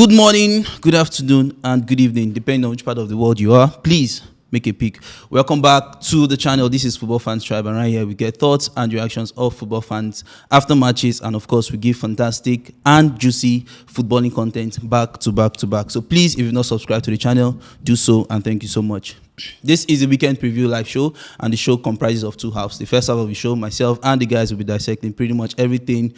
Good morning, good afternoon, and good evening, depending on which part of the world you are. Please make a pick. Welcome back to the channel. This is Football Fans Tribe, and right here we get thoughts and reactions of football fans after matches, and of course we give fantastic and juicy footballing content back to back to back. So please, if you've not subscribed to the channel, do so, and thank you so much. This is a weekend preview live show, and the show comprises of two halves. The first half of the show, myself and the guys will be dissecting pretty much everything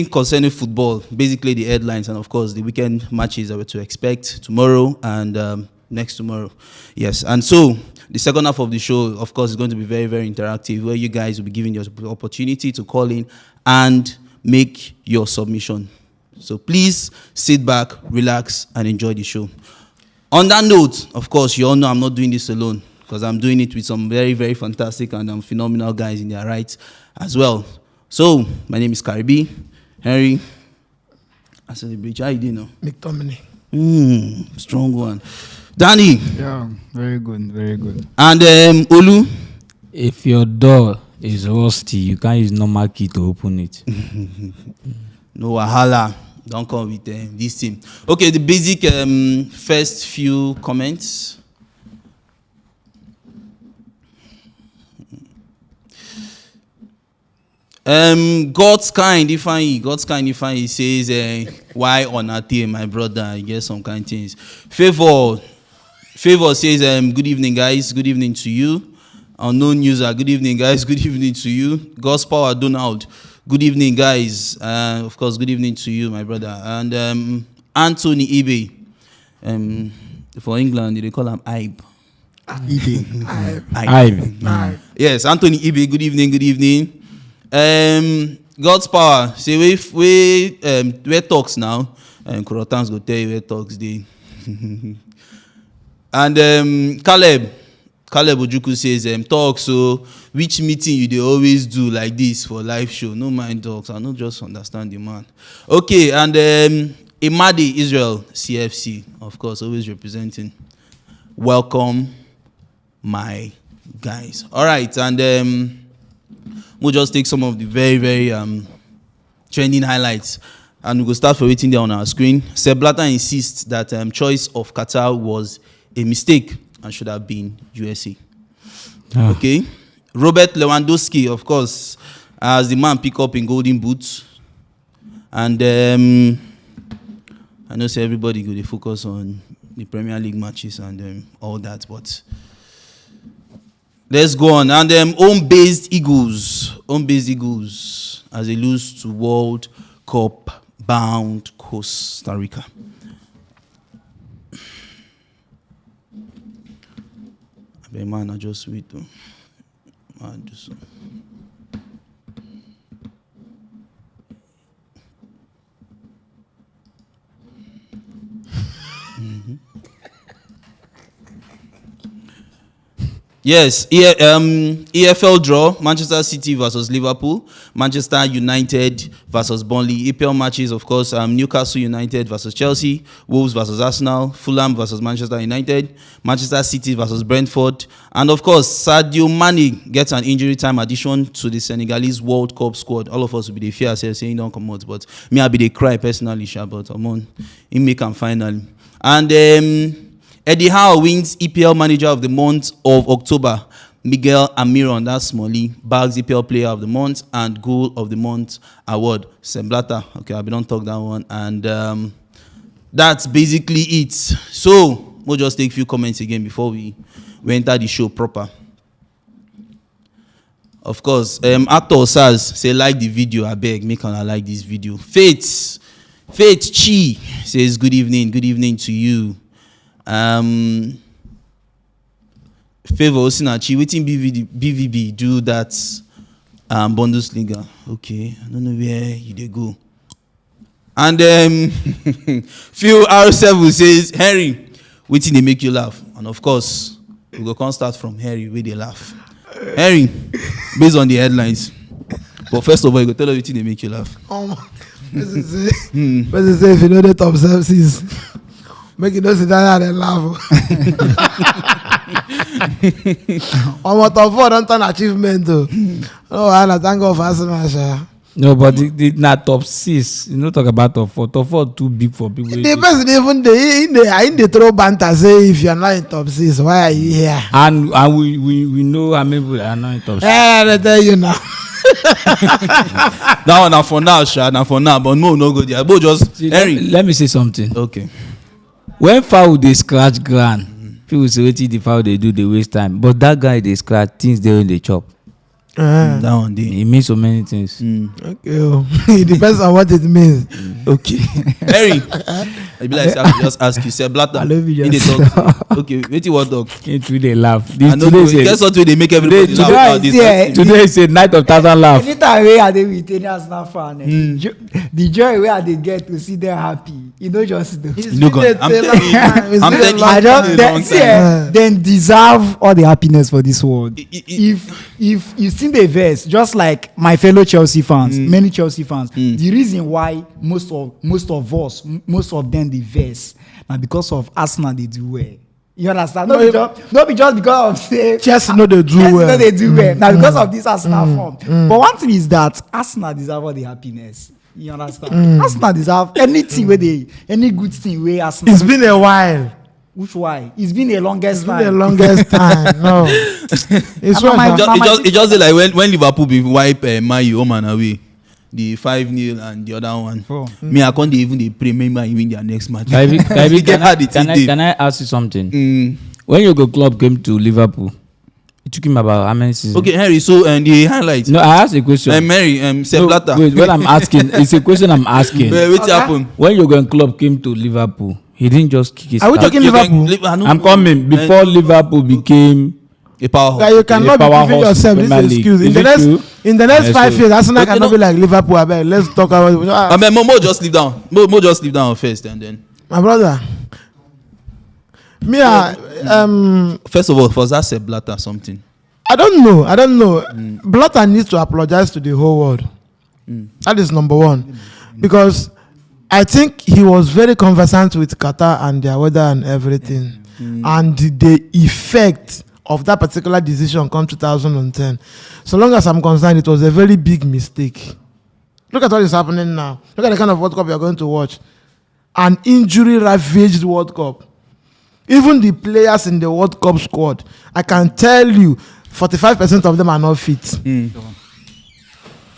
concerning football, basically the headlines, and of course the weekend matches that we're to expect tomorrow and next tomorrow. Yes, and so the second half of the show, of course, is going to be very, very interactive, where you guys will be given your opportunity to call in and make your submission. So please sit back, relax, and enjoy the show. On that note, of course, you all know I'm not doing this alone, because I'm doing it with some very, very fantastic and phenomenal guys in their rights as well. So, my name is Karibi, Henry. I said the bridge. How you doing now? McTominay. Strong one. Dani. Yeah, very good, very good. And Olu. If your door is rusty, you can't use normal key to open it. No wahala. Don't come with this team. Okay, the basic first few comments. God's kind if I says why on a team, my brother, I guess some kind of things. Favor says good evening guys, good evening to you. Unknown user, good evening guys, good evening to you. God's power Donald, good evening guys. Of course, good evening to you, my brother. And Anthony Ibe, for England they call him Ibe. Ibe. Yes, Anthony Ibe, good evening. God's power. Say where talks now. Kurotans go tell you where talks dey. And Caleb Ojuku says talk. So which meeting you dey always do like this for live show? No mind talks. I not just understand the man. Okay, and Imadi Israel CFC, of course, always representing. Welcome, my guys. All right, and we'll just take some of the very, very trending highlights, and we'll start for waiting there on our screen. Sepp Blatter insists that choice of Qatar was a mistake and should have been USA. Okay. Robert Lewandowski, of course, as the man pick up in golden boots. And I know say everybody go to focus on the Premier League matches and all that, but let's go on. And home-based Eagles as they lose to World Cup bound Costa Rica. But man, I just wait though. Man, do so. Yes, EFL draw, Manchester City versus Liverpool, Manchester United versus Burnley. EPL matches, of course, Newcastle United versus Chelsea, Wolves versus Arsenal, Fulham versus Manchester United, Manchester City versus Brentford, and of course, Sadio Mane gets an injury time addition to the Senegalese World Cup squad. All of us will be the fear ourselves saying don't come out, but me, I'll be the cry personally, but I'm on, he make him finally. And Eddie Howe wins EPL Manager of the Month of October. Miguel Amiron, that's Smalley, bags EPL Player of the Month and Goal of the Month award. Sepp Blatter, okay, I don't talk that one. And that's basically it. So, we'll just take a few comments again before we enter the show proper. Of course, actor Saz say like the video, I beg, make I like this video. Faith Chi says good evening to you. Favor Osinachi, waiting BVB do that Bundesliga. Okay, I don't know where you they go. And Phil R7 says, Henry, waiting they make you laugh. And of course, we go can't start from Henry where they laugh. Henry, based on the headlines. But first of all, you go tell us waiting they make you laugh. Let's say if you know the top services. Make it sit down and laugh. On what top four don't turn achievement though. Oh, I thank God for Arsenal. No, but na top 6. You know, talk about top 4. Top 4 too big for people. The person even they throw banter say if you are not in top 6, why are you here? And we know how many people are not in top 6. I tell you now. That one for now, Sha. Now for now, but no go there. But just Henry. Let me say something. Okay. When foul they scratch ground, people say wetin the foul they do, they waste time. But that guy they scratch things they in the chop. That one day. It means so many things. Okay. It depends on what it means. Okay. Harry, I be like, I just ask you, say Blatter. I love you In the just. talk. Okay, wait till what talk. Into they laugh. I know. Guess what way they make everybody laugh about this. Today is a night of thousand laugh. Anytime wey I dey with any Arsenal fan, the joy wey I dey get to see them happy, you know, just do. No God, I'm telling you. I'm telling you. I Long don't time. then deserve all the happiness for this world. It- If you see the verse, just like my fellow Chelsea fans, many Chelsea fans, the reason why most of them the verse now because of Arsenal they do well. You understand? Not be just because of say Chelsea know they do Chelsea well. know they do well. Now because of this Arsenal form. But one thing is that Arsenal deserve all the happiness. You understand? Arsenal deserve anything where any good thing where Arsenal. It's been a while. Which why? It's been the longest It's been time. the longest time. No. It's I'm what not It just like when Liverpool be wipe Man U home and away. The 5-0 and the other one. Oh. Me, I can't even they pray. Maybe I win their next match. Can I ask you something? When your club came to Liverpool, it took him about how many seasons? Okay, Henry. So and the highlights. No, I asked a question. Mary, Sepp Blatter. Wait, what I'm asking, it's a question I'm asking. Wait, happened? When your club came to Liverpool, he didn't just kick his Are we start. talking Liverpool? I'm coming. Before Liverpool became a powerhouse. That you cannot be powerhouse giving yourself this Premier League. excuse. Is it true? In the next Yes, 5 so- years, Arsenal But you cannot know- be like Liverpool. I bet. Let's talk about it. I mean, Mo just leave down. Mo just leave down first, and then My brother. first of all, for that Sepp Blatter something. I don't know. Blatter needs to apologize to the whole world. That is number one. Because I think he was very conversant with Qatar and their weather and everything. And the effect of that particular decision come 2010. So long as I'm concerned, it was a very big mistake. Look at what is happening now. Look at the kind of World Cup you're going to watch. An injury-ravaged World Cup. Even the players in the World Cup squad, I can tell you, 45% of them are not fit. You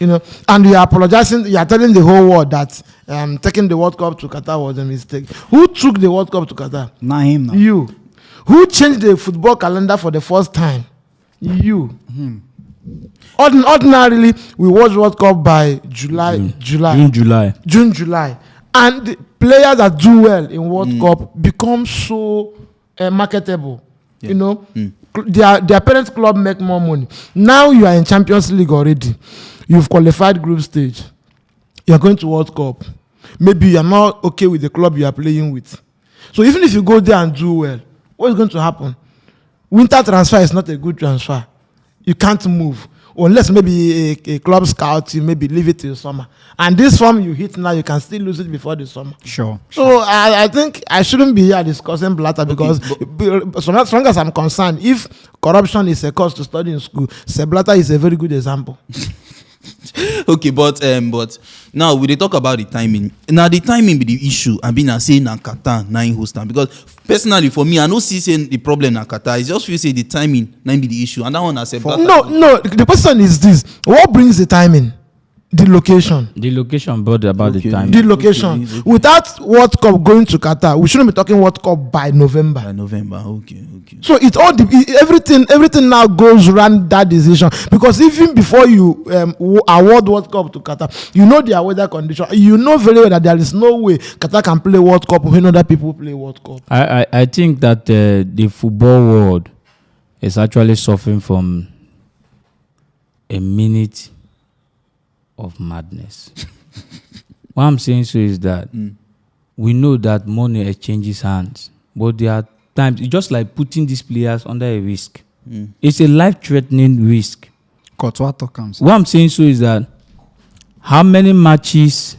know, and you are apologizing. You are telling the whole world that taking the World Cup to Qatar was a mistake. Who took the World Cup to Qatar? Not him now. You. Who changed the football calendar for the first time? You. Ordinarily, we watch World Cup by June, July. And the players that do well in World Cup become so marketable. Yeah. You know, their parents' club make more money. Now you are in Champions League already. You've qualified group stage. You are going to World Cup. Maybe you are not okay with the club you are playing with. So even if you go there and do well, what is going to happen? Winter transfer is not a good transfer. You can't move. Unless maybe a club scout, you maybe leave it till summer. And this form you hit now, you can still lose it before the summer. Sure. So I think I shouldn't be here discussing Blatter because as long as I'm concerned, if corruption is a cause to study in school, Sepp Blatter is a very good example. Okay, but now we dey talk about the timing. Now the timing be the issue. I mean, I say na Qatar na in host am because personally for me, I no see say the problem na Qatar. I just feel say the timing na be the issue, and that one I say. No. The question is this: what brings the timing? The location. The location brought about the time. The location. Okay. Without World Cup going to Qatar, we shouldn't be talking World Cup by November. By November, okay. So it all everything now goes around that decision because even before you award World Cup to Qatar, you know their weather condition. You know very well that there is no way Qatar can play World Cup when other people play World Cup. I think that the football world is actually suffering from a minute of madness. What I'm saying so is that we know that money exchanges hands, but there are times it's just like putting these players under a risk. It's a life-threatening risk. What I'm saying. What I'm saying so is that how many matches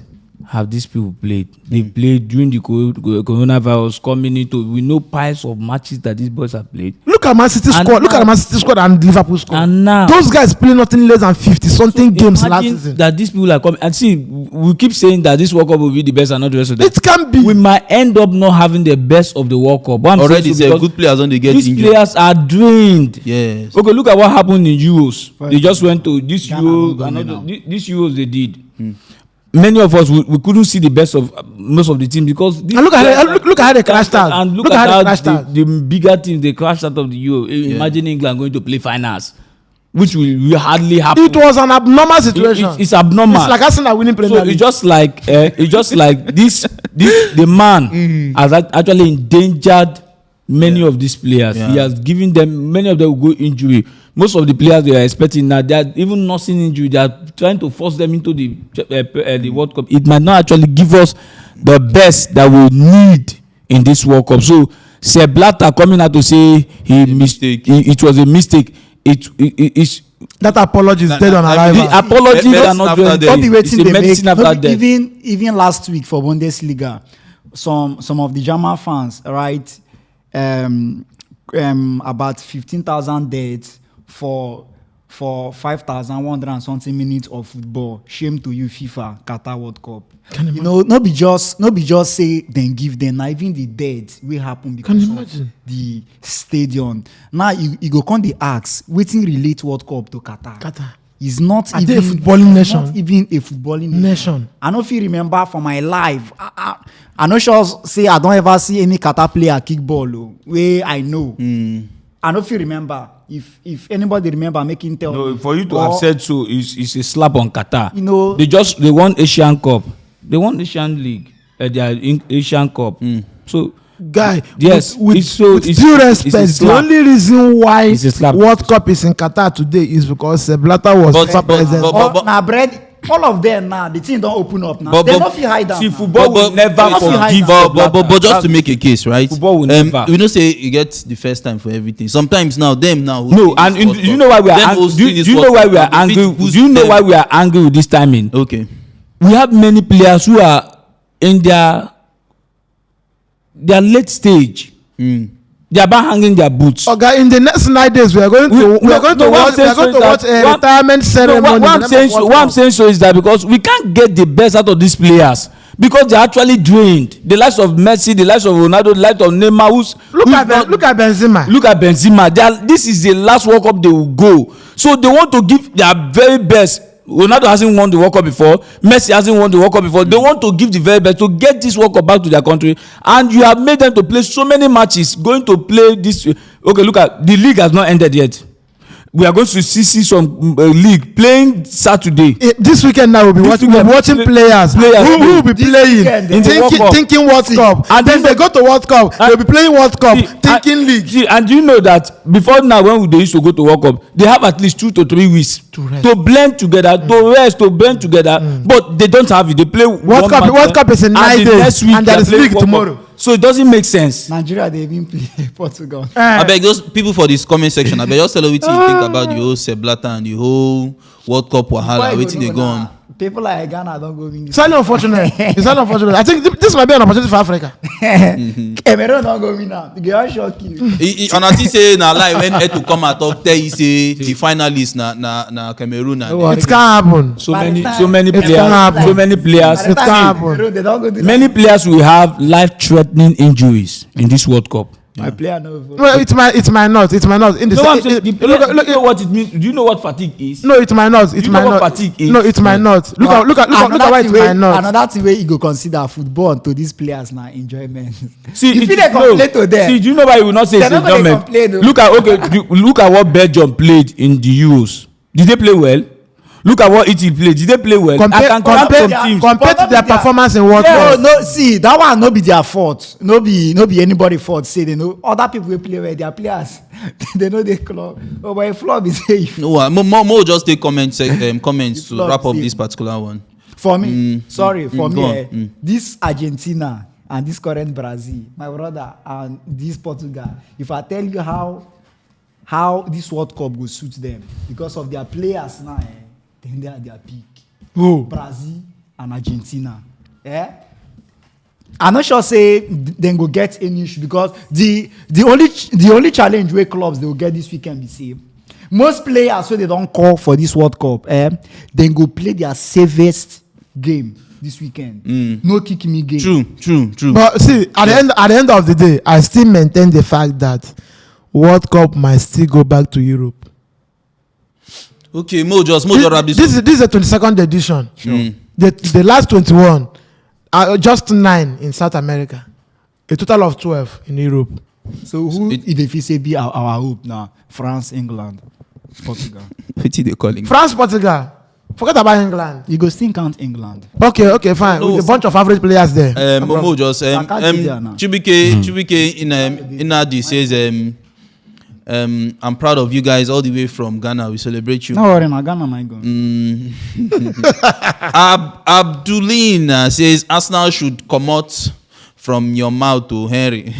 have these people played? They played during the coronavirus coming into. We know piles of matches that these boys have played. Look at Man City squad. Look at the Man City squad and Liverpool squad. And now those guys play nothing less than 50-something games last season. That these people are coming. And see, we keep saying that this World Cup will be the best and not the rest of them. It can be. We might end up not having the best of the World Cup. Already, say good players on the get these injured. players are drained. Yes. Okay, look at what happened in Euros. They just went to this Ghana Euros. These Euros they did. Many of us we couldn't see the best of most of the team because And look at how they crashed out. And look at how the bigger teams they crashed out of the Euro. Imagine England going to play finals, which will hardly happen. It was an abnormal situation. It's abnormal. It's like Arsenal winning Premier So League. it's just like this the man has actually endangered many of these players. Yeah. He has given them, many of them will go injury. Most of the players they are expecting now, they are even nursing injury. They are trying to force them into the World Cup. It might not actually give us the best that we need in this World Cup. So Sepp Blatter coming out to say it was a mistake. It's that apology is dead on arrival. the apologies are not after doing. that. Not the waiting It's they a medicine make. after that. Even last week for Bundesliga, some of the German fans, right, about 15,000 deaths for 5,100 and something minutes of football. Shame to you, FIFA, Qatar World Cup. You know, not be just say then give them. Now even the dead will happen because of the stadium. Now you go come the ask, waiting relate World Cup to Qatar. Is not Are they even a footballing nation? Not even a footballing Nation. I don't feel remember for my life. I know sure say I don't ever see any Qatar player kick ball. Where I know. I don't feel remember. If anybody remember making tell No, me, for you to or, have said so is a slap on Qatar. You know, they won Asian Cup. They won Asian League. Their Asian Cup. So Guy, yes, with due due respect, the only reason why It's a slap. World Cup is in Qatar today is because Sepp Blatter was FIFA president. now bread. All of them now, the thing don't open up now. But- They but- don't feel high down. See, now. football will never forgive. But just to make a case, right? Football will never. We don't say you get the first time for everything. Sometimes now, them now. No, and you know why we are angry. Do you know why we are angry? Do you know why we are angry with this timing? Okay. We have many players who are in their late stage. They are about hanging their boots. Okay, in the next 9 days, we are going to watch a retirement ceremony. What I'm saying so is that because we can't get the best out of these players because they're actually drained. The likes of Messi, the likes of Ronaldo, the likes of Neymar. Look at Benzema. Look at Benzema. This is the last World Cup they will go. So they want to give their very best. Ronaldo hasn't won the World Cup before. Messi hasn't won the World Cup before. They want to give the very best to get this World Cup back to their country. And you have made them to play so many matches. Going to play this. Okay, look at the league has not ended yet. We are going to see some league playing Saturday. This weekend now we'll be watching players who will be playing thinking World Cup. And then they go to World Cup. They'll be playing World Cup thinking league. See, and you know that before now when they used to go to World Cup, they have at least 2 to 3 weeks to blend together, to rest, to blend together. But they don't have it. They play World Cup is in 9 days and there is league tomorrow. So it doesn't make sense. Nigeria, they even play Portugal. I beg those people for this comment section. I beg just tell us what you think about the whole Sepp Blatter and the whole World Cup wahala. Waiting they go on. People like Ghana don't go win. It's highly unfortunate. It's highly unfortunate. I think this might be an opportunity for Africa. Cameroon don't go win now. They will shock you. And I say na lie when had to come and talk tell you say the finalists na Cameroon and It can't happen. So By the many time- players. It can't happen. They don't go to Many players will have life-threatening injuries in this World Cup. My player no. Well, it might not. In the No, I'm saying, it- the player, you know what it means? Do you know what fatigue is? No, it might not. It You might know what not. fatigue is? No, it might not. Look at why it might not. Another thing where you go consider football to these players now enjoyment. See, you feel they complain to them. See, do you know why you will not say it's They're not gonna enjoyment? complain, though. Look at what Belgium played in the Euros. Did they play well? Look at what Italy played. Did they play well? Compare to their performance in World Cup. No, see that one no be their fault. No be anybody fault. Say they know other people will play well. Their players they know they club. Oh, but a flop is safe. no more just take comments to Lord, wrap up see. this particular one. For me, for go me, on. this Argentina and this current Brazil, my brother, and this Portugal. If I tell you how this World Cup will suit them because of their players now, then they are their peak. Who? Brazil and Argentina. I'm not sure say then go get any issue because the only challenge where clubs they will get this weekend be say most players so they don't call for this World Cup then go play their safest game this weekend. No kick me game. True. But see, at the end of the day, I still maintain the fact that World Cup might still go back to Europe. Okay, Mo just wrap this. This is the 22nd edition. Sure. The last 21 are just 9 in South America. A total of 12 in Europe. So who if you say be our hope now? France, England, Portugal. What they calling? France, Portugal. Forget about England. You go still count England. Okay, fine. No, with a bunch of average players there. Momo just Chibike in Adi says I'm proud of you guys all the way from Ghana. We celebrate you. No worry, na Ghana my go. Abdulin says Arsenal should come out from your mouth to Henry.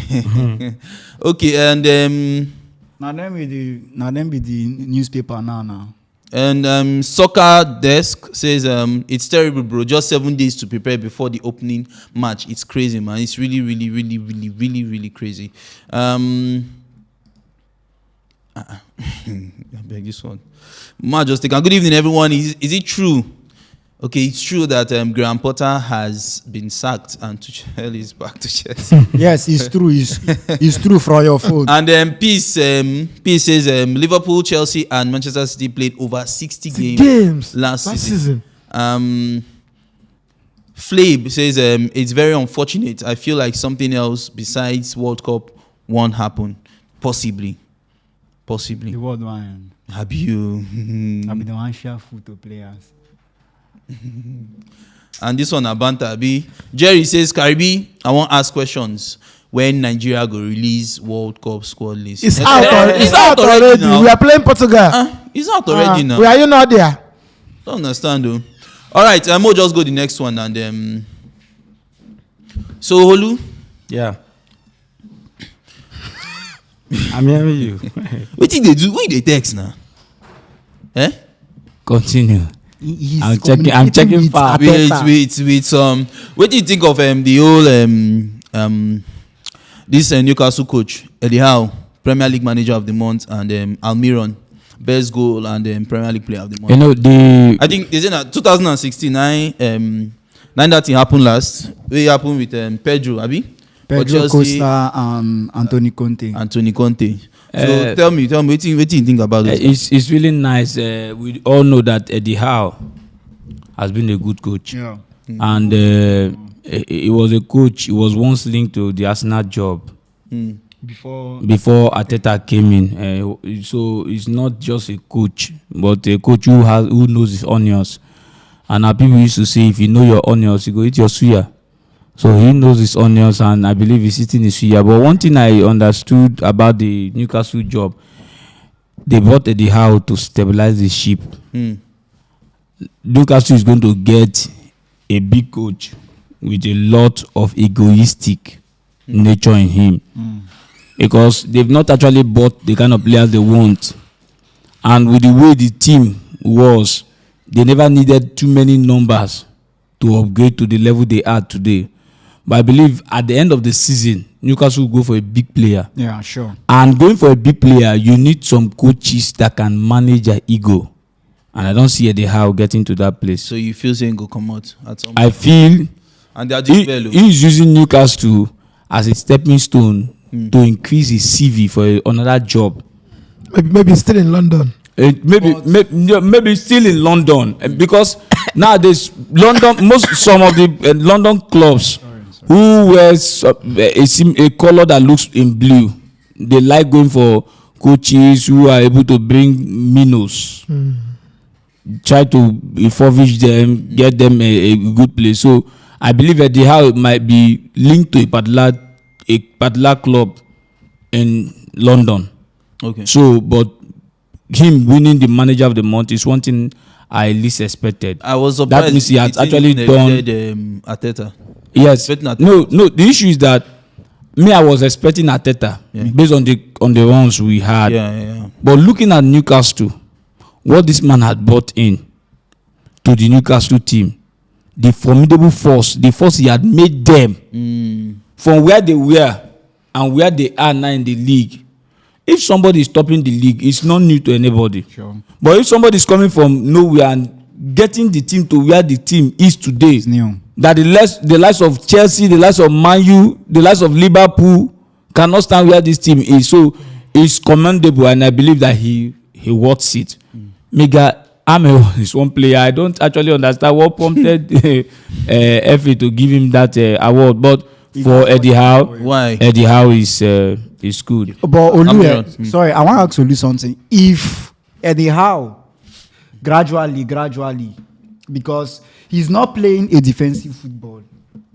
Okay, and Now them be the newspaper now. And Soccer Desk says it's terrible, bro. Just 7 days to prepare before the opening match. It's crazy, man. It's really crazy. I beg this one. Good evening, everyone. Is it true? Okay, it's true that Graham Potter has been sacked and Tuchel is back to Chelsea. Yes, it's true. It's true from your phone. And Peace says Liverpool, Chelsea, and Manchester City played over 60 games last season. Flabe says it's very unfortunate. I feel like something else besides World Cup won't happen. Possibly. The world one. Have you? I be the one share food to players. And this one Abanta B. Jerry says, Karibi, I want to ask questions when Nigeria go release World Cup squad list. It's out already. Now. We are playing Portugal. It's out already now. Where are you not there? Don't understand though. All right, we'll just go the next one and so Holu. Yeah. I'm hearing you. What did they do? What did they text now? Continue. I'm checking far. Wait. What do you think of the whole this Newcastle coach Eddie Howe, Premier League Manager of the Month, and Almiron, best goal and Premier League Player of the Month? You know I think they said that 2016 that thing happened last. It happened with Pedro, Abi. Pedro Costa and Anthony Conte. So tell me, what do you think about this? it's really nice. We all know that Eddie Howe has been a good coach. Yeah. And he was a coach. He was once linked to the Arsenal job before Arteta came in. So he's not just a coach, but a coach who knows his onions. And our people used to say, if you know your onions, you go eat your suya. So he knows his onions, and I believe he's eating his suya. But one thing I understood about the Newcastle job, they brought Eddie Howe to stabilize the ship. Newcastle is going to get a big coach with a lot of egoistic nature in him. Because they've not actually bought the kind of players they want. And with the way the team was, they never needed too many numbers to upgrade to the level they are today. But I believe at the end of the season, Newcastle will go for a big player. Yeah, sure. And going for a big player, you need some coaches that can manage their ego. And I don't see Eddie Howe getting to that place. So you feel saying go come out at some point? I feel and they are doing well. He's using Newcastle as a stepping stone to increase his CV for another job. Maybe still in London. Maybe still in London, because nowadays some of the London clubs who wears a color that looks in blue, they like going for coaches who are able to bring minnows, try to refurbish them, get them a good place. So I believe Eddie Howe might be linked to a particular club in London. Okay. So, but him winning the Manager of the Month is one thing I least expected. I was surprised. That means he has actually done Arteta. Yes. No. The issue is that I was expecting Arteta based on the runs we had. Yeah. But looking at Newcastle, what this man had brought in to the Newcastle team, the formidable force, the force he had made them from where they were and where they are now in the league. If somebody is topping the league, it's not new to anybody. Sure. But if somebody is coming from nowhere and getting the team to where the team is today, It's new. that the likes of Chelsea, the likes of Man U, the likes of Liverpool cannot stand where this team is. So it's commendable, and I believe that he worth it. Mega Amel is one player. I don't actually understand what prompted FA to give him that award, but for Eddie Howe, Why? Eddie Howe is good. But Olu, Amir. sorry, I want to ask Olu something. If Eddie Howe gradually, because he's not playing a defensive football.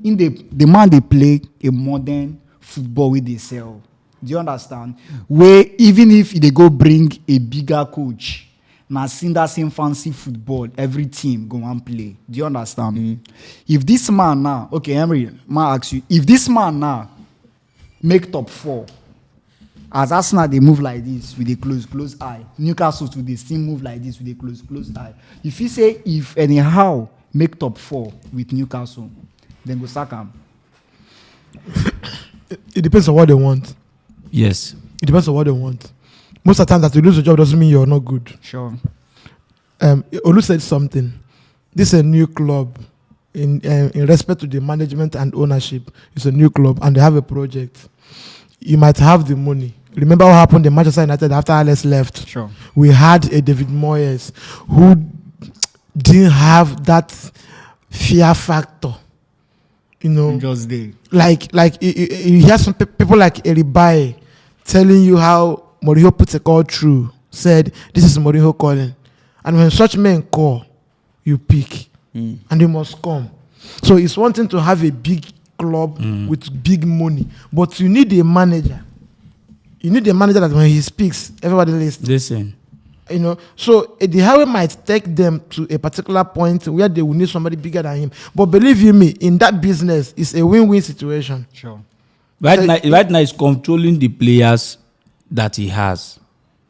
In the man they play a modern football with they sell. Do you understand? Where even if they go bring a bigger coach, now seeing that same fancy football, every team go and play. Do you understand? If this man now, okay, Henry, I ask you, if this man now make top 4, as Arsenal they move like this with a close eye, Newcastle to the still move like this with a close eye. If you say if anyhow make top 4 with Newcastle, then go sack him. It depends on what they want. Yes. It depends on what they want. Most of the time that you lose a job doesn't mean you're not good. Sure. Olu said something. This is a new club. In respect to the management and ownership, it's a new club and they have a project. You might have the money. Remember what happened in Manchester United after Alex left? Sure. We had a David Moyes who didn't have that fear factor. You know, Just there. like you hear some people like Eribaye telling you how Mourinho puts a call through, said this is Mourinho calling, and when such men call, you pick, and they must come. So it's one thing to have a big club with big money, but you need a manager. You need a manager that when he speaks, everybody listens. Listen. You know, so the highway might take them to a particular point where they will need somebody bigger than him. But believe you me, in that business, it's a win-win situation. Sure. Right now, he's controlling the players that he has.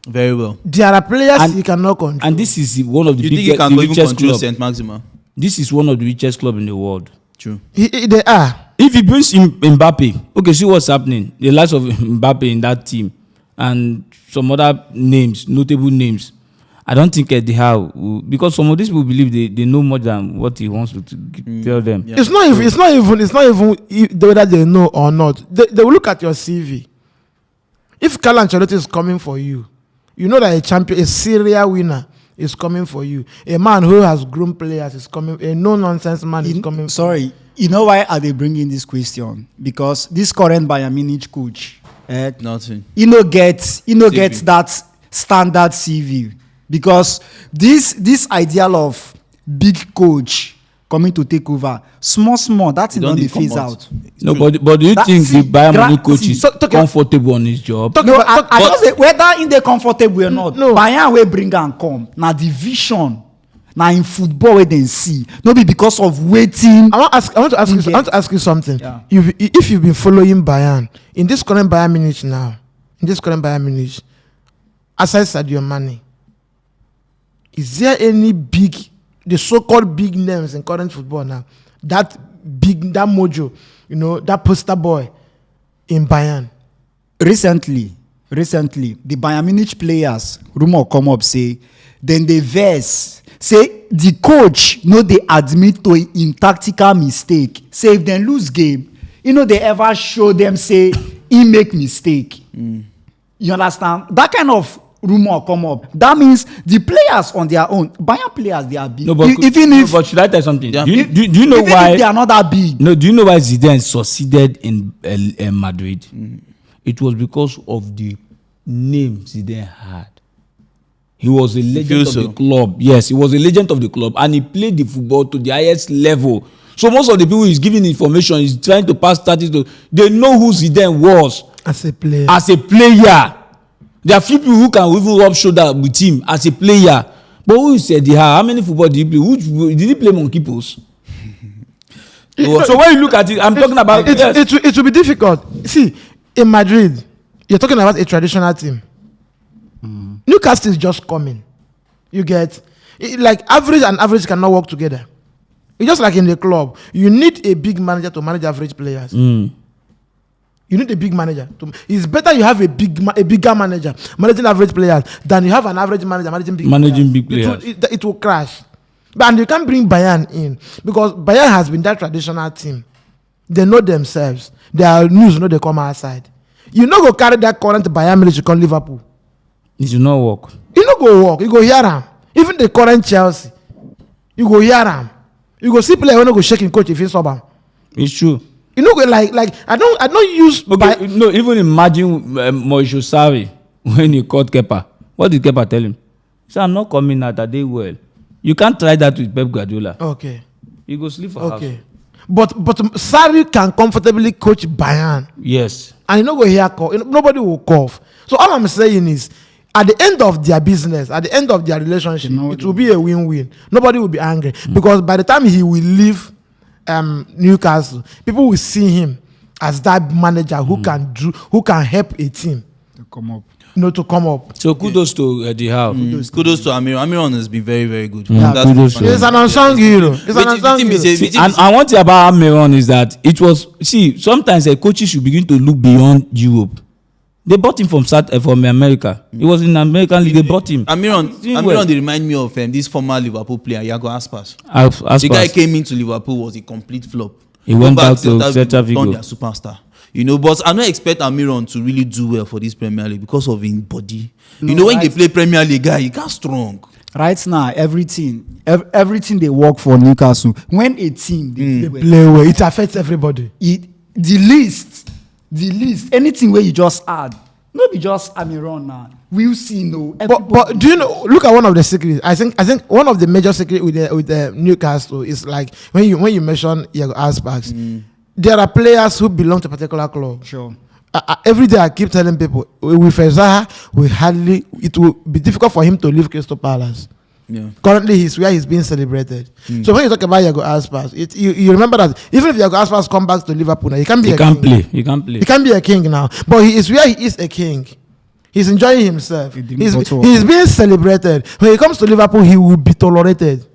Very well. There are players And- he cannot control. And this is one of the Do you think he biggest, can the even richest control club. St. Maxima? This is one of the richest club in the world. True. They are. If he brings Mbappe, okay, see what's happening. The likes of Mbappe in that team and some other names, notable names. I don't think Eddie Howe will, because some of these people believe they know more than what he wants to tell them. Yeah. It's not even whether they know or not. They will look at your CV. If Carlo Ancelotti is coming for you, you know that a champion, a serial winner is coming for you. A man who has grown players is coming. A no-nonsense man is coming. Sorry, you know why are they bringing this question? Because this current Bayern Munich coach, Nothing. he no get CV. that standard CV. Because this ideal of big coach coming to take over, small, that's They it on don't the come phase out. out. No, but do you That- think see, the Bayern Munich coach see, is talk- comfortable on his job? Talk No, about- I just say whether in the comfortable or not. No. Bayern will bring and come. Now the vision, now in football where they see, no be because of waiting. I want to ask you something. Yeah. If you've been following Bayern in this current Bayern Munich now, aside Sadio Mane, is there any the so-called big names in current football now? That mojo, that poster boy in Bayern. Recently, the Bayern Munich players, rumor come up say, then they verse, say the coach no they admit to in tactical mistake. Say if they lose game, they ever show them say he make mistake. You understand? That kind of rumor come up. That means the players on their own, Bayern players, they are big. No, but, but should I tell you something? Yeah. Do you know even why? if they are not that big. No, do you know why Zidane succeeded in Madrid? It was because of the name Zidane had. He was a legend of the club. Yes, he was a legend of the club, and he played the football to the highest level. So most of the people he's giving information, he's trying to pass statistics. They know who Zidane was As a player. as a player. There are few people who can even rub shoulder with him as a player. But who said how many football did he play? Did he play monkey post? So when you look at it, I'm talking about It will be difficult. See, in Madrid, you're talking about a traditional team. Newcastle is just coming. You get like average and average cannot work together. It's just like in the club. You need a big manager to manage average players. You need a big manager. It's better you have a bigger manager managing average players than you have an average manager managing big players. It will crash. And you can't bring Bayern in because Bayern has been that traditional team. They know themselves. Their news, they come outside. You not go carry that current Bayern military to come Liverpool. It will not work. You not go work. You go hear them. Even the current Chelsea, you go hear them. You go see player when you go shaking coach if you sub him. It's true. You know, like I don't use. Okay, no, even imagine Mojo Sarri when he caught Kepa. What did Kepa tell him? He said, I'm not coming out that day well. You can't try that with Pep Guardiola. Okay. You go sleep for house. But Sarri can comfortably coach Bayern. Yes. And you know go hear cough. Nobody will cough. So all I'm saying is, at the end of their business, at the end of their relationship, it will be a win-win. Nobody will be angry because by the time he will leave Newcastle, people will see him as that manager who can help a team To come up. to come up. So kudos to the Howe. Kudos to Amiron. Amiron has been very, very good. Kudos to He's an unsung hero. He's an unsung hero. And one thing about Amiron is that it was sometimes coaches should begin to look beyond Europe. They bought him from America. He was in the American League. They bought him. Amiron, they remind me of this former Liverpool player, Iago Aspas. The guy came into Liverpool was a complete flop. He went back to Celta Vigo. Their superstar. But I don't expect Amiron to really do well for this Premier League because of his body. When they play Premier League, guy, he got strong. Right now, everything they work for Newcastle. When a team they Play well, it affects everybody. The list, anything where you just add, not be just Amiron now. We'll see But do you know? Look at one of the secrets. I think one of the major secrets with the Newcastle is like when you mention Iago Aspas, there are players who belong to a particular club. Sure. Every day I keep telling people with Zaha, it will be difficult for him to leave Crystal Palace. Yeah. Currently, he's being celebrated. So when you talk about Iago Aspas, you remember that even if Iago Aspas come back to Liverpool now, he can't be a king. He can't play. He can't be a king now. But he is where he is a king. He's enjoying himself. He's being celebrated. When he comes to Liverpool, he will be tolerated.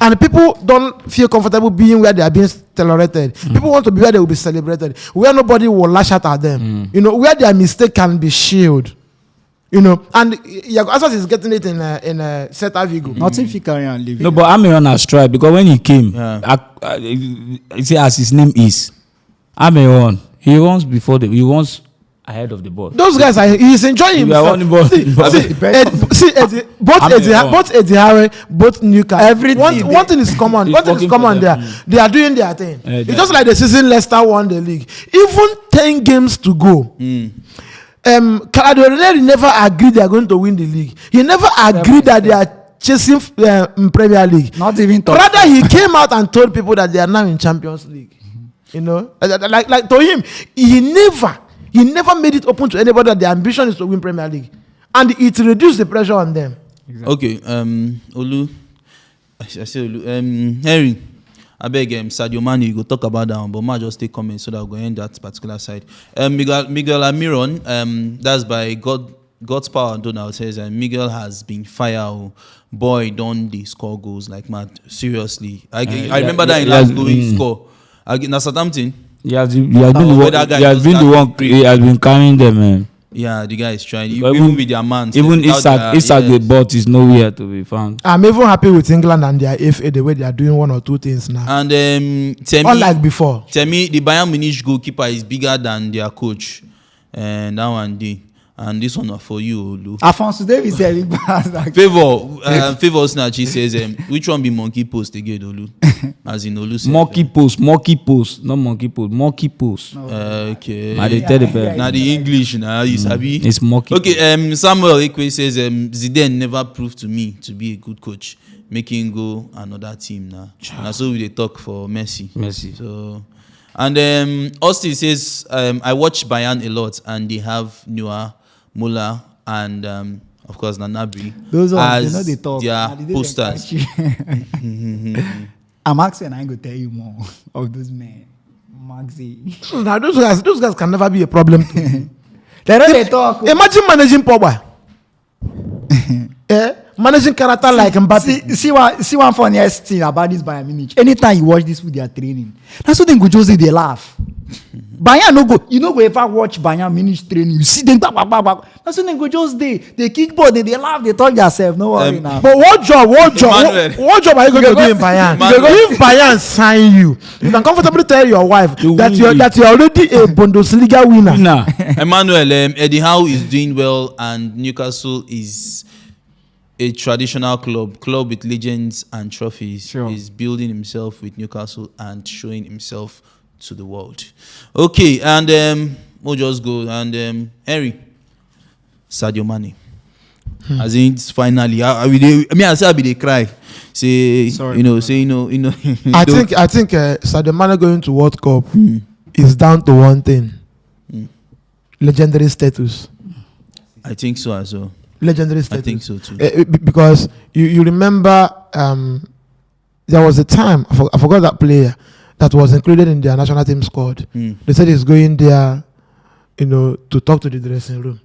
And people don't feel comfortable being where they are being tolerated. People want to be where they will be celebrated, where nobody will lash out at them. Where their mistake can be shielded. And Iago Aspas is getting it in Celta Vigo. Nothing if he carry and leave. No, but Amiron has tried because when he came, as his name is, Amiron, he runs ahead of the ball. Those guys he's enjoying himself. Both Eddie Howe, both Newcastle. One thing is common. There. They are doing their thing. It's just like the season Leicester won the league. Even 10 games to go. Sadio never agreed they are going to win the league. He never agreed that they are chasing Premier League. Not even top. Rather, he came out and told people that they are now in Champions League. Like to him, he never made it open to anybody that the ambition is to win Premier League, and it reduced the pressure on them. Exactly. Okay, Olu, I say Olu, Henry, I beg Sadio Mane, you go talk about that one, but ma just take comments so that we'll go end that particular side. Miguel Amiron, that's by God's power. Donald says, Miguel has been fired. Boy, don't they score goals like mad? Seriously, I remember that in last goal he score. Now Southampton. He has been carrying them, man. Yeah, the guy is trying. Even with their man. Even Isak the bot is nowhere to be found. I'm even happy with England and their FA, the way they are doing one or two things now. And unlike before. Tell me, the Bayern Munich goalkeeper is bigger than their coach. And that one day. And this one for you, Olu. Alphonso Davies said Favor Snatch, he says, which one be monkey post again, Olu? As in Olu said. Monkey post, not monkey post, monkey post. Okay. Now they tell the now the English now, you sabi. It's monkey. Okay, Samuel Ekwe says, Zidane never proved to me to be a good coach, making go another team now. And so we talk for Messi. So, and Austin says, I watch Bayern a lot, and they have Neuer, Muller, and of course Nanabi as they talk. Their posters. I'm asking, I ain't gonna tell you more of those men. Maxi. Now those guys can never be a problem. They talk. Imagine managing Pogba. managing character like Mbappe. See one funniest thing about this Bayern Munich. Anytime you watch this with their training, that's what they go just they laugh. Bayern no go, you know go ever watch Bayern Munich training, you see them back. That's when they go just they kick ball, they laugh, they talk themselves. No worry now. But what job are you going to do in Bayern? If Bayern sign you, you can comfortably tell your wife that you're already a Bundesliga winner. Emmanuel, Eddie Howe is doing well, and Newcastle is a traditional club with legends and trophies. Sure. He's building himself with Newcastle and showing himself to the world. Okay, and we'll just go. And Henry, Sadio Mane. As in, finally, I say I be they cry. Say, Sorry, I think Sadio Mane going to World Cup is down to one thing: legendary status. I think so as well. Legendary status. I think so too. Because you remember, there was a time I forgot that player that was included in their national team squad. They said he's going there, to talk to the dressing room.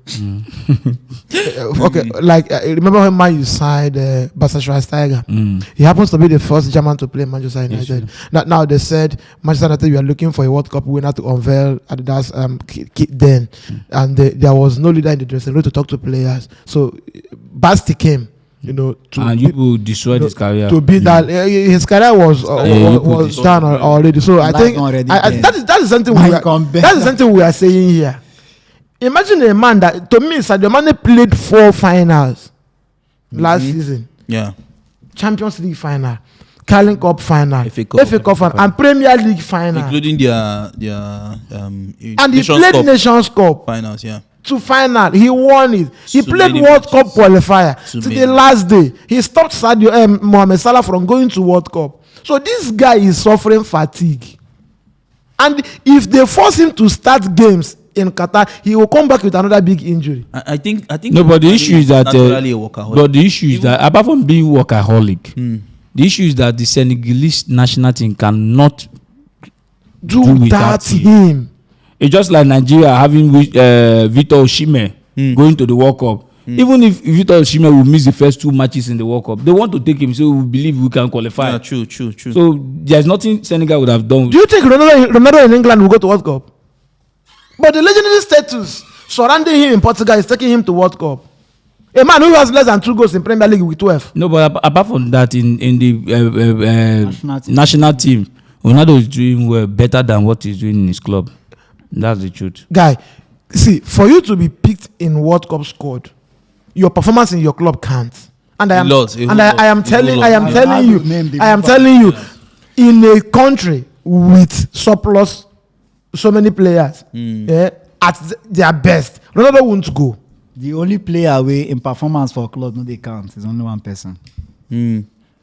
Okay, like remember when Man U signed Barca Schweinsteiger? He happens to be the first German to play Manchester United. Now they said Manchester United, we are looking for a World Cup winner to unveil Adidas kit then, and there was no leader in the dressing room to talk to players. So Basti came. And you will destroy his career. To be that his career was done already. So I think that is something we are saying here. Imagine a man that, to me, Sadio Mane played 4 finals last season. Yeah. Champions League final, Carling Cup final, FA Cup final, and Premier League final, including their and he played Nations Cup finals. Yeah. To final, he won it. He played World Cup qualifier to the last day. He stopped Mohamed Salah from going to World Cup. So this guy is suffering fatigue. And if they force him to start games in Qatar, he will come back with another big injury. I think. No, but the issue is that. Naturally a workaholic. But the issue is that apart from being workaholic, the issue is that the Senegalese national team cannot do without him. It's just like Nigeria having Victor Osimhen going to the World Cup. Even if Victor Osimhen will miss the first 2 matches in the World Cup, they want to take him, so we believe we can qualify. Yeah, true. So there's nothing Senegal would have done. Do you think Ronaldo in England will go to World Cup? But the legendary status surrounding him in Portugal is taking him to World Cup. A man who has less than 2 goals in Premier League with 12. No, but apart from that, in the national team, Ronaldo is doing well, better than what he's doing in his club. That's the truth. Guy, see, for you to be picked in World Cup squad, your performance in your club counts. And I am telling you, in a country with surplus, so many players, at their best, Ronaldo won't go. The only player away in performance for a club, no, they count. It's only one person.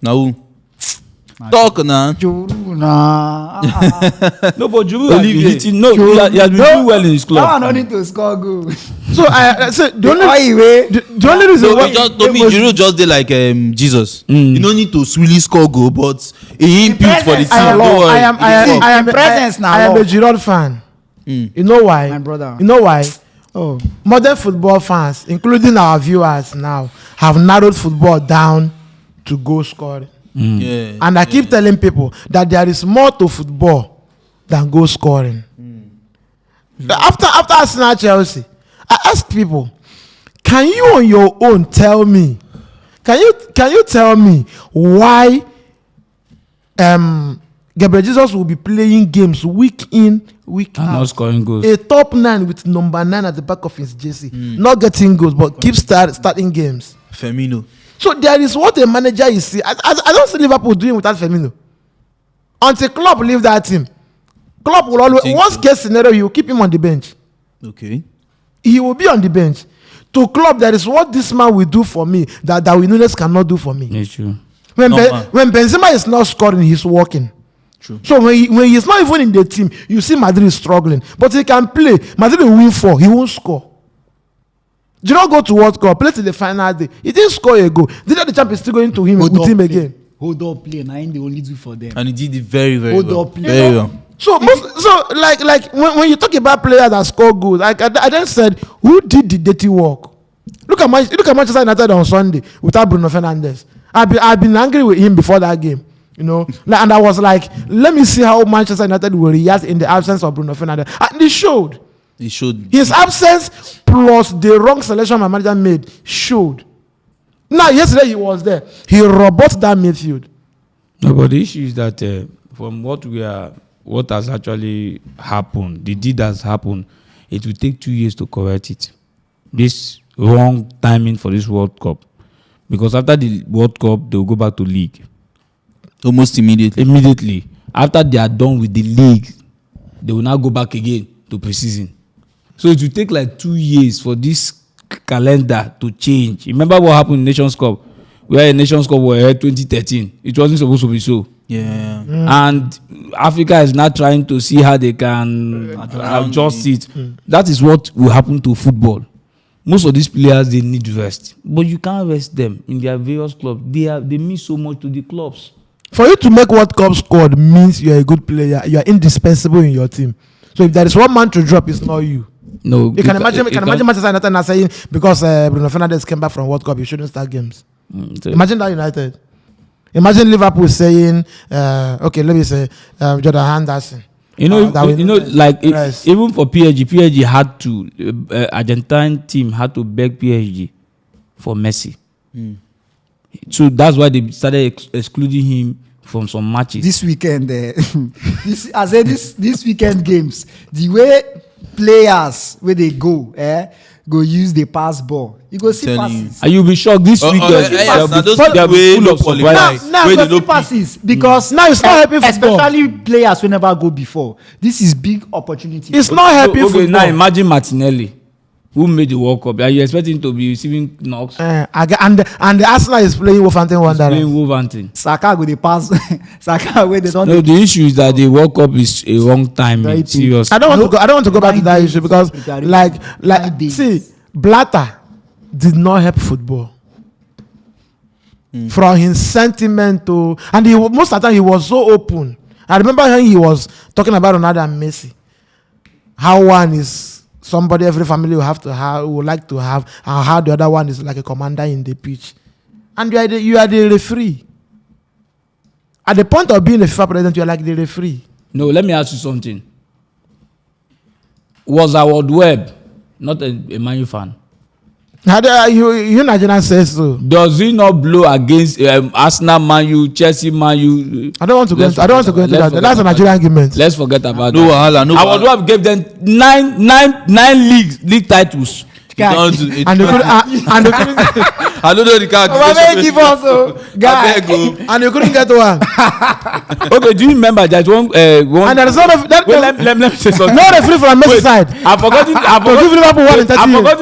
Now, talk now. Juru na. No, but Juru has been hitting. No, he has been doing well in his club. Now I don't need to score goals. So I say the only reason why Juru just did like Jesus. You don't need to really score goal, but he input for the team. I am presence now. I am a Giroud fan. You know why? My brother. You know why? Oh, modern football fans, including our viewers now, have narrowed football down to goal scoring. Yeah, and I keep telling people that there is more to football than goal scoring. After Arsenal Chelsea, I ask people, can you on your own tell me? Can you tell me why Gabriel Jesus will be playing games week in, week out, not scoring goals? A top 9 with number 9 at the back of his jersey, not getting goals, but keep starting games. Firmino. So there is what a manager is seeing. I don't see Liverpool doing without Firmino. Until Klopp leave that team, Klopp will always, worst case scenario, he will keep him on the bench. Okay. He will be on the bench. To Klopp, there is what this man will do for me that Darwin Núñez cannot do for me. It's true. When Benzema is not scoring, he's working. True. So when he's not even in the team, you see Madrid is struggling. But he can play. Madrid will win 4. He won't score. Do not go to World Cup, play till the final day. He didn't score a goal. Did the champ is still going to him with him again? Hold up, play. Now they only do for them. And he did it very, very Hold well. up, play. Very well. So like when you talk about players that score goals, I then said, who did the dirty work? Look at Manchester United on Sunday without Bruno Fernandes. I've been angry with him before that game. You know, and I was like, let me see how Manchester United will react in the absence of Bruno Fernandes. And he showed. He showed. His absence plus the wrong selection my manager made showed. Now, yesterday he was there. He roboted that midfield. No, but the issue is that from what has actually happened, the deed has happened, it will take 2 years to correct it. This wrong timing for this World Cup. Because after the World Cup, they will go back to league. Almost immediately. Immediately. After they are done with the league, they will now go back again to preseason. So it will take like 2 years for this calendar to change. Remember what happened in Nations Cup? Where a Nations Cup were held 2013. It wasn't supposed to be so. Yeah. And Africa is now trying to see how they can adjust it. That is what will happen to football. Most of these players, they need rest. But you can't rest them in their various clubs. They mean so much to the clubs. For you to make World Cup squad means you're a good player. You are indispensable in your team. So if there is one man to drop, it's not you. No, You can imagine Manchester United now saying because Bruno Fernandes came back from World Cup, you shouldn't start games. Imagine that United. Imagine Liverpool saying, okay, let me say Jordan Henderson. Even for PSG had to Argentine team had to beg PSG for Messi. So that's why they started excluding him from some matches. This weekend, this weekend games, the way players where they go use the pass ball. You go see passes. And you'll be shocked this weekend. They'll be full of surprise. Now you see passes because now it's not helping football. Especially players who never go before. This is big opportunity. It's not helping football. Now imagine Martinelli, who made the World Cup. Are you expecting to be receiving knocks? And the Arsenal is playing Wolverhampton Wanderers. Playing Wolverhampton. Saka go the pass. Saka where they don't. No, the issue is that the World Cup is a wrong timing. Serious. I don't want to go back to that issue because see, Blatter did not help football. From his sentiment to, and most of the time he was so open. I remember when he was talking about Ronaldo and Messi. How one is somebody every family would like to have, and how the other one is like a commander in the pitch. And you are the referee. At the point of being a FIFA president, you are like the referee. No, let me ask you something. Was Howard Webb not a Man U fan? You Nigerian says so. Does he not blow against Arsenal, Man U, Chelsea, Man U? I don't want to go into that. That's a Nigerian argument. Let's forget about No that. wahala, no Howard wahala. Webb gave them nine league titles. And they couldn't. I don't know the car. Give us, guy. And you couldn't get one. Okay, do you remember that one? And there is Let me say something. no referee from Messi side. I've forgotten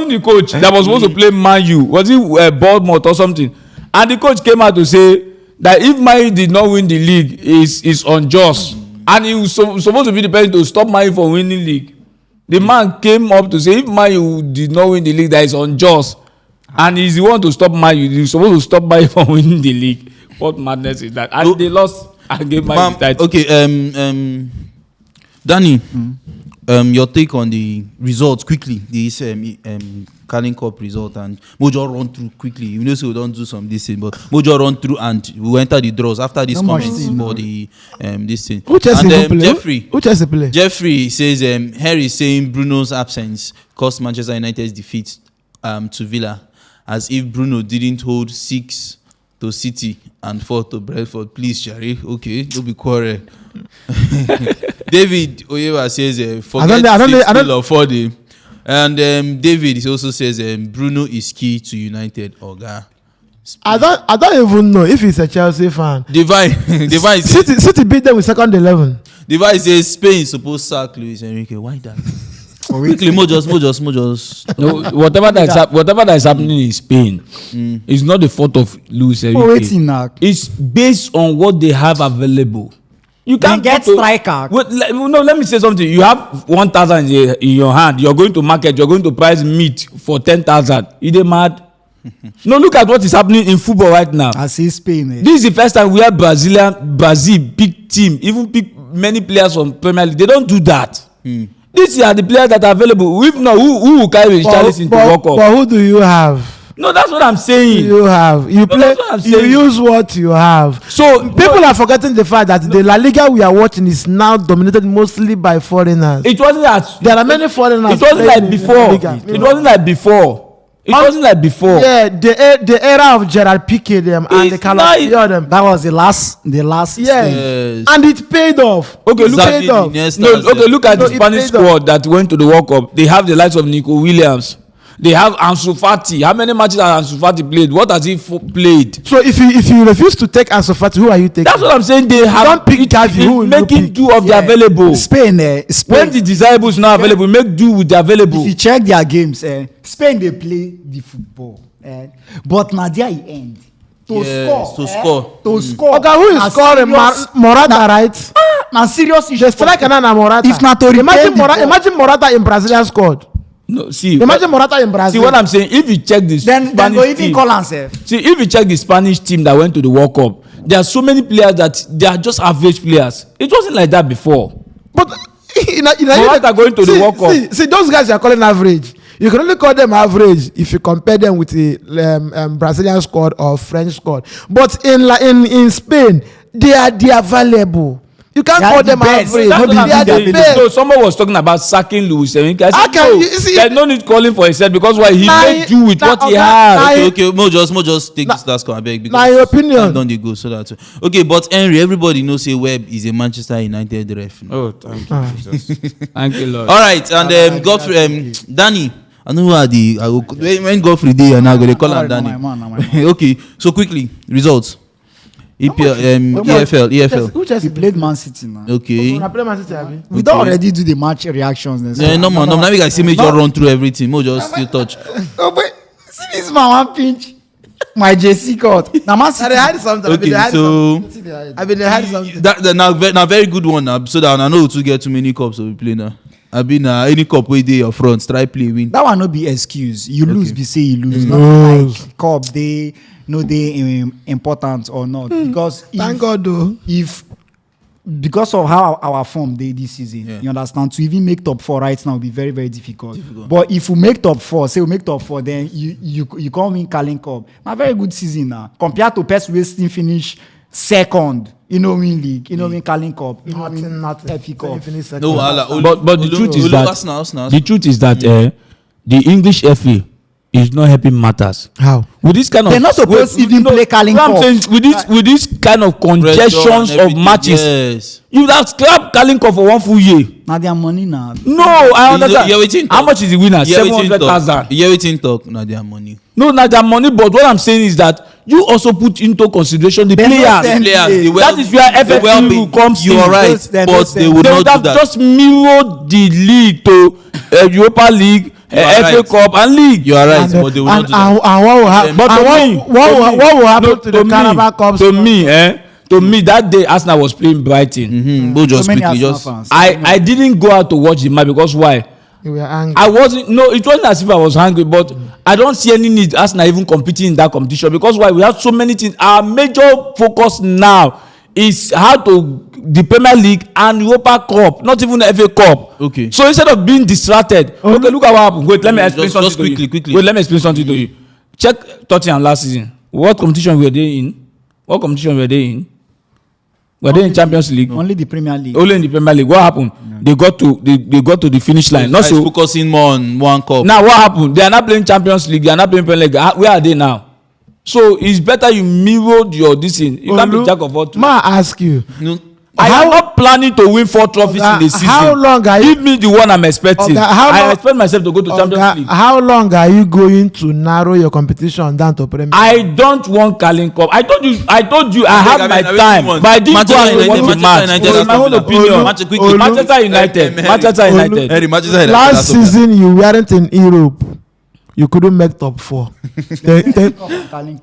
the coach that was supposed to play Man U. Was it Bournemouth or something? And the coach came out to say that if Man U did not win the league, is unjust, and he was supposed to be the person to stop Man U from winning league. The man came up to say if Man U did not win the league, that is unjust, and he's the one to stop Man U. He's supposed to stop Man U from winning the league. What madness is that? And they lost and gave Man U the title. Okay, Dani, your take on the results quickly. This Carling Cup result, and Mojo run through quickly. You know, so we don't do some this thing, but Mojo run through and we enter the draws after this comments for the this thing. Who Chelsea play? Jeffrey says Harry saying Bruno's absence cost Manchester United's defeat to Villa, as if Bruno didn't hold 6 to City and 4 to Brentford. Please, Jerry. Okay, don't be quarrel. David Oyeva says forget 6 or 4 day. And David also says Bruno is key to United. Oga. I don't even know if he's a Chelsea fan. Divine City beat them with second 11. Divine says Spain is supposed to sack Luis Enrique. Why that? Quickly, Mojos. No, whatever that is happening in Spain is not the fault of Luis Enrique. It's based on what they have available. You can't get striker. Let me say something. You have 1,000 in your hand. You're going to market. You're going to price meat for 10,000. You they mad? No, look at what is happening in football right now. I see Spain. This is the first time we have Brazil big team, even pick many players from Premier League. They don't do that. These are the players that are available. If not, who will carry Richarlison to World Cup? But who do you have? No, that's what I'm saying. You have. You play. You use what you have. So people are forgetting the fact that the La Liga we are watching is now dominated mostly by foreigners. It wasn't that. There are many foreigners. It wasn't like before. It wasn't like before. It wasn't like before. Yeah, the era of Gerard Piqué them and the Calabria them. That was the last. Yes. And it paid off. Okay, look at look at the Spanish squad that went to the World Cup. They have the likes of Nico Williams. They have Ansu Fati. How many matches has Ansu Fati played? What has he played? So if you refuse to take Ansu Fati, who are you taking? That's what I'm saying. They have don't pick Gavi. Who will making do of the available. Spain. When the desirables not available, make do with the available. If you check their games, Spain they play the football, but Nadia he end to score. Okay, who is scoring? Morata, right? Now serious issue. The striker na Morata. If not to imagine Morata in Brazilian squad. No, see. Imagine Morata in Brazil. See what I'm saying? If you check this, then go even call himself. See, if you check the Spanish team that went to the World Cup, there are so many players that they are just average players. It wasn't like that before. But Morata going to the World Cup. See, those guys you are calling average. You can only call them average if you compare them with the Brazilian squad or French squad. But in Spain, they are valuable. You can't call them average. They are the best. So someone was talking about sacking Luis Enrique. I said, there's no need calling for himself because why he made do with what he had. Okay, Mo just take this last comment, I beg. Now your opinion. Don't they go so that. Okay, but Henry, everybody knows say Webb is a Manchester United ref. Oh, thank you, Jesus. Thank you, Lord. All right, and Godfrey, Dani. I know who are the when Godfrey day and now they call him Dani. Okay, so quickly results. EFL. Who just played Man City now? Okay. We don't already do the match reactions. Yeah, no man. Now we can see me just run through everything. Mo just still touch. Oh, but see this man one pinch. My JC cut. Now Man City. Okay, so I mean they had something. That now very good one now. So that I know to get too many cups we play now. I been any cup wey dey your front try play win. That one no be excuse. You lose, be say you lose. Not like cup they no they important or not because thank God though. If because of how our form dey this season, you understand, to even make top 4 right now will be very very difficult. But if we make top 4, say we make top 4, then you can't win Carling Cup. A very good season now compared to Pest Wasting finish second. You know, win league. You know, win Carling Cup. You know, win FA Cup. No, but the truth is that the truth is that the English FA is not helping matters. How? With this kind of they're not supposed to even play Carling Cup. I'm saying with this kind of congestions of matches, you have scrapped Carling Cup for 1 full year. Now their money now. No, I understand. How much is the winner? 700,000. Yeah, waiting talk. Now their money. No, not their money. But what I'm saying is that you also put into consideration the players. That is where FFP comes in. You are right, but they would not do that. Just mirror the league to Europa League, FA Cup, and league. You are right, but they will not do that. And what will happen? But what will happen to the Carabao Cup? To me, that day Arsenal was playing Brighton. I didn't go out to watch the match because why? You were angry. I wasn't. No, it wasn't as if I was hungry, but I don't see any need Arsenal even competing in that competition because why? We have so many things. Our major focus now is how to the Premier League and Europa Cup, not even the FA Cup. Okay. So instead of being distracted, okay, look at what happened. Wait, let me explain something to you. Quickly. Wait, let me explain something to you. Check Tottenham last season. What competition were they in? Were they in Champions League? Only the Premier League. Only in the Premier League. What happened? They got to the finish line. Not so focusing more on one cup. Now what happened? They are not playing Champions League. They are not playing Premier League. Where are they now? So it's better you mirror your this thing. You can't be jack of all. May I ask you? I am not planning to win 4 trophies in the season. How long are you? Give me the one I'm expecting. I expect myself to go to Champions League. How long are you going to narrow your competition down to Premier? I don't want Carling Cup. I told you I have my time. But I didn't go and watch the match. My own opinion. Manchester United. Last season you weren't in Europe. You couldn't make top 4.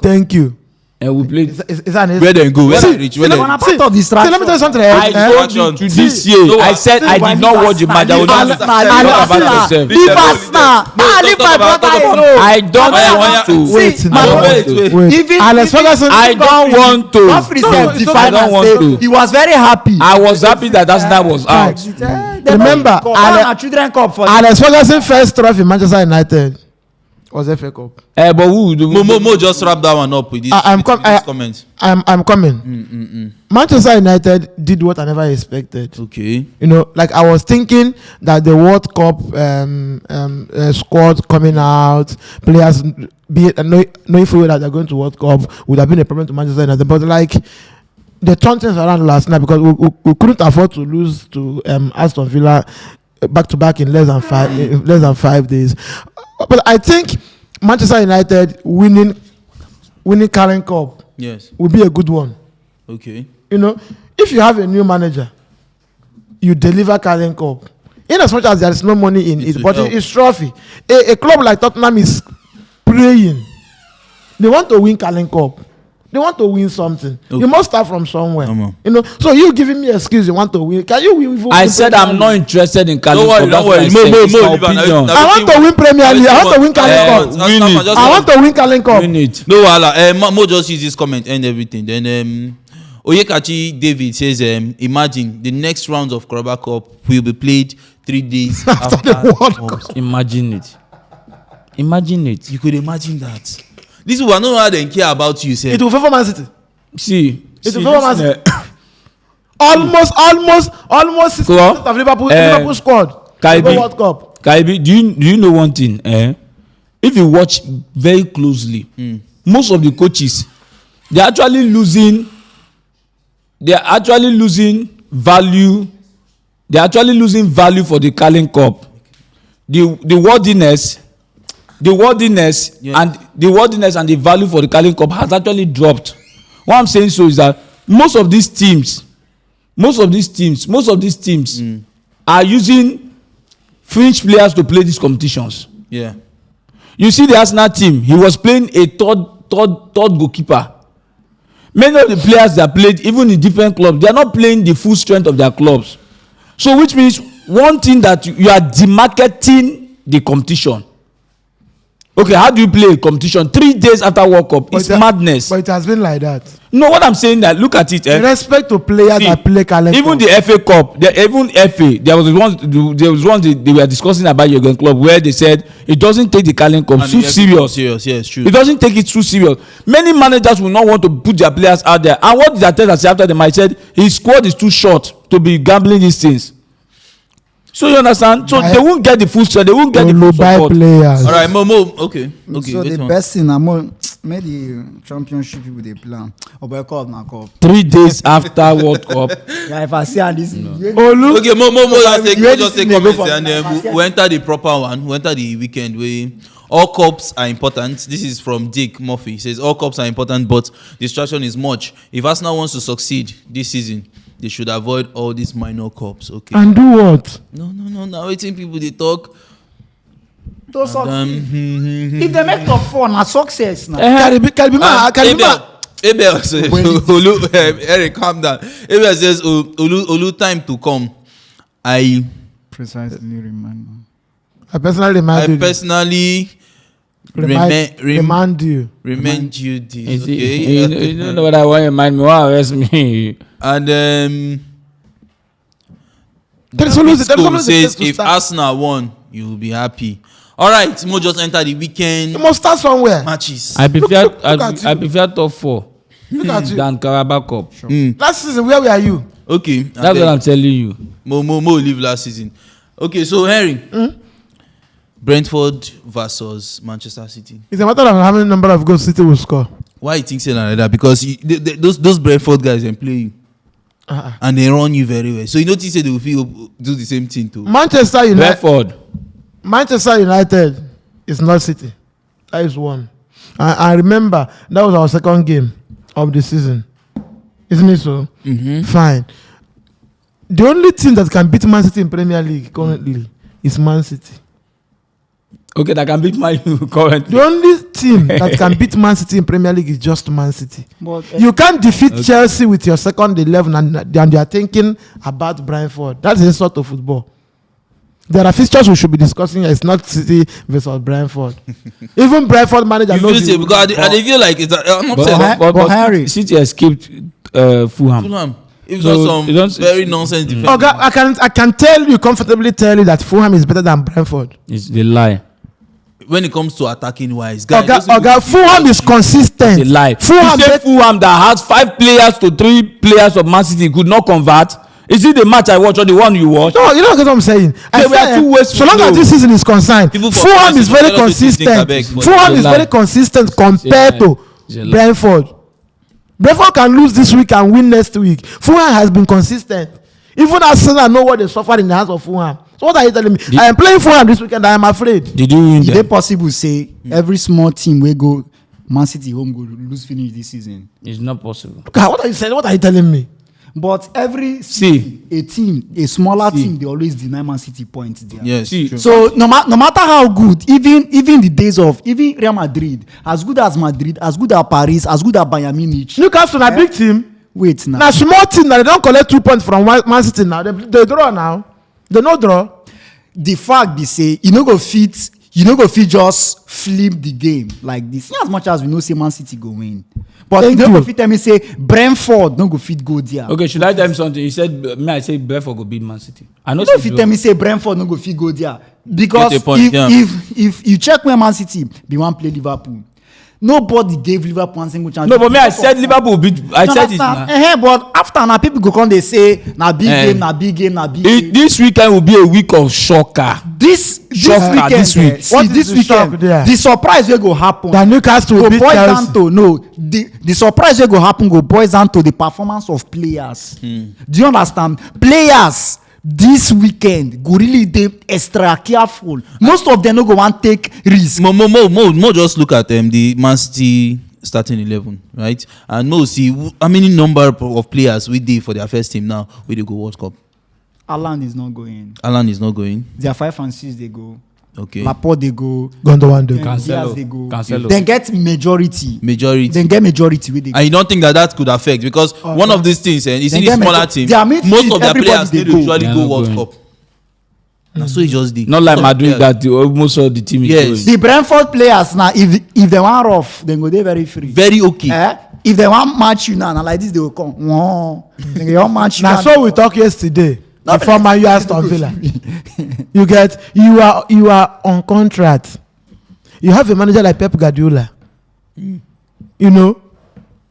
Thank you. And we played. Is that an Where they go? Where they reach? See, Where they let reach? me tell you something. I told you to this year. No, I said I did not watch the match. I would not talk about yourself. Leave us now. Leave my brother alone. I don't want to. Wait. Alex Ferguson. I don't want to. I don't want to. He was very happy. I was happy that Arsenal was out. Remember, children cup for Alex Ferguson first trophy in Manchester United was FA Cup. But who? Mo just wrap that one up with this. I'm this comment. I'm coming. Manchester United did what I never expected. Okay. You know, like I was thinking that the World Cup squad coming out, players knowing fully that they're going to World Cup would have been a problem to Manchester United. But like they turned things around last night because we couldn't afford to lose to Aston Villa back to back in less than 5 days. But I think Manchester United winning Carling Cup will be a good one. Okay. You know, if you have a new manager, you deliver Carling Cup. In as much as there is no money in it, but it's trophy. A club like Tottenham is praying. They want to win Carling Cup. They want to win something. Okay. You must start from somewhere. You know, so you giving me an excuse you want to win. Can you win? I said I'm not interested in Carling Cup. Don't worry. I want to win Premier League. I want to win Carling Cup. I want to win Carling Cup. No, Wala. Mo just use this comment and everything. Then Oyekachi David says, imagine the next round of Carabao Cup will be played 3 days after the World Cup. Imagine it. Imagine it. You could imagine that. These people are not how they care about you, sir. It will favor Man City. See, it will favor Man City. Almost 60% of Liverpool squad. Karibi, World Cup. Karibi, do you know one thing? If you watch very closely, most of the coaches they are actually losing value. They are actually losing value for the Carling Cup. The wordiness and the value for the Carling Cup has actually dropped. What I'm saying so is that most of these teams are using fringe players to play these competitions. Yeah. You see the Arsenal team, he was playing a third goalkeeper. Many of the players that played even in different clubs, they are not playing the full strength of their clubs. So which means one thing that you are demarketing the competition. Okay, how do you play a competition 3 days after World Cup? It's madness. But it has been like that. No, what I'm saying that look at it. In respect to players that play Carling Cup. Even the FA Cup, there was one they were discussing about Jurgen Klopp where they said it doesn't take the Carling Cup too serious. Yeah, it's true. It doesn't take it too serious. Many managers will not want to put their players out there. And what did Arteta say after the match? He said his squad is too short to be gambling these things. So you understand? So they won't get the full strength. They won't get the full support. Players. All right, Momo. Okay. So the best thing made the championship people they plan. Cup. 3 days after World Cup. Yeah, if I see this. Okay, Momo just take comments and then we enter the proper one. We enter the weekend where all cups are important. This is from Dick Murphy. He says all cups are important, but distraction is much. If Arsenal wants to succeed this season, they should avoid all these minor cups. Okay. And do what? No. Now waiting people they talk. If they make top 4, na success now. Abel says, Eric, calm down. Abel says, Olu, time to come. I personally remind you this. Okay. You know what I want to remind me? What arrest me? And says if Arsenal won, you will be happy. All right, Mo just enter the weekend. You must start somewhere. Matches. I prefer top 4 than Carabao Cup. Sure. Last season, where were you? Okay, that's what I'm telling you. Mo leave last season. Okay, so Henry, Brentford versus Manchester City. It's a matter of how many number of goals City will score. Why you think so like that? Because those Brentford guys can play you. And they run you very well. So you notice they will do the same thing too. Manchester United is not City. That is one. I remember that was our second game of the season. Isn't it so? Mm-hmm. Fine. The only team that can beat Man City in Premier League currently is Man City. Okay, that can beat Man U currently. The only team that can beat Man City in Premier League is just Man City. But You can't defeat Chelsea with your second 11 and they are thinking about Brentford. That's a sort of football. There are fixtures we should be discussing. It's not City versus Brentford. Even Brentford manager You knows. feel say because I feel like it's I'm upset. But Henry- City escaped Fulham. Fulham. It So, was you don't- some very nonsense defense. I can comfortably tell you that Fulham is better than Brentford. It's the lie. When it comes to attacking wise, guys. Fulham is consistent. It's a lie. Fulham You say bet- Fulham that has 5 players to 3 players of Man City could not convert. Is it the match I watch or the one you watch? No, you don't get what I'm saying. Yeah, we are two ways So long to as go. this season is concerned, People for Fulham Chelsea, is very they don't think consistent. abeg, but Fulham it's is a very lie. consistent compared It's a to lie. It's a lie. Brentford. Brentford can lose this week and win next week. Fulham has been consistent. Even Arsenal know what they suffered in the hands of Fulham. So what are you telling me? I am playing Fulham this weekend. I am afraid. Did you win Is it them? possible say every small team will go Man City home go lose finish this season? It's not possible. God, what are you saying? What are you telling me? But every See. a smaller team, they always deny Man City points there. Yes. See, true. So no matter how good, even the days of even Real Madrid, as good as Madrid, as good as Paris, as good as Bayern Munich. Newcastle, a big team. Wait now. Now small team that they don't collect 2 points from Man City now. They draw now. They no draw. The fact be say you no go fit just flip the game like this. As much as we know say Man City go win, but Thank you no you. go fit tell me say Brentford no go fit go there. okay, should I tell him something? He said, I say Brentford go beat Man City. I know. You no fit tell me say Brentford no go fit go there because Get a point, yeah. if you check when Man City be wan play Liverpool, nobody gave Liverpool one single chance. No, but me, I said Liverpool beat. I said it. Nah. But after na people go come dey say na big game, na big game, na big game. This weekend will be a week of shocker. This Shocker weekend, this week. see, What is this the shock weekend, there? the surprise wey go happen. That Newcastle will go beat boil Chelsea. down to no the surprise wey go happen go boil down to the performance of players. Do you understand? Players this weekend go really dey extra careful. Most of them no go wan take risk. Mo just look at the Man City starting 11, right? And Mo see how many number of players we did for their first team now we dey go World Cup. Haaland is not going. Alan is not going. Their 5 and 6 they go. Okay. Laporte they go. Gondowan do. Cancelo. Diaz they go. Cancelo. Then get majority. Majority. Then get majority wey they go. And you don't think that could affect because one of these things, you see Then the get smaller major- team, their midfield, most of their everybody players dey they go. usually They are go not World going. Cup. That's so it just did. Not like Some Madrid players- that almost all the team is Yes. going. The Brentford players now, if they want rough, then go they very free. very okay. If they want match you now, like this they will come. Whoa. They want match you Now now. so we talk yesterday. No, Before Man U Aston Villa. You are on contract. You have a manager like Pep Guardiola. You know.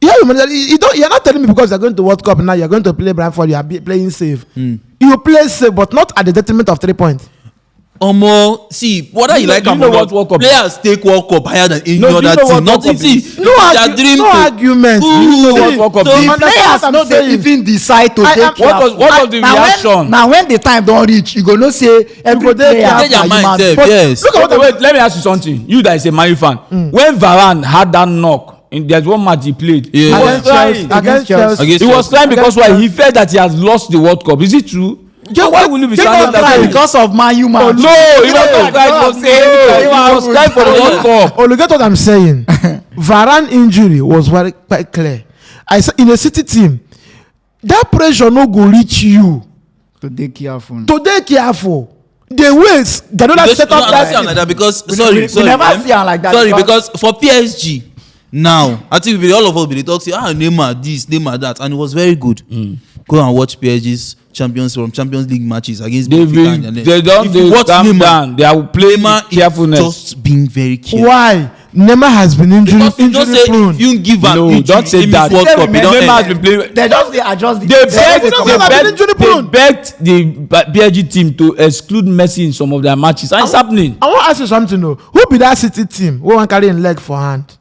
You have a manager. You're not telling me because you're going to World Cup now. You're going to play Brentford. You are playing safe. You play safe, but not at the detriment of 3 points. See whether you like do you am know or what not, World Cup players take World Cup higher than any No, do you other know what team. World Nothing. Cup See, is? their dream No to argument. Ooh. what World Cup So is? The understand players what I'm no dey saying? even decide to I take am- care. What was the reaction? Now when the time don reach, you go know say every go dey player care. Change their na mind human sef, being. yes. Look at what Wait, let me ask you something. You that is a Man U fan. When Varane had that knock, there's one match he played. Yeah. He was Against crying. Chelsea. Against Chelsea. Against He was Chelsea. crying because why? He felt that he has lost the World Cup. Is it true? So why will you be Give standing us that time way? Because of Man U man. No, he was not crying. He was crying for the World Cup. Oh, look at what I'm saying. Varane injury was very quite clear. I said in a City team, that pressure no go reach you. To dey careful. To dey careful. The ways Guardiola set up I see am that. like that because we never see am like that Sorry, because- because for PSG now, I think all of us be dey talk say Neymar this, Neymar that, and it was very good. Go and watch PSG's Champions League matches against Benfica and them. They don't. If you They watch calm Neymar, down. They are playing Neymar carefulness. is just being very careful. Why? Neymar has been injury Because you just say prone. if you give am No, injury, don't say he miss that. World Cup, he don Neymar has end. been playing. They just dey adjust the. They They begged the PSG team to exclude Messi in some of their matches, and it's happening. I want to ask you something though. Who be that City team? Who wan carry him leg for hand?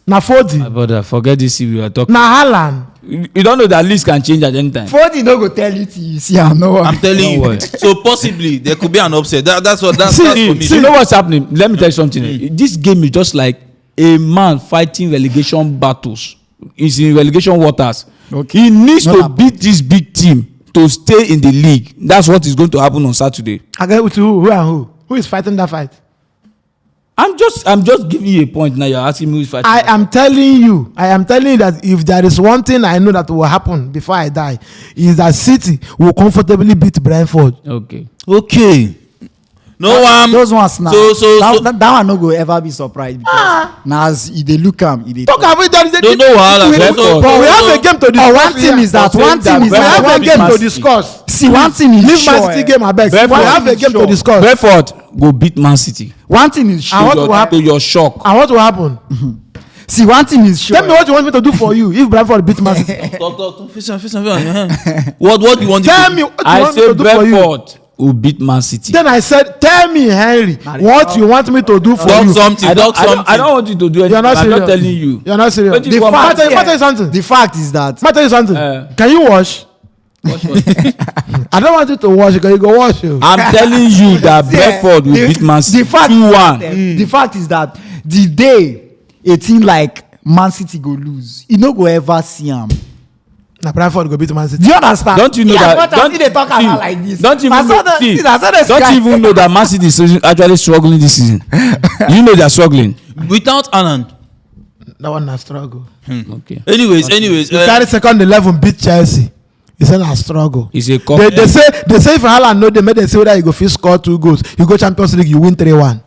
Na Fodi. My brother, forget this. We are talking. Na Haaland. You don't know that list can change at any time. 40 no go tell you till you see am. No I'm telling Don't you. worry. So possibly there could be an upset. That's for See, me. you know what's happening? Let me tell you something. This game is just like a man fighting relegation battles. He's in relegation waters. Okay. He needs Not to about- beat this big team to stay in the league. That's what is going to happen on Saturday. Again with who? Who and who? Who is fighting that fight? I'm just giving you a point now. You're asking me if I am telling you that if there is one thing I know that will happen before I die, is that City will comfortably beat Brentford. Okay. No one. Those ones now. That one no go ever be surprised because now as they look Talk about that. Don't know what. But we have a game to discuss. one thing is that we have a game to discuss. See, one thing is Leave sure. Man City game, I beg. We Brentford have a game to discuss. Brentford go beat Man City. One thing is sure. And what will happen? To your shock. And what will happen? See, one thing is sure. Tell me what you want me to do for you if Brentford beat Man City. Talk. Face on. What do you want? Tell me what you I want me to said do for you. Brentford will beat Man City. Then I said, tell me, Henry, what you want me to do for Talk you. something. I don't want you to do anything. You're not I'm serious. not telling you. You're not serious. What do you want? I'll tell you something. The fact is that I'll tell you something. Can you wash? I don't want you to wash because you go wash you. I'm telling you that Brentford will beat Man City. the fact 2-1. the fact is that the day a team like Man City go lose, you no go ever see him. Now Brentford go beat Man City. Do you understand? Don't you know that? They talk about like this. Don't even know, Don't even know that Man City is actually struggling this season. You know they're struggling. Without Anand. That one na struggle. Okay. Anyways. You carry second 11 beat Chelsea. It's a struggle. It's a cup. They say if Haaland no dey, make them say whether you go fit score 2 goals. You go Champions League, you win 3-1.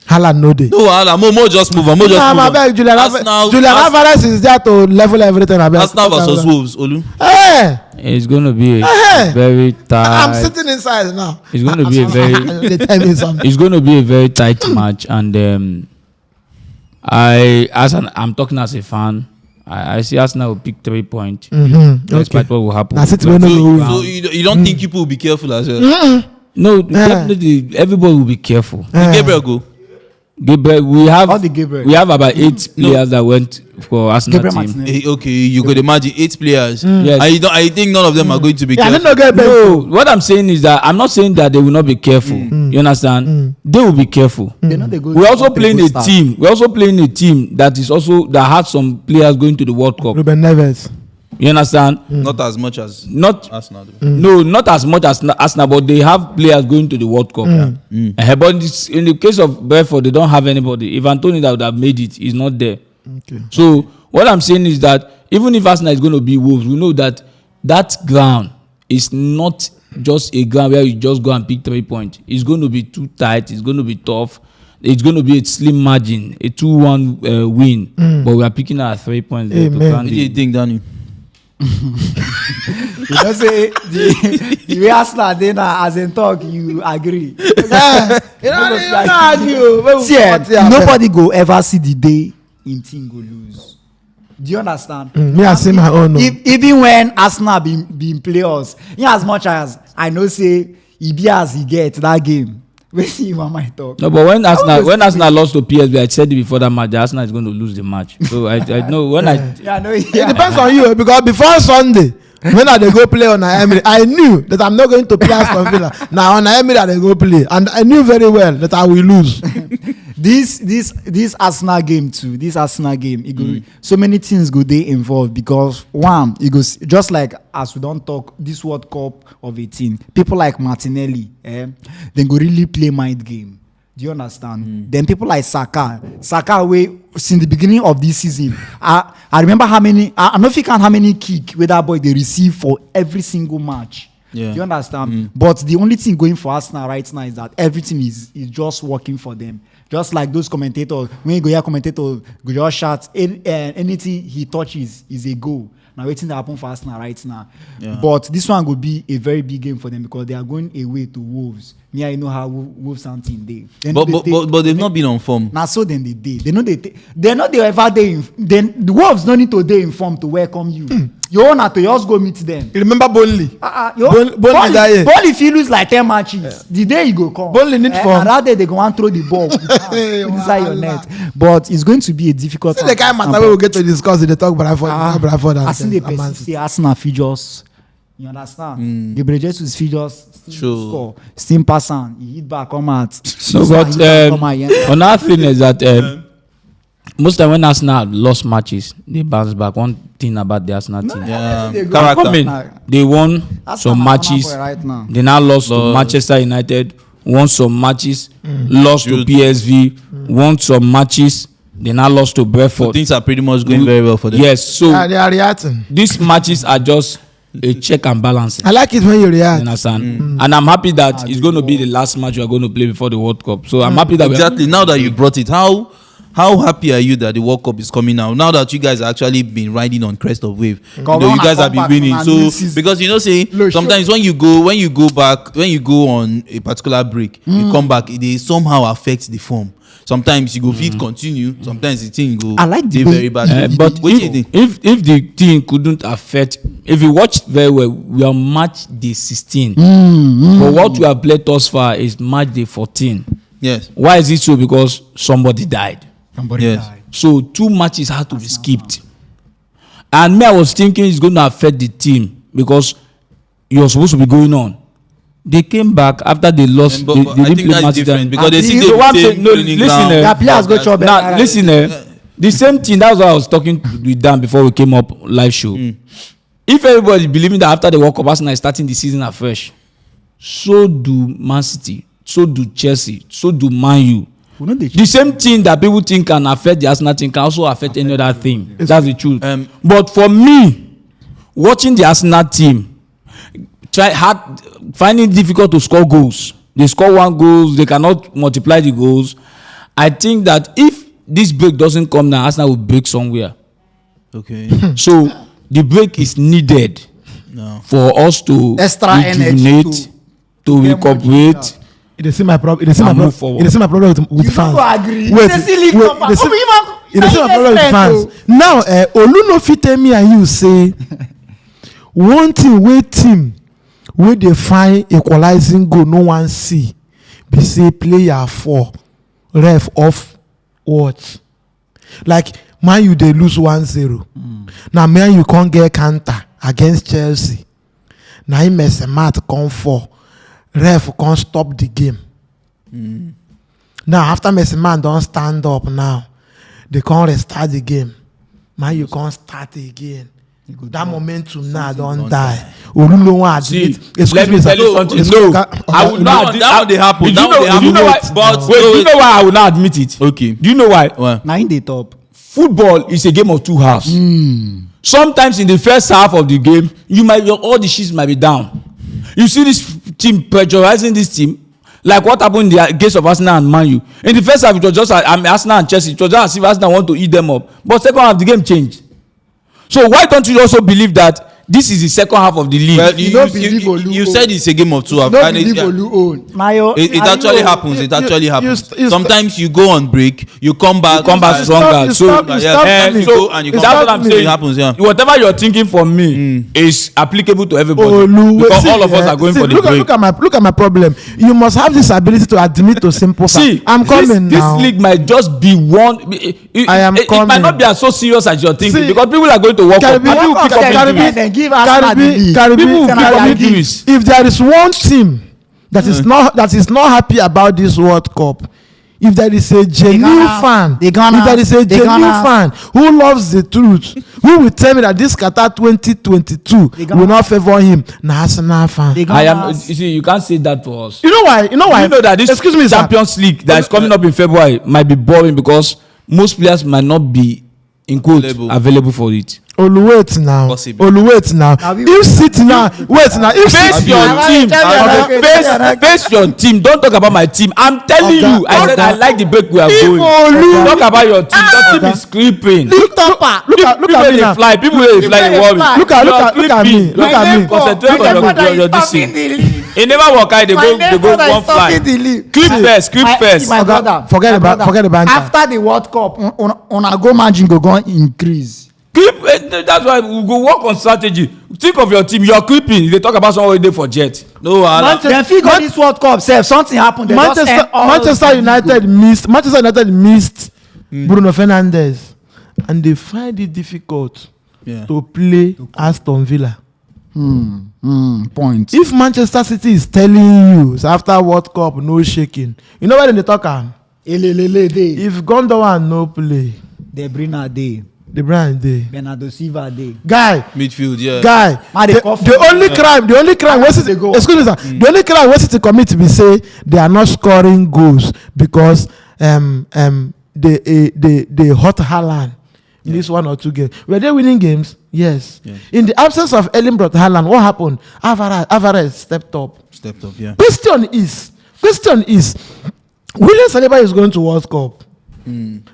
Haaland no dey. No, Mo just move on. I beg Julian Alvarez is there to level everything. I beg. Arsenal versus Wolves, Olu. Hey, It's going to be a very tight. I'm sitting inside now. It's going to be a very. They tell me something. It's going to be a very tight match, and I'm talking as a fan. I see Arsenal will pick 3 points. Despite what will happen. That's it. So you don't think people will be careful as well? No, definitely everybody will be careful. Gabriel go. Gabriel, we have about 8 players that went for Arsenal team. Okay, you could imagine 8 players. Yes. I think none of them are going to be careful. No, what I'm saying is that I'm not saying that they will not be careful. You understand? They will be careful. We're also playing a team. We're also playing a team that has some players going to the World Cup. Ruben Neves. You understand? Not as much as Arsenal. No, not as much as Arsenal, but they have players going to the World Cup. But in the case of Brentford, they don't have anybody. If Anthony that would have made it, he's not there. Okay. So what I'm saying is that even if Arsenal is going to be Wolves, we know that that ground is not just a ground where you just go and pick 3 points. It's going to be too tight. It's going to be tough. It's going to be a slim margin, a 2-1 win. But we are picking our 3 points. What do you think, Dani? You don't say the way Arsenal then as in talk you agree. Nobody go ever see the day in team go lose. Do you understand? Me I see my own. Even when Arsenal been players, as much as I know say he be as he get that game. We see you my talk. No, but when Arsenal lost to PSV, I said it before that match, Arsenal is going to lose the match. So I know when It depends on you because before Sunday, when I go play on Emery, I knew that I'm not going to play Aston Villa. Now on Emery I go play, and I knew very well that I will lose. This Arsenal game too. This Arsenal game, it go, so many things go they involved because one, it goes just like as we don't talk this World Cup of 18. People like Martinelli, they go really play mind game. Do you understand? Then people like Saka, way since the beginning of this season. I remember how many. I don't think how many kick with that boy they receive for every single match. Yeah. Do you understand? But the only thing going for Arsenal right now is that everything is just working for them. Just like those commentators, when you go hear commentator, go just shout, anything he touches is a goal. Now waiting to happen for Arsenal right now. Yeah. But this one will be a very big game for them because they are going away to Wolves. Me, I know how Wolves and team they. But they've not been on form. Now so then they did. They know they ever they. Then the Wolves don't need to they inform to welcome you. You own to just go meet them. You remember Burnley? Burnley if you lose like 10 matches, the day you go come. Burnley need form. And that day they go and throw the ball inside your net. But it's going to be a difficult. See the kind of matter we will get to discuss in the talk Bradford. I see the person say Arsenal figures. You understand? Gabriel Jesus figures score. Steam pass on. He hit back, come out. No, but another thing is that most time when Arsenal lost matches, they bounce back. One thing about the Arsenal team, character. They won some matches. Right now. They now lost to Manchester United, won some matches, lost to PSV, won some matches, they now lost to Brentford. So things are pretty much going very well for them. Yes, so They are reacting. these matches are just a check and balance. I like it when you You react. understand? And I'm happy that it's going to be the last match we are going to play before the World Cup. So I'm happy that Exactly. Now that you brought it, how happy are you that the World Cup is coming now? Now that you guys have actually been riding on crest of wave, you guys have been winning. So because sometimes when you go on a particular break, you come back, they somehow affect the form. Sometimes you go fit continue. Sometimes the thing go. I like the very bad. but what do you think? if the team couldn't affect, if you watch very well, we are match day 16. But what we have played thus far is match day 14. Yes. Why is it so? Because somebody died. Yes. So 2 matches had to be skipped. And me, I was thinking it's going to affect the team because you're supposed to be going on. They came back after they lost. But They I didn't think play that's matches. different because they see So what I'm the saying, same no, training listen, ground. Their players go chop Now listen, the same thing. That's why I was talking with Dan before we came up live show. If everybody believing that after the World Cup, Arsenal is starting the season afresh, so do Man City, so do Chelsea, so do Man U. The same thing that people think can affect the Arsenal team can also affect any other thing. That's the truth. But for me, watching the Arsenal team, finding it difficult to score goals. They score 1 goal, they cannot multiply the goals. I think that if this break doesn't come now, Arsenal will break somewhere. Okay. So the break is needed for us to Extra energy rejuvenate, to recuperate. They see my problem. They see And my move problem. forward. They see my problem with You fans. don't agree. Wait, They see league wait, number. they see- Oh, even- they see my problem with fans. Now, Olu no fit tell me and you say one thing wey team wey dey find equalizing goal no wan see be say player 4 ref off what? Like Man U dey lose 1-0. Na Man U come get counter against Chelsea. Na him Mat come 4. Ref come stop the game. Now after Man don stand up now, they come restart the game. Man U come start again. That momentum now don die. Olu no wan admit. Let me tell you something. No, I would not admit. That would they happen. Do That would they you know why? happen. But Wait, do you know why I will not admit it? Okay. Do you know why? Well, Now in the top. Football is a game of 2 halves. Sometimes in the first half of the game, all the sheets might be down. You see this team pressurizing this team, like what happened in the case of Arsenal and Man U. In the first half, it was just Arsenal and Chelsea. It was just as if Arsenal want to eat them up. But second half, the game changed. So why don't you also believe that this is the second half of the league? well, You don't believe Olu you own. said it's a game of 2 halves. Don't And believe Olu own. it actually happens. It actually happens. you Sometimes you go on break, you come back, stronger. you So stop me. go and you that's come what back. I'm saying. It happens, yeah. Whatever you're thinking for me is applicable to everybody. Because all of us are going for the break. Look at my problem. You must have this ability to admit to simple facts. See, I'm coming this now. league might just be one. I am it coming. might not be as so serious as you're thinking See, because people are going to walk up. Karibi, And people Walk pick up, up Karibi, injuries. then give Arsenal the lead. People will pick up Karibi. injuries. If there is one team that is not happy about this World Cup, if there is a genuine fan, if there is a genuine fan who loves the truth, who will tell me that this Qatar 2022 will not favor him, na Arsenal fan. You see, you can't say that for us. You know why? You know why? You know that this Excuse me, sir. Champions League that is coming up in February might be boring because most players might not be in quote available for it. Wait now. Possibly. Wait now. If City now, wait now. If Face City your Abi, team. okay. Face your team. Don't talk about my team. I'm telling you. I said I like the break we are going. Olu- Talk about your team. Your team is creeping. look at me now. People wey dey fly dey worry. Look at me. Look at me. Concentrate on your this thing. E never work out. They go one fly. Clip first. My brother. Forget the banter. After the World Cup, on a go margin go increase. That's why we go work on strategy. Think of your team. You are creeping. They talk about someone wey dey for jet. No, Dem fit go this World Cup sef. Something happen. They just end all Manchester United missed Bruno Fernandes, and they find it difficult to play Aston Villa. Point. If Manchester City is telling you so after World Cup no shaking, you know why they talk am? Elelele dey. If Gundogan no play, De Bruyne dey. De Bruyne dey. Bernardo Silva dey. Guy. Midfield, yeah. Guy. Man, they The cough. only crime wey City go. excuse me sir. The only crime wey City commit be say they are not scoring goals because they hot Haaland in this 1 or 2 games. Were they winning games? Yes. In the absence of Erling Braut Haaland, what happened? Alvarez stepped up. Yeah. Question is, William Saliba is going to World Cup.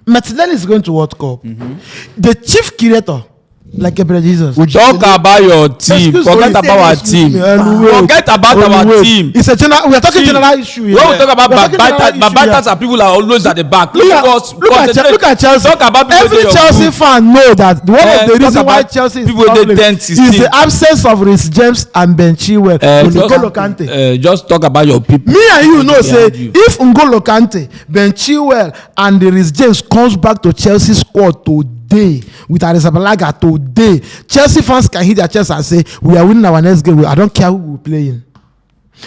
Martinelli is going to World Cup. The chief curator, like Gabriel Jesus. Talk about your team. Forget about our team. Forget about our team. It's a general. We are talking general issue here. When we talk about backbiters and people are always at the back. Look at Chelsea. Talk about every Chelsea fan know that one of the reasons why Chelsea is people struggling they is the absence of Reece James and Ben Chilwell. N'Golo Kante. Just talk about your people. Me and you know say if N'Golo Kante, Ben Chilwell and the Reece James comes back to Chelsea squad today with Arrizabalaga today, Chelsea fans can hit their chest and say we are winning our next game. I don't care who we're playing.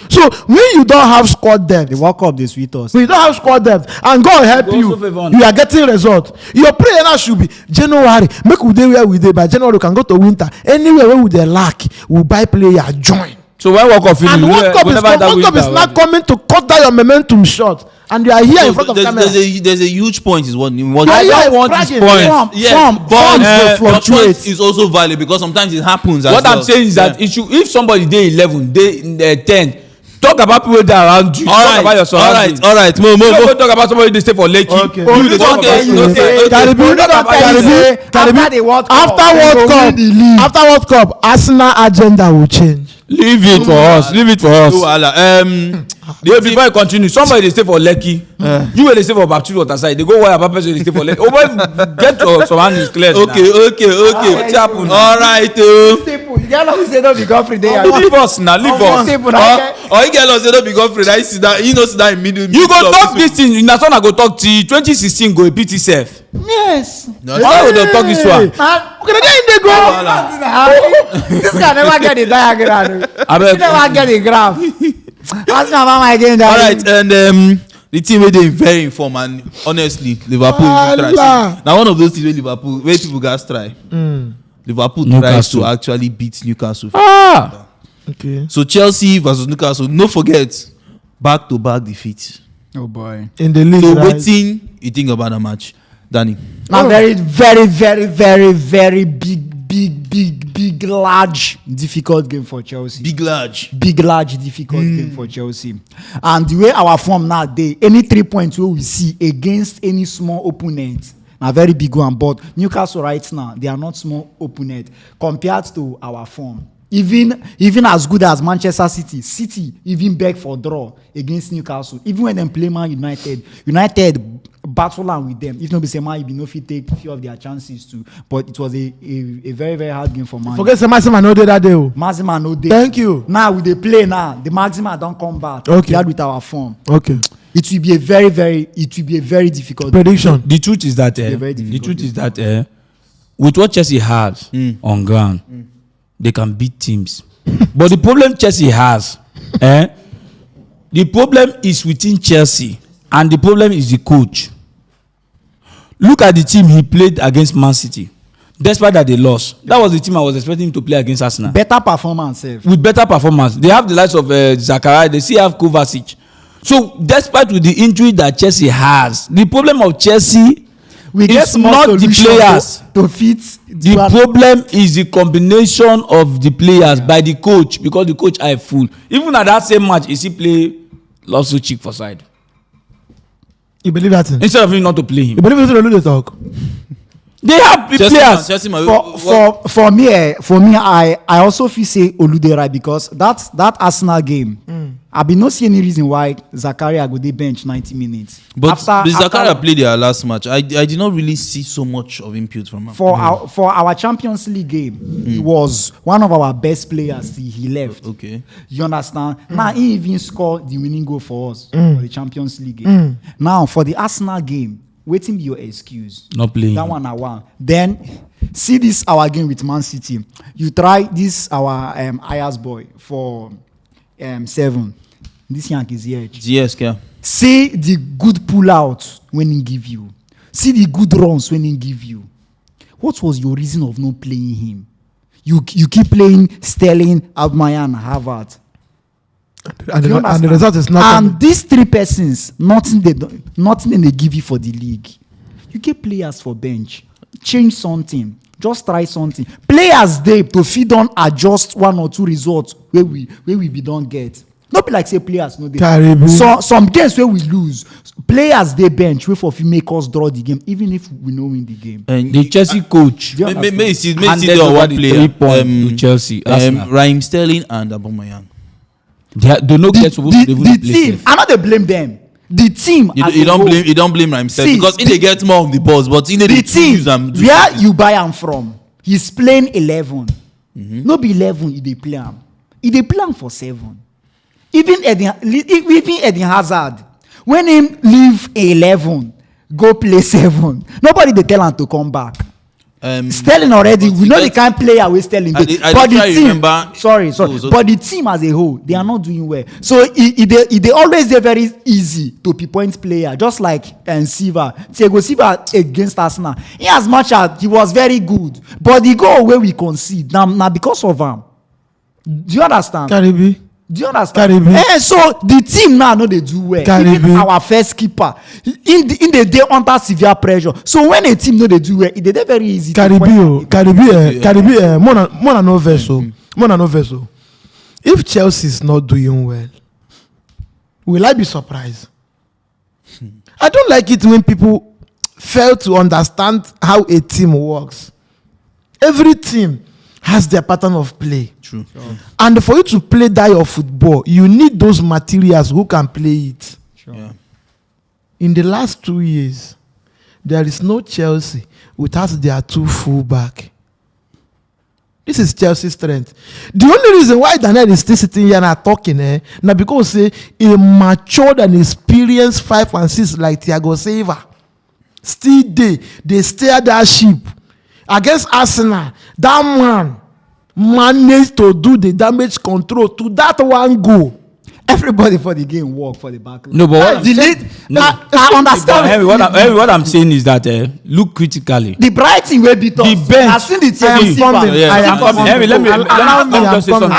So when you don't have squad depth, The World Cup, they sweet us. when you don't have squad depth, and God help Go you, also favor on. you are getting result. Your prayer now should be January. Make we dey where we dey. By January we can go to winter. Anywhere where we dey lack, we buy player join. So when World Cup finish, And World Cup is not coming to cut down your momentum short. And you are here in front of camera. There's a huge point is what I don't want bragging. this point. Form, Yes, form but will your fluctuate. point is also valid because sometimes it happens. What I'm saying is that if somebody day 11, day 10, talk about people that are around you. Talk about your surroundings. All right. Don't go talk about somebody they stay for Lekki. Okay. You dey talk about After World Cup, Arsenal agenda will change. Leave it for us. Leave it for us. Before you continue, somebody they stay for Lekki. You will stay for Baptist Waterside. They go where Papa they stay for Lekki. Oh boy, get your surroundings clear. Okay. What's happening? All right. You get who say no be Godfrey there. Leave us now. Leave us. Or you get lost, you don't be Godfrey. I see that. You know, sit down in middle. You go talk this thing. Na so I go talk to you. 2016 go beat itself. Yes. Why would they talk this one? Okay, then they go. This guy never get the diagram. Abeg. He never get the graph. Ask me about my game. All right, and the team where they very informed and honestly, Liverpool try. Now one of those teams where Liverpool, where people guys try. Liverpool tries to actually beat Newcastle. Okay. So Chelsea versus Newcastle, no forget, back-to-back defeats. Oh boy. In the league, So right? waiting, you think about the match, Dani? Now very big, large, difficult game for Chelsea. Big large. Large, difficult game for Chelsea. And the way our form now, any 3 points where we see against any small opponent, a very big one. But Newcastle right now, they are not small opponent compared to our form. Even as good as Manchester City even beg for draw against Newcastle. Even when they play Man United battle on with them. If not be say Man, you know if you take few of their chances too. But it was a very, very hard game for Man. Forget the Maxima no day that day. Maxima no day. Thank you. Now with the play now, the Maxima don't come back. Okay. That with our form. Okay. It will be a very difficult Prediction. The truth is that with what Chelsea has on ground, they can beat teams. But the problem Chelsea has, the problem is within Chelsea, and the problem is the coach. Look at the team he played against Man City. Despite that they lost, that was the team I was expecting him to play against Arsenal. better performance. With better performance, they have the likes of Zakaria. They still have Kovacic. So, despite with the injury that Chelsea has, the problem of Chelsea We get is small not the solution players. to fit The problem is the combination of the players by the coach, because the coach are full. Even at that same match, he still play Loftus Cheek for side You believe that? instead of him not to play him. You believe it's the talk? They have the players. For me, I also feel say Oludera because that Arsenal game. I be not see any reason why Zakaria go dey bench 90 minutes. But Zakaria played their last match. I did not really see so much of input from him. For our Champions League game, he was one of our best players till he left. Okay. You understand? Now he even scored the winning goal for us for the Champions League game. Now for the Arsenal game, waiting be your excuse. Not playing. That one. Then see this our game with Man City. You try this our Ayers boy for 7. This Yankees here. Yes, yeah. See the good pull out when he give you. See the good runs when he give you. What was your reason of not playing him? You keep playing Sterling, Aubameyang, and Havertz. And the result is nothing. And these three persons, nothing they give you for the league. You get players for bench. Change something. Just try something. Players they to feed on adjust 1 or 2 results where we don't get. Not be like say players no they. So some games where we lose, players they bench wait for make us draw the game, even if we know win the game. And the Chelsea coach May see handed the over one the player 3 points to Chelsea. Raheem Sterling and Aubameyang. They no get supposed to The team, I know they blame them. The team, you don't blame Raheem Sterling because they get more of the balls, but in the team use them. Where you buy him from, he's playing 11. No be 11, he dey play him. He dey play him for 7. Even Eden Hazard, when him leave 11, go play 7. Nobody dey tell him to come back. Sterling already, we know the kind of player we Sterling. But the team, but the team as a whole, they are not doing well. So they always dey very easy to pinpoint player, just like Silva. Thiago Silva against Arsenal. He as much as he was very good, but the goal where we concede now because of him. Do you understand? Karibi. Do you understand? So the team now know they do well. Even our first keeper in the day under severe pressure. So when a team know they do well, it is very easy. Karibi, Mona no vessel. If Chelsea is not doing well, will I be surprised? I don't like it when people fail to understand how a team works. Every team has their pattern of play. True. And for you to play that your football, you need those materials who can play it. Sure. Yeah. In the last 2 years, there is no Chelsea without their 2 fullback. This is Chelsea's strength. The only reason why Daniel is still sitting here and talking, now because say a matured and experienced 5 and 6 like Thiago Silva still they steer that ship. Against Arsenal, that man managed to do the damage control to that one goal. Everybody for the game work for the back line. No, but what I understand. Henry, what I'm saying is that look critically. The Brighton will beat us. The bench. I've seen the team. I am coming. Henry, let me just say something.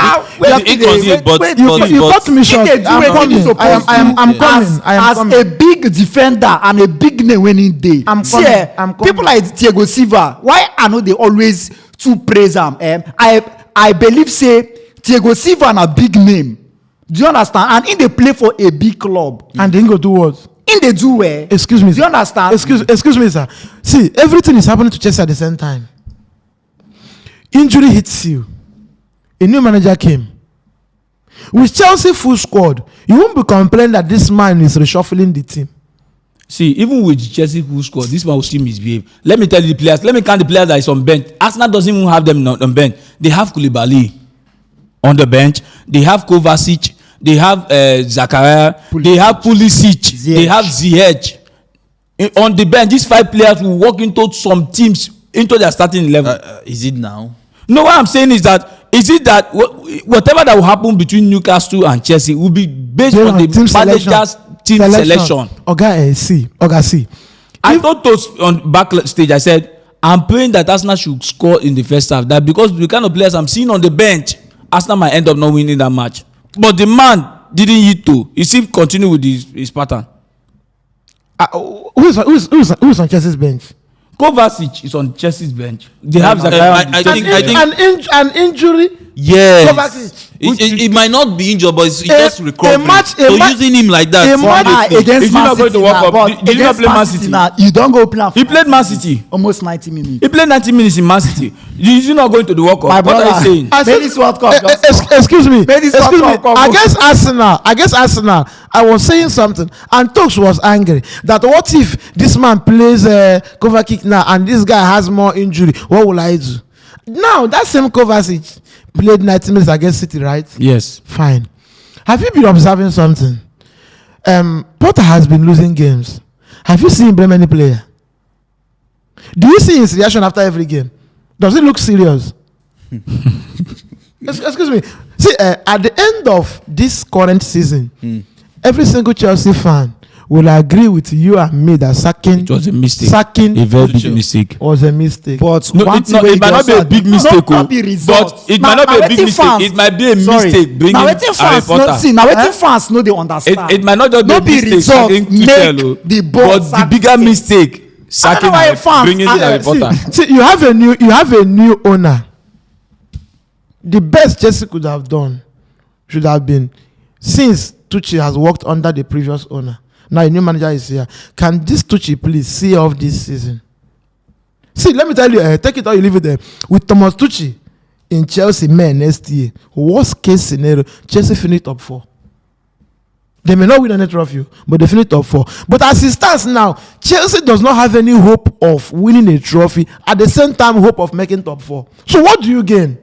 You got me short. I'm coming. As a big defender and a big name winning day. I'm coming. People like Thiago Silva, why I know they always to praise him. I believe say Thiago Silva and a big name. Do you understand? And in they play for a big club. And they go do what? In they do well. Excuse me. Do you understand? Excuse me, sir. See, everything is happening to Chelsea at the same time. Injury hits you. A new manager came. With Chelsea full squad, you won't be complaining that this man is reshuffling the team. See, even with Chelsea full squad, this man will still misbehave. Let me tell you the players. Let me count the players that is on bench. Arsenal doesn't even have them on bench. They have Koulibaly on the bench. They have Kovacic. They have Zakaria. They have Pulisic. They have Ziyech. On the bench, these 5 players will walk into some teams into their starting level. Is it now? No, what I'm saying is that whatever that will happen between Newcastle and Chelsea will be based on the manager's team selection. See. I thought on backstage, I said, I'm praying that Arsenal should score in the first half. That because the kind of players I'm seeing on the bench, Arsenal might end up not winning that match. But the man didn't hit to. He still continue with his pattern. Who's on Chelsea's bench? Kovacic is on Chelsea's bench. They have Zakaria. I think an injury. Yes. It might not be injured, but it's just recovering. Using him like that. Against Man City now, did you not play Man City? You don't go play. He played Man City. Almost 90 minutes. He played 90 minutes in Man City. Is he not going to the World Cup? My brother, what are you saying? This World Cup. Excuse me. Against Arsenal, I was saying something, and Tokes was angry that what if this man plays Kovacic now and this guy has more injury? What will I do? Now that same Kovacic played 90 minutes against City, right? Yes. Fine. Have you been observing something? Potter has been losing games. Have you seen him blame any player? Do you see his reaction after every game? Does it look serious? Excuse me. See, at the end of this current season, every single Chelsea fan will agree with you and me that sacking It was a mistake. Sacking A very big mistake. was a mistake. But No, one it thing wey might not be a big mistake, not be result. but it might not be a big mistake. It might be a mistake bringing Now wetin fans Harry no Potter. see. Now wetin fans no dey understand. It might not just be a mistake result sacking Tuchel, make the ball but the bigger mistake sacking why Harry, fans bringing are- Harry Potter. See, you have a new owner. The best Chelsea could have done should have been, since Tuchel has worked under the previous owner, now a new manager is here. Can this Tuchel please see off this season? See, let me tell you, take it or you leave it there. With Thomas Tuchel in Chelsea men next year, worst case scenario, Chelsea finish top 4. They may not win any trophy, but they finish top 4. But as it stands now, Chelsea does not have any hope of winning a trophy. At the same time, hope of making top 4. So what do you gain?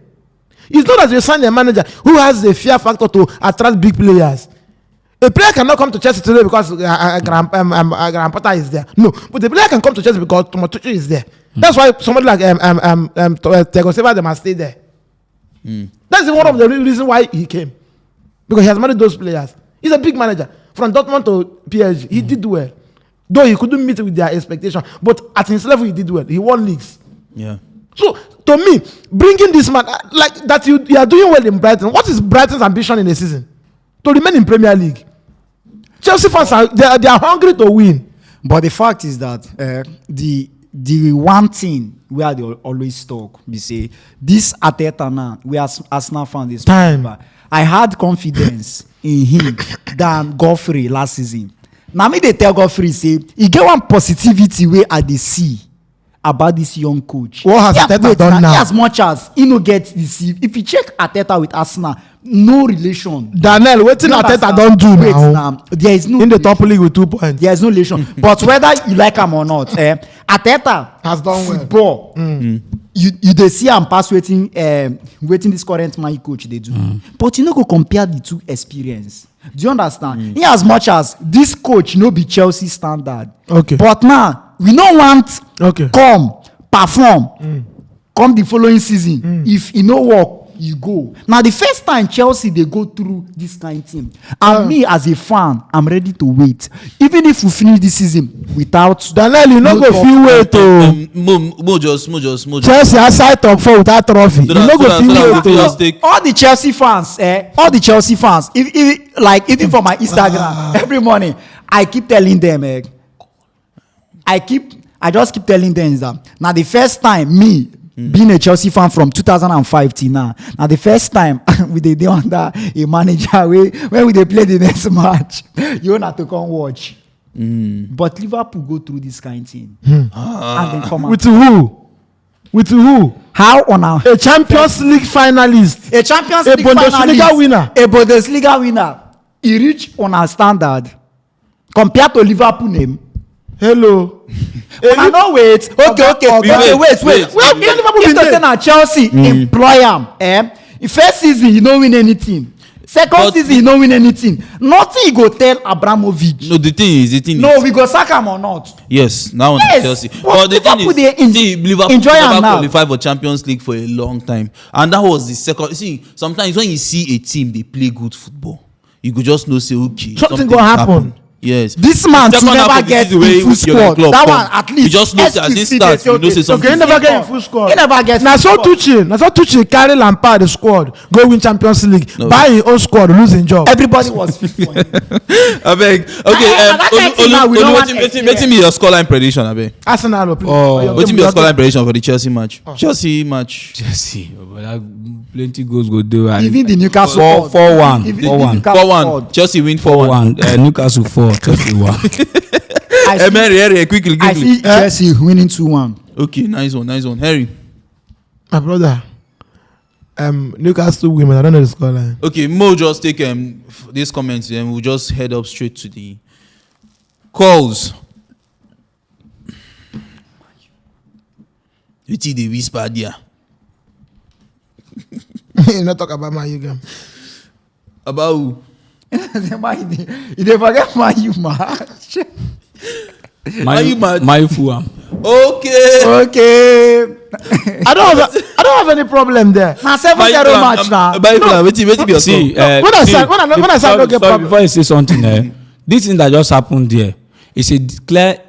It's not that you sign a manager who has the fear factor to attract big players. A player cannot come to Chelsea today because Graham Potter is there. No, but the player can come to Chelsea because Thomas Tuchel is there. That's why somebody like Thiago Silva they must stay there. That's one of the reasons why he came, because he has managed those players. He's a big manager from Dortmund to PSG. He did well, though he couldn't meet with their expectation. But at his level, he did well. He won leagues. Yeah. So to me, bringing this man like that, you are doing well in Brighton. What is Brighton's ambition in the season? To remain in Premier League. Chelsea fans are hungry to win. But the fact is that the one thing where they always talk, we say this Arteta now, we as Arsenal fans this Time. I had confidence in him than Godfrey last season. Now me they tell Godfrey say he get one positivity where I dey see about this young coach. What has Arteta done now? As much as he no get deceived. If you check Arteta with Arsenal, no relation. Daniel, what did You Arteta understand? don't do Wait, now? there is no In the relation. top league with 2 points. There is no relation. But whether you like him or not, Arteta Has done well. football. You dey see am pass waiting this current man coach they do. But you no go compare the two experience. Do you understand? In as much as this coach no be Chelsea standard. Okay. But now we no want come perform. Come the following season. If e no work, you go. Now the first time Chelsea they go through this kind of thing, and me as a fan, I'm ready to wait. Even if we finish this season without Daniel, you no go top- feel wait to Mo just. Chelsea outside top 4 without trophy. You no go feel wait just to. take. all the Chelsea fans, if like even for my Instagram every morning, I keep telling them, I just keep telling them that now the first time me being a Chelsea fan from 2005 till now the first time we dey under a manager when we dey play the next match, you want to come watch. But Liverpool go through this kind of thing and then come out. With who? With who? How on our A Champions League finalist. a Champions A League Bundesliga finalist, winner. a Bundesliga winner, he reach on our standard compared to Liverpool name. Hello. I no wait. Okay. Wait. Where Liverpool If been to there? say na Chelsea employ am, first season you no win anything. Second But- season you no win anything. Nothing you go tell Abramovich. No, the thing is, No, we go sack am or not. yes, now on Yes, Chelsea. but the thing Liverpool is, dey Liverpool enjoy am never now. qualified for Champions League for a long time, and that was the second. See, sometimes when you see a team they play good football, you could just know say okay, Something gonna happen. Yes, This man The to second half never of the get season wey in full your squad. club That come, one at least. you just know say as it SQC starts, dey you know say say, something. Okay, he never get in full squad. He never get Now so full squad. Tuchel carry Lampard the squad, go win Champions League, No. buy his own squad, lose his job. Everybody was fit for him. I beg. Okay, that kind of thing now we don't want wetin be your scoreline prediction? I beg. Arsenal, please. Wetin be your scoreline prediction for the Chelsea match? Chelsea match. Chelsea, but that plenty goals go do. And Even the Newcastle Four- squad. 4-1, Even the 4-1. Newcastle 4-1. squad. Chelsea win 4-1. 4-1. Newcastle 4, Chelsea 1. I Quickly. see Chelsea winning 2-1. Okay, nice one. Harry. My brother, Newcastle women, I don't know the scoreline. Okay, Mo just take these comments and we'll just head up straight to the calls. Wetin dey whisper there? You not talk about my game. About who? You dey forget my you match. you mad? My Fulham. Okay. Okay. I don't have any problem there. Na 7-0 match now. Wetin be your See, score? When I say no get sorry, problem. before you say something, this thing that just happened there, It's a clear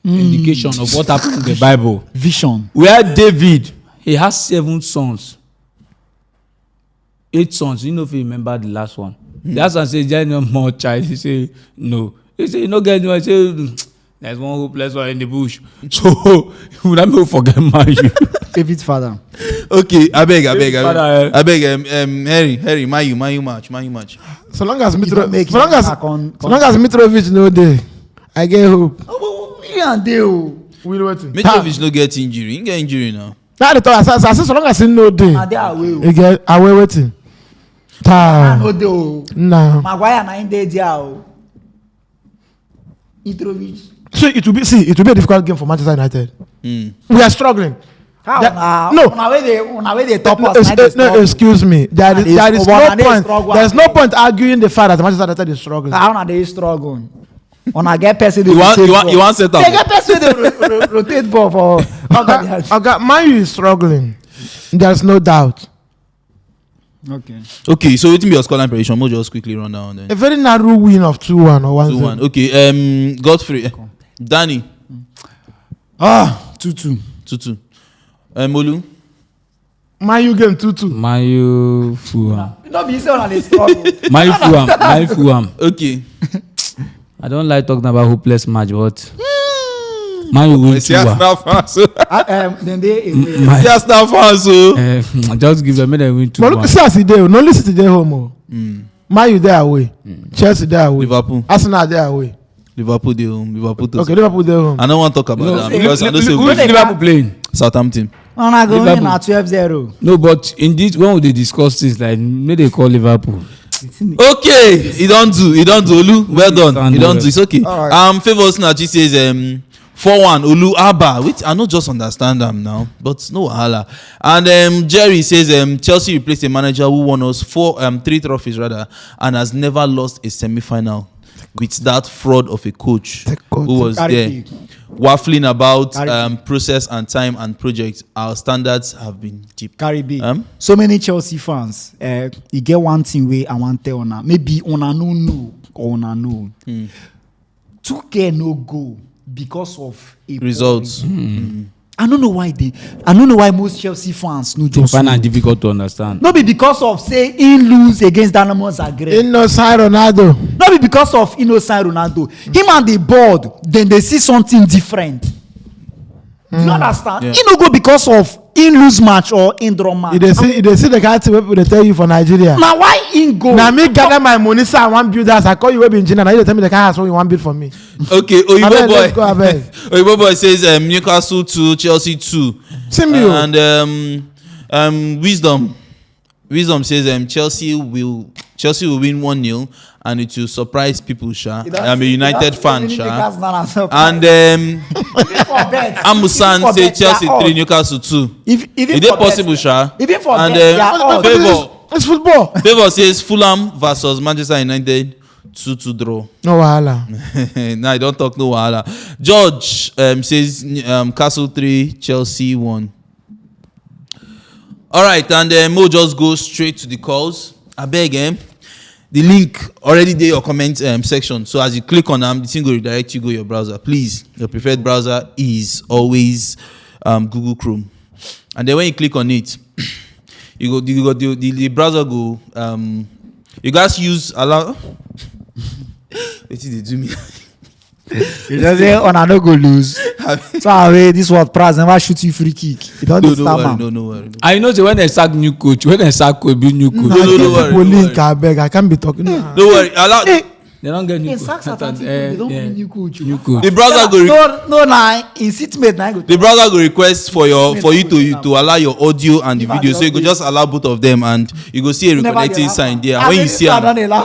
indication of what happened in the Bible. Vision. Where David, he has 7 sons. 8 sons. You know if you remember the last one. The last one says, there is no more child. He say, no. He say, you no get anyone. He say, there's one hopeless one in the bush. So, you would not forget Man U. David's father. Okay, I beg. Harry, Man U match. So long as make Mitrovic no day, I get hope. Me and they. We waiting. Mitrovic no get injury. He get injury now. Now the talk. I say so long as he no day, They are away. he get away waiting. No dey. Nah. Maguire na in there. Mitrovic. So it will be a difficult game for Manchester United. We are struggling. Una wey dey top us. No, excuse me. There is no point. There's no point arguing the fact that Manchester United is struggling. How na dey struggle? Una get person You want set up. They get person dey rotate ball for. Okay, Man U is struggling. There's no doubt. Okay, so wetin be your scoreline prediction? We'll just quickly run down then. A very narrow win of 2-1 or 1-0. 2-1. Okay, Godfrey, Dani, 2-2. 2-2. Molu, Man U game 2-2. Man U Fulham. No be say una dey struggle. Man U Fulham. okay. I don't like talking about hopeless match, but Man U win 2-1. Then they Yes, now fans. Just give them, make them win 2-1. But look, see as he dey. No listen to their home. Man U there away. Chelsea there away. Liverpool. Arsenal there away. Liverpool dey home. Okay, Liverpool there home. I don't want to talk about that because I don't say Who is Liverpool playing? Southampton. una go win Liverpool. na 12-0. No, but in this, when we dey discuss things, like, make they call Liverpool. Okay, he don't do. Olu, well done. He don't do. It's okay. Alright. Favors Nachi says 4-1 Olu Abba. Wait, I not just understand them now, but no wahala. And Jerry says Chelsea replaced a manager who won us 3 trophies rather, and has never lost a semi-final with that fraud of a coach who was there waffling about process and time and project. Our standards have been cheap. Karibi. So many Chelsea fans, you get one thing wey I want tell una. Maybe una no know or una know. 2K no go because of a Results. I don't know why most Chelsea fans no just Find know. it difficult to understand. No be because of say he lose against Dynamo Zagreb. Innocent Ronaldo. No be because of innocent Ronaldo. Him and the board, then they see something different. Do you understand? Yeah. He no go because of in lose match or in draw match. You dey see the kind of thing wey people dey tell you for Nigeria. Now why in go? Na me gather my money say I wan build house. I call you wey be engineer. Now you dey tell me the kind of house wey you wan build for me. Okay, Abeg, let's go, abeg. Oyibo boy says Newcastle 2, Chelsea 2. See me o. And Wisdom says Chelsea will win 1-0 and it will surprise people, Sha. I'm a United fan, Sha. And Amusan says Chelsea 3, Newcastle 2. Is it possible, Sha? Even for And them, It's football. Favor says Fulham versus Manchester United 2-2 draw. No wahala. Nah, I don't talk no wahala. George says Castle 3, Chelsea 1. All right, and we'll just go straight to the calls. I beg the link already there your comment section. So as you click on them, the thing will redirect you go your browser. Please, your preferred browser is always Google Chrome. And then when you click on it, the browser go. You guys use allow. What did they do me? you just say on no go lose. So away this was prize never shoot you free kick. You don't No worry. I know when they sack new coach, when they sack coach, be new coach. No worry. Link, abeg. I can't be talking. Don't worry. Allow. They don't get new coach. They don't be new coach. New coach. The browser go. No, in seatmate na go. The browser go request for you to allow your audio and the video, so you go just allow both of them, and you go see a reconnecting sign there. And when you see am,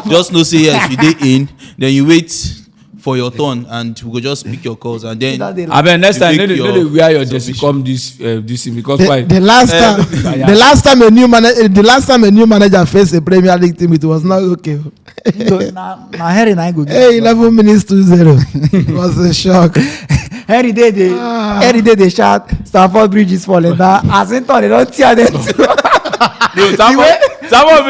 just know say yes, you dey in. Then you wait for your turn, and we go just pick your calls, and then. I mean, next time, no dey wear your jersey come this thing because why? The last time a new manager faced a Premier League team, it was not okay. Na Harry na go. Hey, 11 minutes 2-0. It was a shock. Harry dey shout Stamford Bridge is falling down. As in turn, they don't tear them. Some of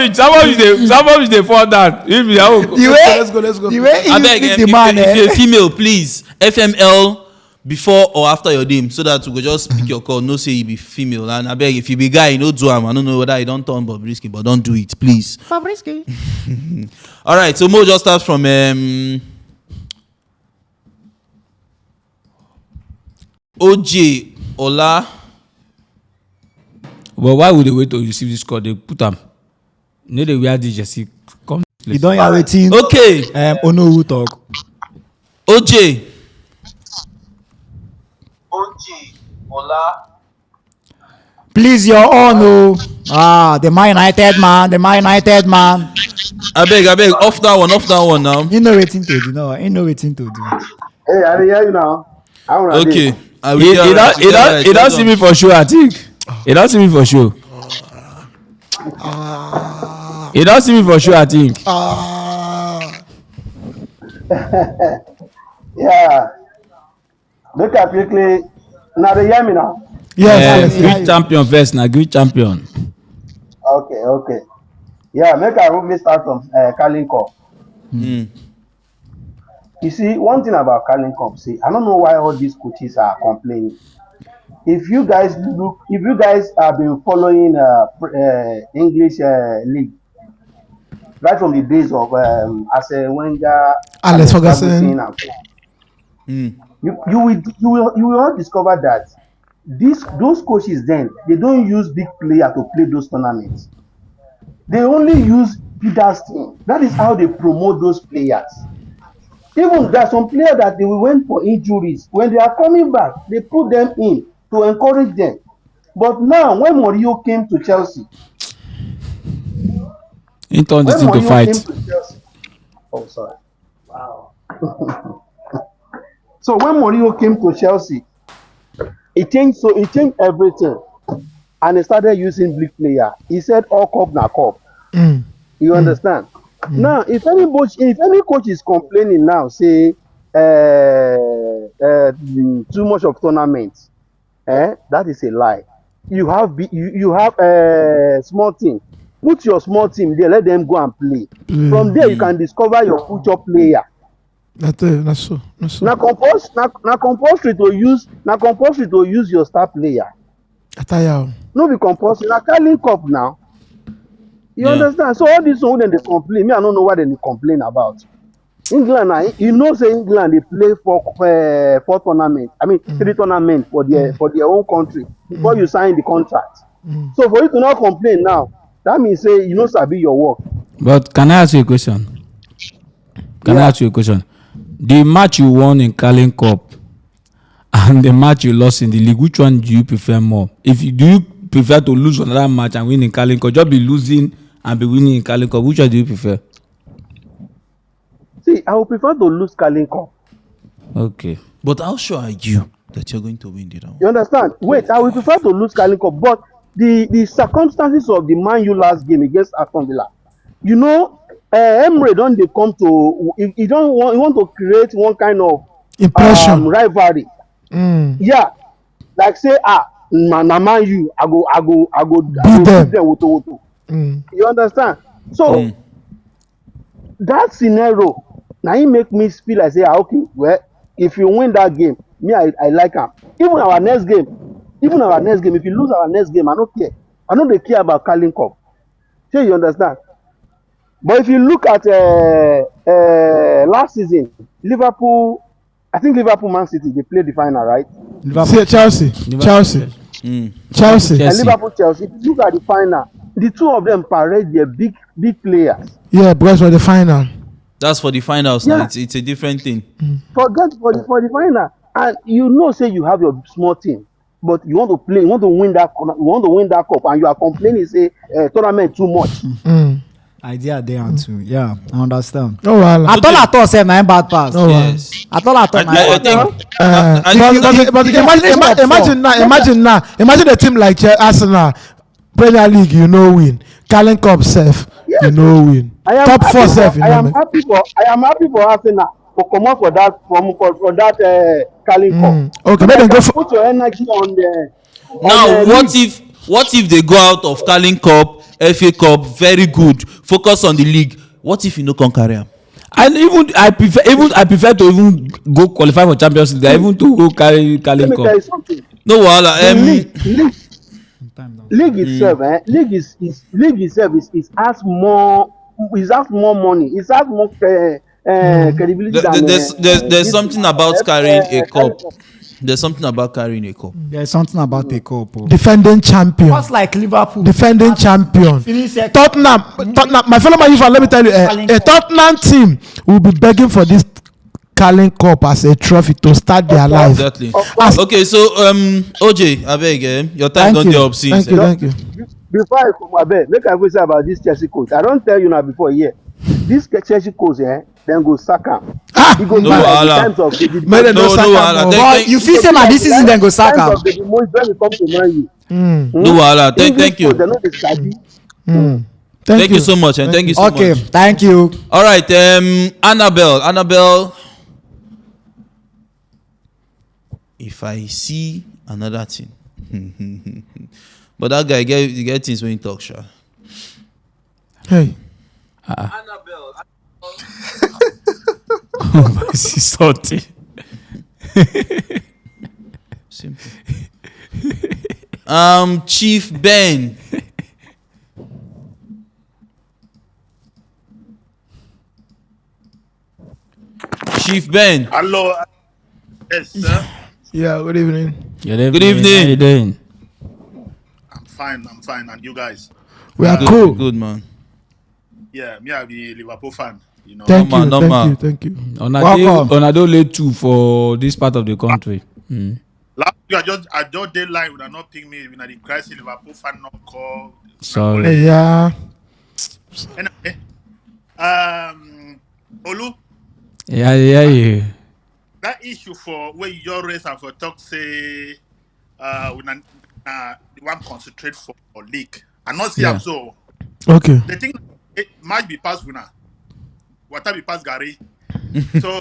they fall down. Let's go. The way I beg, the man, if you're a female, please FML before or after your name, so that we go just pick your call. No say you be female, and I beg if you be guy, you know do am. I don't know whether you don't turn Bobrisky, but don't do it, please. Bobrisky. All right, so Mo just start from OJ Ola. But why would they wait to receive this call? They put them. No, they wear the jersey. Come. You don't have waiting. Okay. Ono who talk. OJ Ola. Please, your own. The Man United man. I beg. Off that one now. You know waiting to do. No, ain't no waiting to do. Hey, I hear you now. Okay. He don't see me for sure, I think. He don't see me for sure. He don't see me for sure, I think. Yeah. Look at quickly. Now they hear me now. Yes. Great champion first, now great champion. Okay. Yeah, make I hope me start from Carling Cup. You see, one thing about Carling Cup, see, I don't know why all these coaches are complaining. If you guys have been following English league right from the days of Arsene Wenger, Alex Ferguson, you will not discover that those coaches then they don't use big players to play those tournaments. They only use Peter's team. That is how they promote those players. Even there are some players that they went for injuries. When they are coming back, they put them in to encourage them. But now, when Mourinho came to Chelsea, He turned it into fight. Oh, sorry. Wow. So when Mourinho came to Chelsea, he changed everything, and he started using big player. He said, "All cup na cup." You understand? Now, if any coach is complaining now, say too much of tournaments, that is a lie. You have small team. Put your small team there. Let them go and play. From there, you can discover your future player. That's so. Now compulsory to use your star player. No be compulsory. Na Carling Cup now. You understand? So all this one when they complain, me I don't know what they complain about. England, you know, say England they play for 4 tournaments. I mean 3 tournaments for their own country before you sign the contract. So for you to not complain now, that means say you know sabi your work. But can I ask you a question? The match you won in Carling Cup and the match you lost in the league, which one do you prefer more? Do you prefer to lose another match and win in Carling Cup? Just be losing and be winning in Carling Cup. Which one do you prefer? See, I would prefer to lose Carling Cup. Okay. But how sure are you that you're going to win the round? You understand? Wait, I would prefer to lose Carling Cup, but the circumstances of the Man U last game against Aston Villa, you know, Emre don't they come to he want to create one kind of impression rivalry. Yeah, like say Man U, I go beat them. You understand? So that scenario now he make me feel like say okay, well, if you win that game, me I like him. Even our next game, if you lose our next game, I don't care. I don't care about Carling Cup. So you understand? But if you look at last season, Liverpool, I think Man City, they played the final, right? Chelsea. And Liverpool, Chelsea. If you look at the final, the two of them parade their big players. Yeah, because for the final. That's for the finals. Yeah. It's a different thing. Forget for the final, and you know, say you have your small team, but you want to play, you want to win that cup, and you are complaining, say tournament too much. Idea there too. Yeah, I understand. Oh well. I thought say na bad pass. Oh, yes. I thought but imagine a team like Arsenal, Premier League, you know win. Carling Cup safe, you know win. Top 4 safe. I am happy for Arsenal to come out for that Carling Cup. Okay, let them go for. Put your energy on the. Now, What if they go out of Carling Cup, FA Cup, very good, focus on the league? What if you no come carry am? And I prefer to even go qualify for Champions League than even to go carry Let Carling me tell Cup. you something. No wahala. League itself, league itself is has more money. It has more credibility than There's something about carrying a cup. There's something about carrying a cup. There's something about a cup. Defending champion. Just like Liverpool. Defending champion. Tottenham, my fellow Man U fan, let me tell you, a Tottenham team will be begging for this Carling Cup as a trophy to start their life. Exactly. Okay, so OJ, abeg, your time don dey up since. Thank you. Before I come, abeg, make I go say about this Chelsea coach. I don tell you now before here. This Chelsea coach, then go sack am. He go No back at the wahala. times of David. Make them No no sack am. wahala. But you feel say na this season dem go sack am. Times of David Moyes when he come to Man U. No wahala. Thank you. They know the strategy. Thank you so much, and thank you so much. Okay, thank you. All right, Annabelle. If I see another thing, but that guy get things when he talk, sure. Hey. Annabelle. This is something. Simple. Chief Ben. Chief Ben. Hello. Yes, sir. Yeah, good evening. Good evening. How you doing? I'm fine. And you guys? We are Good, cool. good man. Yeah, me, I be Liverpool fan. You know. Thank you. Normal. Thank you. Welcome. Onado late too for this part of the country. Last week, I just did line when I not ping me when I did crisis Liverpool fan not call. Sorry. Yeah. Anyway, Olu, Yeah. that issue for where you raise and for talk say, when the one concentrate for league. I not see Yeah. am so. Okay. The thing it might be past winner. What be past Gary. So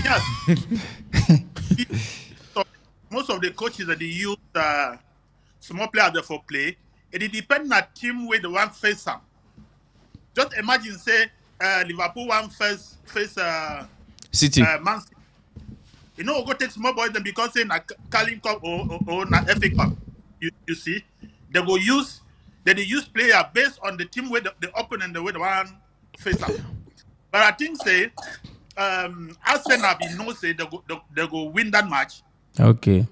yes. So most of the coaches that they use small players there for play. It depends on team where the one face them. Just imagine say Liverpool one face City. Man City. You know, go take small boys them because say na Carling Cup or na FA Cup. You see, they use player based on the team where the opponent the way the one face up. But I think say Arsenal be know say they go win that match. Okay.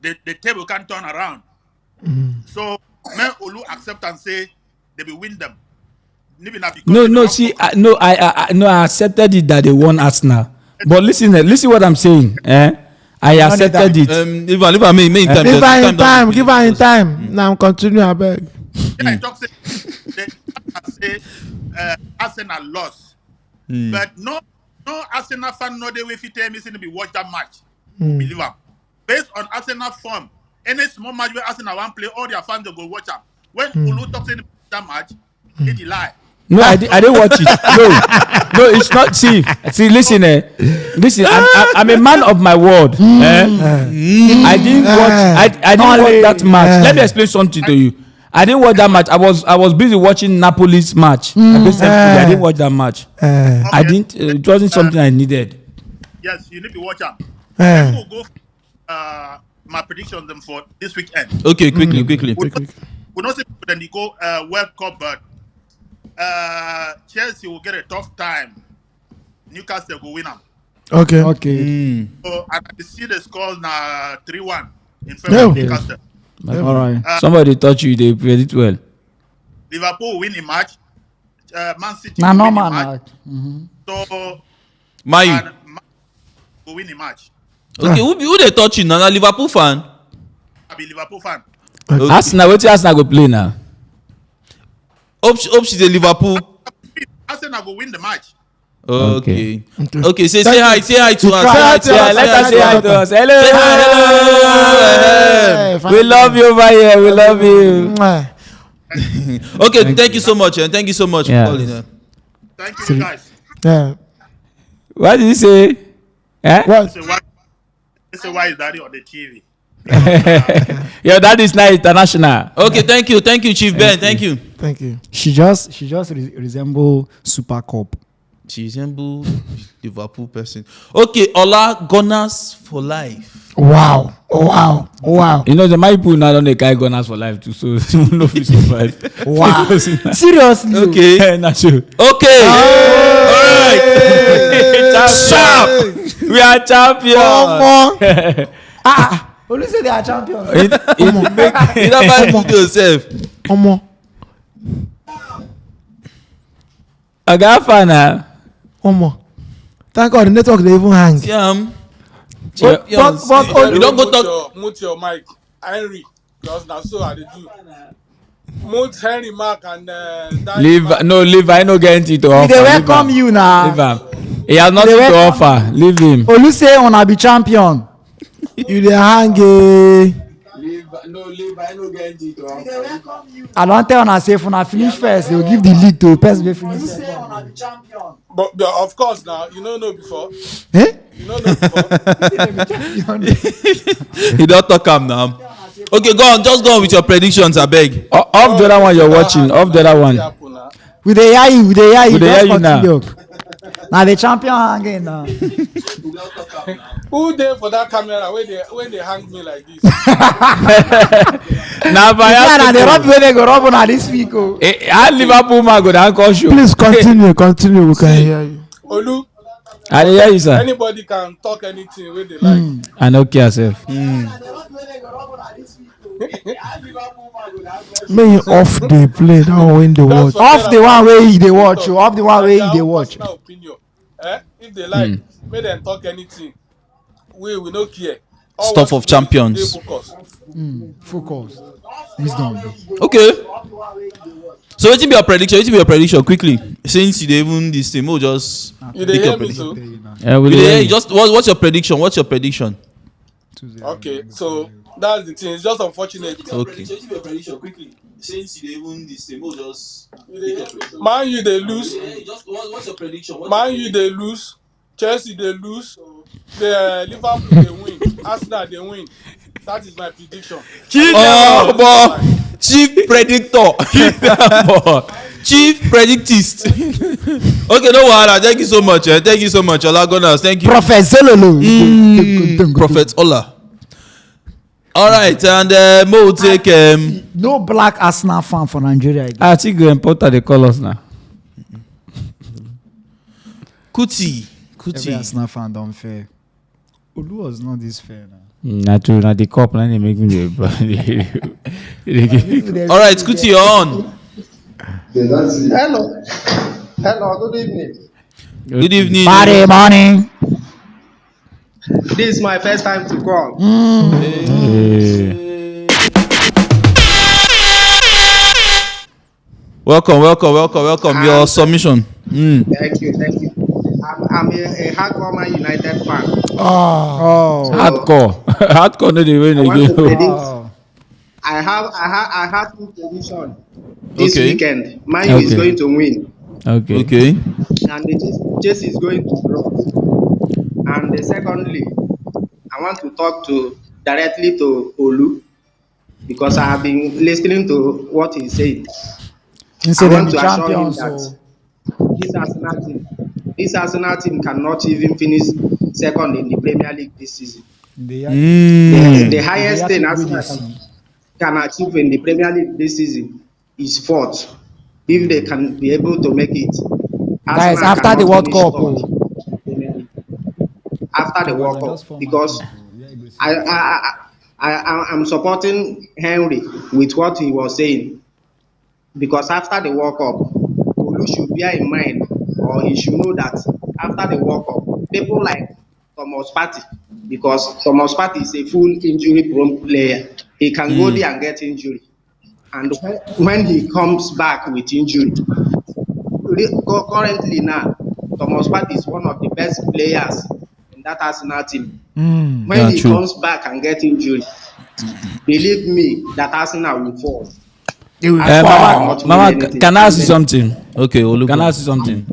The table can turn around. So may Olu accept and say they will win them. Maybe not because No. See, I accepted it that they won Arsenal. But listen what I'm saying. I accepted it. Leave her me time. Give her in time. Give her in time. Now continue, I beg. I talk say Arsenal lost. But no Arsenal fan no they will fit tell me say be watch that match. Believe am. Based on Arsenal form, any small match where Arsenal want play, all their fans they go watch am. When Olu talk say that match, it lie. No, I didn't watch it. No, it's not. See, listen. Listen. I'm a man of my word. I didn't watch. I didn't watch that match. Let me explain something to you. I didn't watch that match. I was busy watching Napoli's match. I didn't watch that match. I didn't. It wasn't something I needed. Yes, you need to watch them. We'll go my prediction them for this weekend. Okay, quickly. We not say then they go World Cup, but Chelsea will get a tough time. Newcastle will win them. Okay. So I see the scores now 3-1 in favor of Newcastle. All right. Somebody touch you. They played it well. Liverpool will win the match. Man City Nah, will no win the man. match. So Mayu. will win the match. Okay, who they touch you now? Na Liverpool fan. I be Liverpool fan. Okay. Arsenal go play now. Hope she's a Liverpool. Arsenal will win the match. Okay. Say hi to us. Let us say hi to us. Hello. We love you over here. We love you. Okay, thank you so much, and thank you so much for calling. Thank you guys. Yeah. What did he say? What? This is why is Daddy on the TV. Your dad is not international. Okay, thank you, Chief Ben. Thank you. Thank you. She just resemble Super Cup. She resemble Liverpool person. Okay, Ola Gunners for life. Wow. You know, the my people now don't they carry gunners for life too, so you know if it's surprised. Wow. Seriously. Okay. Not sure. Okay. All right. Sharp. We are champions. Only say they are champions. You don't buy yourself. Omo. I got fun now. Omo. Thank God the network they even hang. Yeah. But You don't go talk. Mute your mic, Henry, because now so I do. Mute Henry, Mark, and Dani. Leave. I no get into to offer. they welcome you now. Leave him. He has nothing to offer. Leave him. Only say wanna be champion. You dey hang. Leave. I no get into to offer. I don't tell una say if una finish first, they will give the lead to person wey finish second. But of course now, you don't know before. Eh? You don't know before. You don't talk him now. Okay, go on. Just go on with your predictions, I beg. Off the other one you're watching. Off the other one. We dey hear you. dey hear you now. Now the champion hanging now. Who there for that camera when they hang me like this? Now, Yeah, the rub wey they go rub on this week. Oh. I Liverpool man go down call you. Please continue. We can hear you. Olu, I hear you, sir. anybody can talk anything when they like. I know care yourself. May you off the play. Don't win the watch. Off the one way they watch. Off the one way they watch. Opinion. If they like, may them talk anything. We no care. All Stuff what of we champions. dey focus. Focus. Wisdom. Okay. So what be your prediction? Quickly. Since you even this thing, we'll just You make dey your hear me prediction. so? Yeah, we You dey dey hear hear you. you. Just what's your prediction? Okay, so that's the thing. It's just unfortunate. Okay. Since you even this thing, we'll just make your prediction. Man, you they lose. Just what's your prediction? Man, you they lose. Chelsea they lose. The Liverpool they win. Arsenal they win. That is my prediction. Oh, boy. Chief predictor. Chief predictist. Okay, no wahala. Thank you so much. Thank you so much, Ola Gunners. Thank you. Prophet Zelolo. Prophet Ola. All right, and Mo will take. No black Arsenal fan for Nigeria again. I think the importer they call us now. Kuti. Every Arsenal fan don't fair. Olu was not this fair now. Not true. Not the cup. Now they make me the. All right, Kuti, you're on. Hello, good evening. Good evening. Friday morning. This is my first time to call. Welcome. Your submission. Thank you. I'm a hardcore Man United fan. Oh. Hardcore. No, they win I want to again. predict. I have two predictions this Okay. weekend. Man U is Okay. going to win, Okay. and the Chelsea is going to draw. And secondly, I want to talk directly to Olu because I have been listening to what he's saying. Instead I of want the to assure him champions. that So. this Arsenal team cannot even finish second in the Premier League this season. The highest thing Arsenal can achieve in the Premier League this season is fourth. If they can be able to make it. Guys, Arsenal after the cannot World finish Cup. third in the Premier League. After the World Cup, because I'm supporting Henry with what he was saying. Because after the World Cup, Olu should bear in mind, or he should know that after the World Cup, people like Thomas Partey, because Thomas Partey is a full injury-prone player. He can go there and get injury. And when he comes back with injury, currently now, Thomas Partey is one of the best players in that Arsenal team. When he comes back and get injury, believe me, that Arsenal will fall. Mama, can I ask you something? Okay, Olu. Can I ask you something?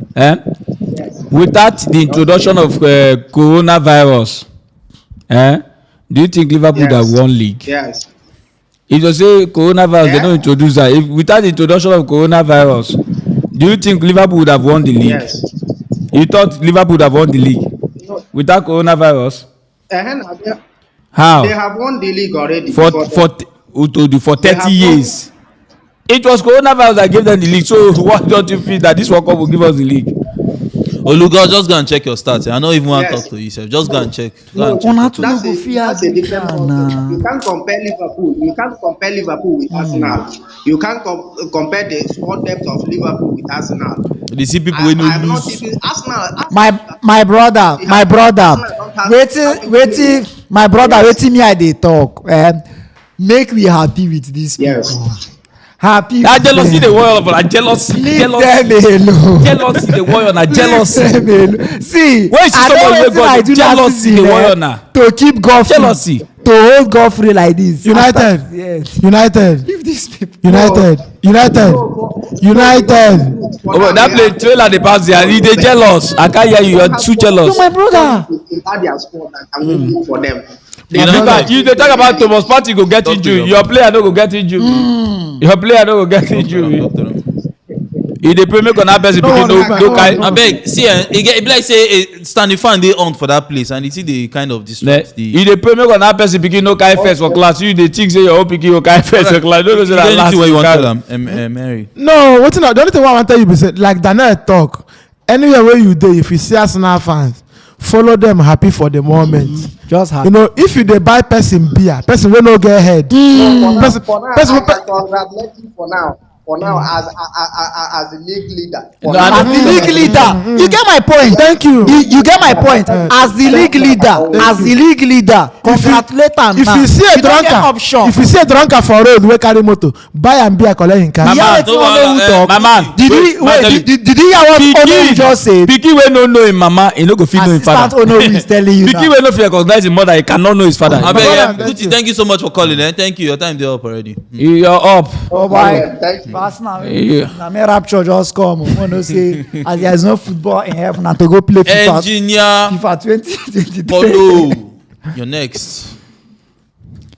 Without the introduction of coronavirus, Do you think Liverpool would have won league? Yes. If you say coronavirus, they don't introduce that. If without the introduction of coronavirus, do you think Liverpool would have won the league? Yes. You thought Liverpool would have won the league without coronavirus? How? They have won the league already. For 30 years. It was coronavirus that gave them the league. So what don't you feel that this World Cup will give us the league? Olugo, just go and check your stats. I don't even want to talk to you, sir. Just go and check. That's a different problem. You can't compare Liverpool. You can't compare Liverpool with Arsenal. You can't compare the squad depth of Liverpool with Arsenal. You see people when you lose. My brother, waiting me I dey talk. Make we happy with this people. Yes. Happy. That jealousy the warrior for jealousy. Leave them alone. Jealousy the warrior na jealousy. See, when you see somebody wey go jealousy the warrior na. To keep golf jealousy. To hold golf free like this. United. Yes. United. Leave these people. United. Oh, that play trailer dey pass there. You dey jealous. I can't hear you. You're too jealous. No, my brother. Their squad that can win for them. You dey talk about Thomas Partey go get injured. Your player no go get injured. Your player no go get injured. You dey pray make una person pikin no carry. Abeg, see, e be like say standing fan dey on for that place, and you see the kind of disrupt the. You dey pray make una person pikin no carry first for class. You dey think say your own pikin go carry first for class. No know say that last you want to tell am, Mary. No, the only thing I want to tell you be say, like Daniel talk, anywhere where you dey, if you see Arsenal fans, follow them happy for the moment. Just happy. You know, if you dey buy person beer, person wey no get head. For now, as the league leader. As the league leader, you get my point. Thank you. You get my point. As the league leader, congratulate am now. If you see a drunkard for road wey carry motor, buy am beer collect him car. My man, did you hear what Ono just say? Pikin wey no know him mama, he no go fit know him father. Assistant Ono is telling you now. Pikin wey no fit recognize him mother, he cannot know his father. Abeg, thank you so much for calling. Thank you. Your time dey up already. You're up. Oh boy, thank you. Arsenal, na me rapture just come. Ono say as there is no football in heaven, na to go play FIFA. Engineer FIFA 2023. Polo, you're next.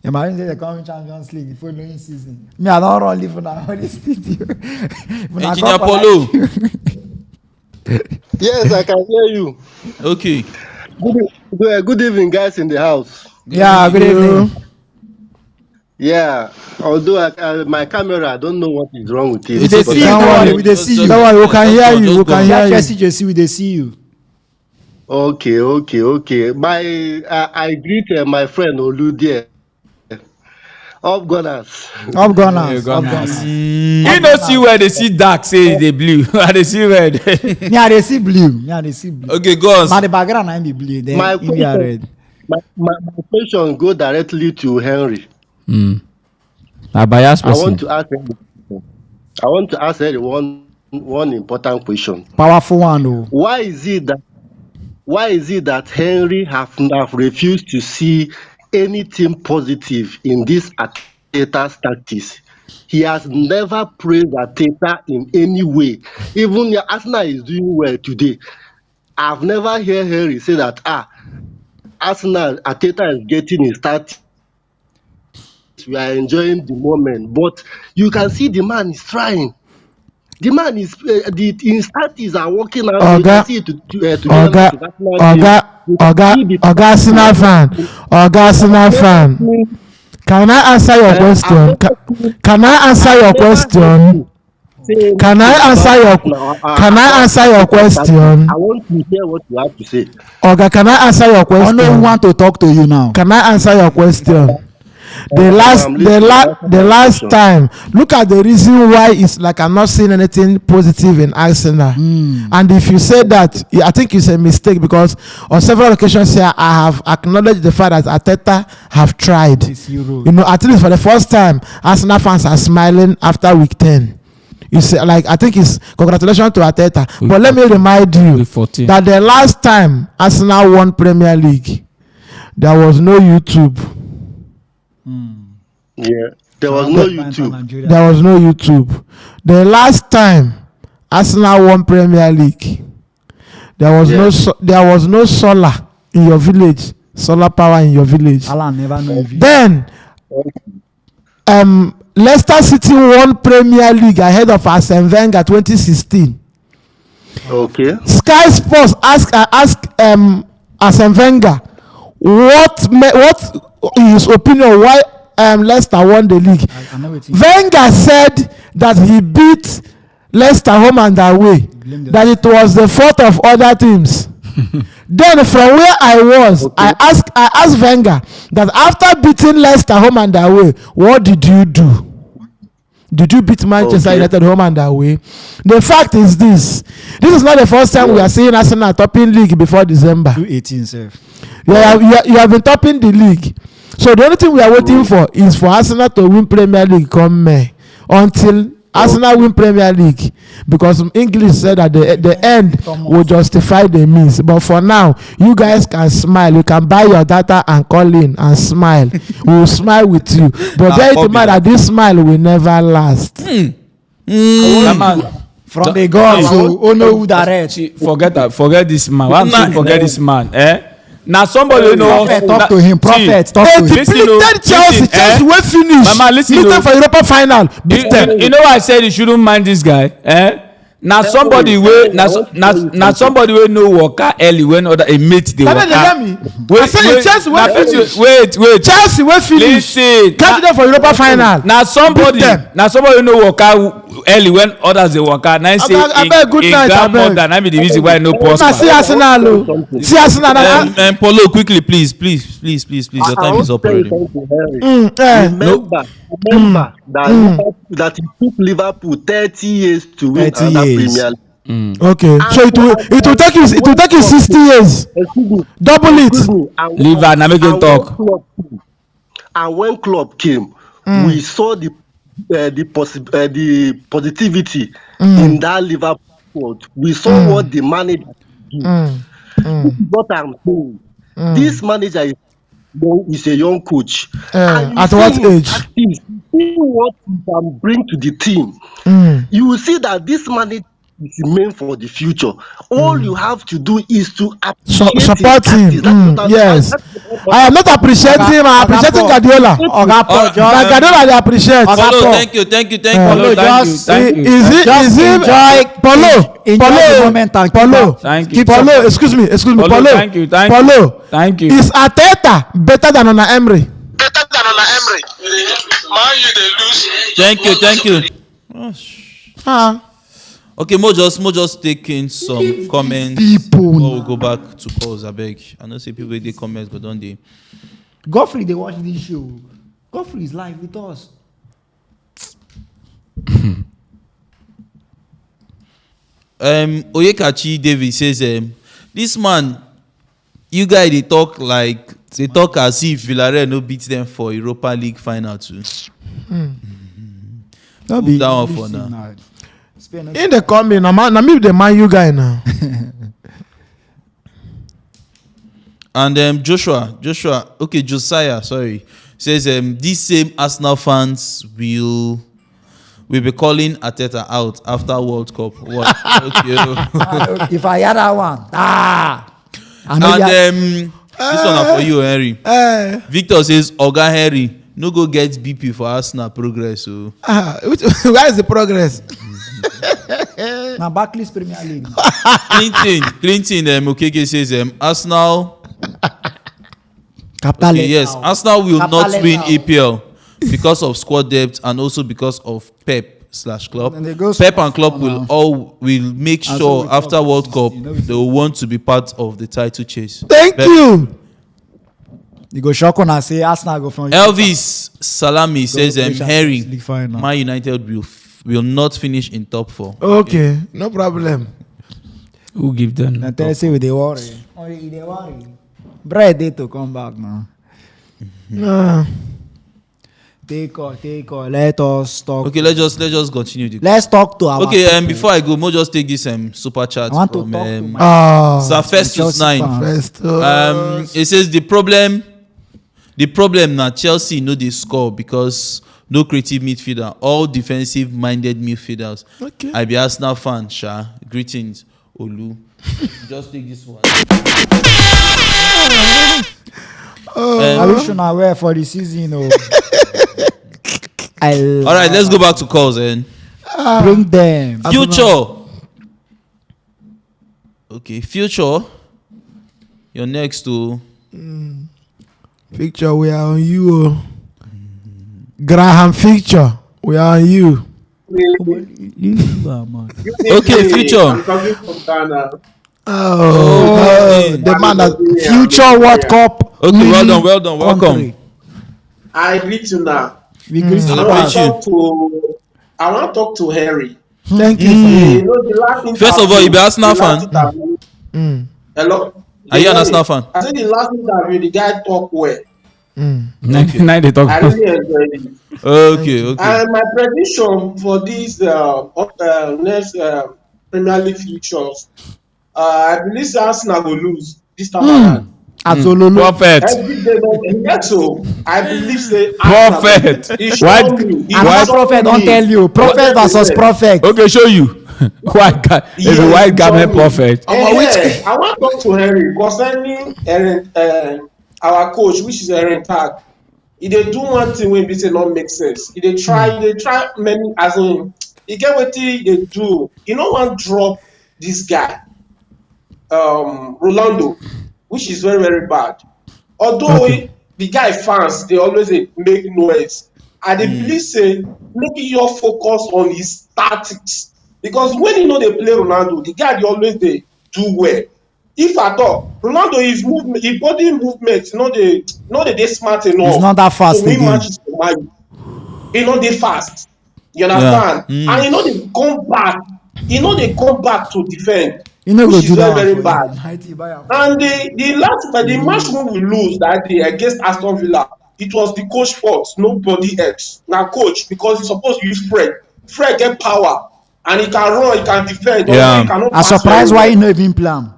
Imagine say they come Champions League the following season. Me, I don't run live na only studio. Engineer Polo. Yes, I can hear you. Okay. Good evening, guys in the house. Yeah, good evening. Yeah, although my camera, I don't know what is wrong with it. We dey see you. Don't worry, we can hear you. We can hear you. Jesse, we dey see you. Okay. I greet my friend Olu there. Up gunners. You no see where they see dark say they blue. I dey see red. Me, I dey see blue. Okay, go on. But the background na be blue. Then My be red. question go directly to Henry. A biased I person. want to ask Henry one important question. Powerful one though. Why is it that Henry have refused to see anything positive in this Arteta's tactics? He has never praised Arteta in any way. Even Arsenal is doing well today. I've never heard Henry say that Arsenal Arteta is getting his start. We are enjoying the moment, but you can see the man is trying. The man is his tactics are working out. Arsenal fan. Can I answer your question? Can I answer your question? I want to hear what you have to say. Oga, can I answer your question? I don't want to talk to you now. Can I answer your question? The last time, look at the reason why it's like I'm not seeing anything positive in Arsenal. And if you say that, I think it's a mistake, because on several occasions here I have acknowledged the fact that Arteta have tried. You know, at least for the first time, Arsenal fans are smiling after week 10. You say, like, I think it's congratulations to Arteta. But let me remind you that the last time Arsenal won Premier League, there was no YouTube. Yeah, there was no YouTube. There was no YouTube. The last time Arsenal won Premier League, there was no solar in your village solar power in your village. Alan never know if Then, Leicester City won Premier League ahead of Arsene Wenger 2016. Okay. Sky Sports asked Arsene Wenger what his opinion why Leicester won the league. I know it. Wenger said that he beat Leicester home and away, that it was the fault of other teams. Then from where I was, okay. I asked Wenger that after beating Leicester home and away, what did you do? Did you beat Manchester United home and away? The fact is this is not the first time we are seeing Arsenal topping league before December. 2018, sir. You have been topping the league. So the only thing we are waiting for is for Arsenal to win Premier League come May. Until Arsenal win Premier League, because English said that the end will justify the means. But for now, you guys can smile. You can buy your data and call in and smile. We will smile with you. But bear in mind that this smile will never last. From the gods, who know who that is. Forget this man. Why am I forget this man? Now somebody you know. Talk to him. Prophet, talk to him. Depleted Chelsea will finish. Mama, listen. Beat for Europa final. You know why I said you shouldn't mind this guy? Now somebody will somebody will know worker early when other a mate they work. Wait. Chelsea will finish. Candidate for Europa final. Now somebody know worker early when others they work out. Now say good night. Grandmother. Now be the reason why no post. See Arsenal. Paulo, quickly, please. Your time is up already. Remember that it took Liverpool 30 years to win another Premier League. Okay, so it will take you 60 years. Double it. Leave and make him talk. And when Klopp came, we saw the positivity in that Liverpool squad. We saw what the manager did. This is what I'm saying. This manager is a young coach. At what age? See what he can bring to the team. You will see that this manager is meant for the future. All you have to do is to support him. Yes. I am not appreciating him. I am appreciating Guardiola. Guardiola they appreciate. Thank you. Thank you. Is he Paulo? Thank you. Paulo, excuse me. Paulo. Thank you. Is Arteta better than Unai Emery? Man, you they lose. Thank you. Okay, Mo just taking some comments before we go back to calls. I beg. I know say people they comments, but don't they? Godfrey, they watch this show. Godfrey is live with us. Oyekachi David says, this man, you guys they talk as if Villarreal no beat them for Europa League final too. Move that one for now. In the comment, I'm the man you guy now. And Josiah, says these same Arsenal fans will be calling Arteta out after World Cup. What? Okay. If I had that one, and this one for you, Henry. Victor says, Oga Henry, no go get BP for Arsenal progress. So. Where is the progress? Now Barclays Premier League. Clinton Okeke says Arsenal. Yes, Arsenal will not win EPL because of squad depth and also because of Pep/Klopp. Pep and Klopp will make sure after World Cup they will want to be part of the title chase. Thank you. You go shock on and say Arsenal go from Elvis Salami says Harry, Man United will not finish in top 4. Okay, no problem. Who give them? I tell you, say they worry. They worry. Bread they to come back now. Take all. Let us talk. Okay, let's just continue. Let's talk to our. Okay, before I go, Mo just take this super chat. I want to talk to my. Sir Festus 9. It says the problem now Chelsea know they score because no creative midfielder, all defensive minded midfielders. Okay. I be Arsenal fan, Sha. Greetings, Olu. Just take this one. I wish you not wear for the season. All right, let's go back to calls and Bring them. Future. Okay, Future. You're next to Picture, we are on you. Graham Picture, we are on you. Okay, Future. I'm coming from Ghana. The man that Future World Cup. Okay, well done, welcome. Country. I greet you now. We greet you. I want to talk to Henry. Thank you. You know, the last First of all, you be Arsenal fan. Hello? Are you an Arsenal fan? I think the last interview, the guy talked well. Now they talk. I really enjoyed it. Okay. And my prediction for these next Premier League futures, I believe Arsenal will lose this time around. Prophet. Every day, so I believe say Prophet. Why prophet don't tell you? Prophet versus prophet. Okay, show you. White guy, there's a white garment prophet. I want to talk to Henry concerning our coach, which is Erin Tag. He dey do one thing wey be say not make sense. He dey try many, as in he get wetin they do. You no wan drop this guy, Ronaldo, which is very very bad. Although the guy fans they always make noise. I dey believe say make your focus on his tactics. Because when you know they play Ronaldo, the guy they always they do well. If at all, Ronaldo his body movement, they smart enough. He's not that fast again. Matches for Man. He know they fast. You understand? And they come back. They come back to defend. Which is very very bad. And the match when we lose that day against Aston Villa, it was the coach fault, nobody else. Now coach, because he's supposed to use Fred. Fred get power. And he can run, he can defend. I'm surprised why he not even plan.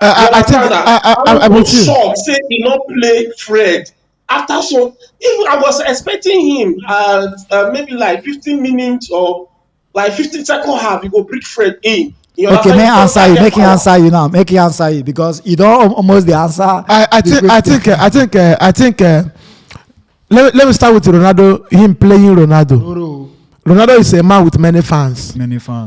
I think I'm with you. Shocked, say he not play Fred. After so, even I was expecting him maybe like 15 minutes or like 15 second half. He go bring Fred in. Okay, make answer you. Make him answer you now. Make him answer you because you don't almost the answer. I think. Let me start with Ronaldo. Him playing Ronaldo. Ronaldo is a man with many fans.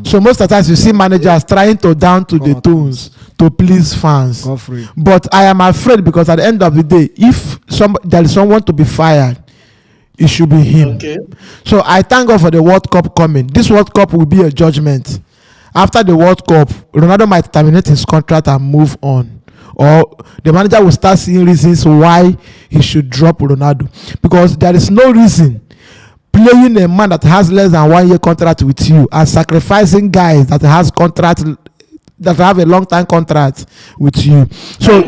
So most of the times you see managers trying to down to the tunes to please fans. But I am afraid because at the end of the day, if there is someone to be fired, it should be him. Okay. So I thank God for the World Cup coming. This World Cup will be a judgment. After the World Cup, Ronaldo might terminate his contract and move on. Or the manager will start seeing reasons why he should drop Ronaldo. Because there is no reason playing a man that has less than 1 year contract with you and sacrificing guys that has contract that have a long time contract with you. So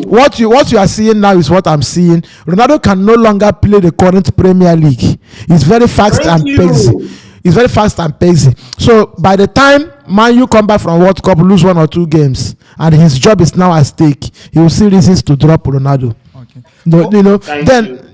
what you are seeing now is what I'm seeing. Ronaldo can no longer play the current Premier League. He's very fast and pacey. He's very fast and pacey. So by the time Man U come back from World Cup, lose 1 or 2 games, and his job is now at stake, he will see reasons to drop Ronaldo. Okay.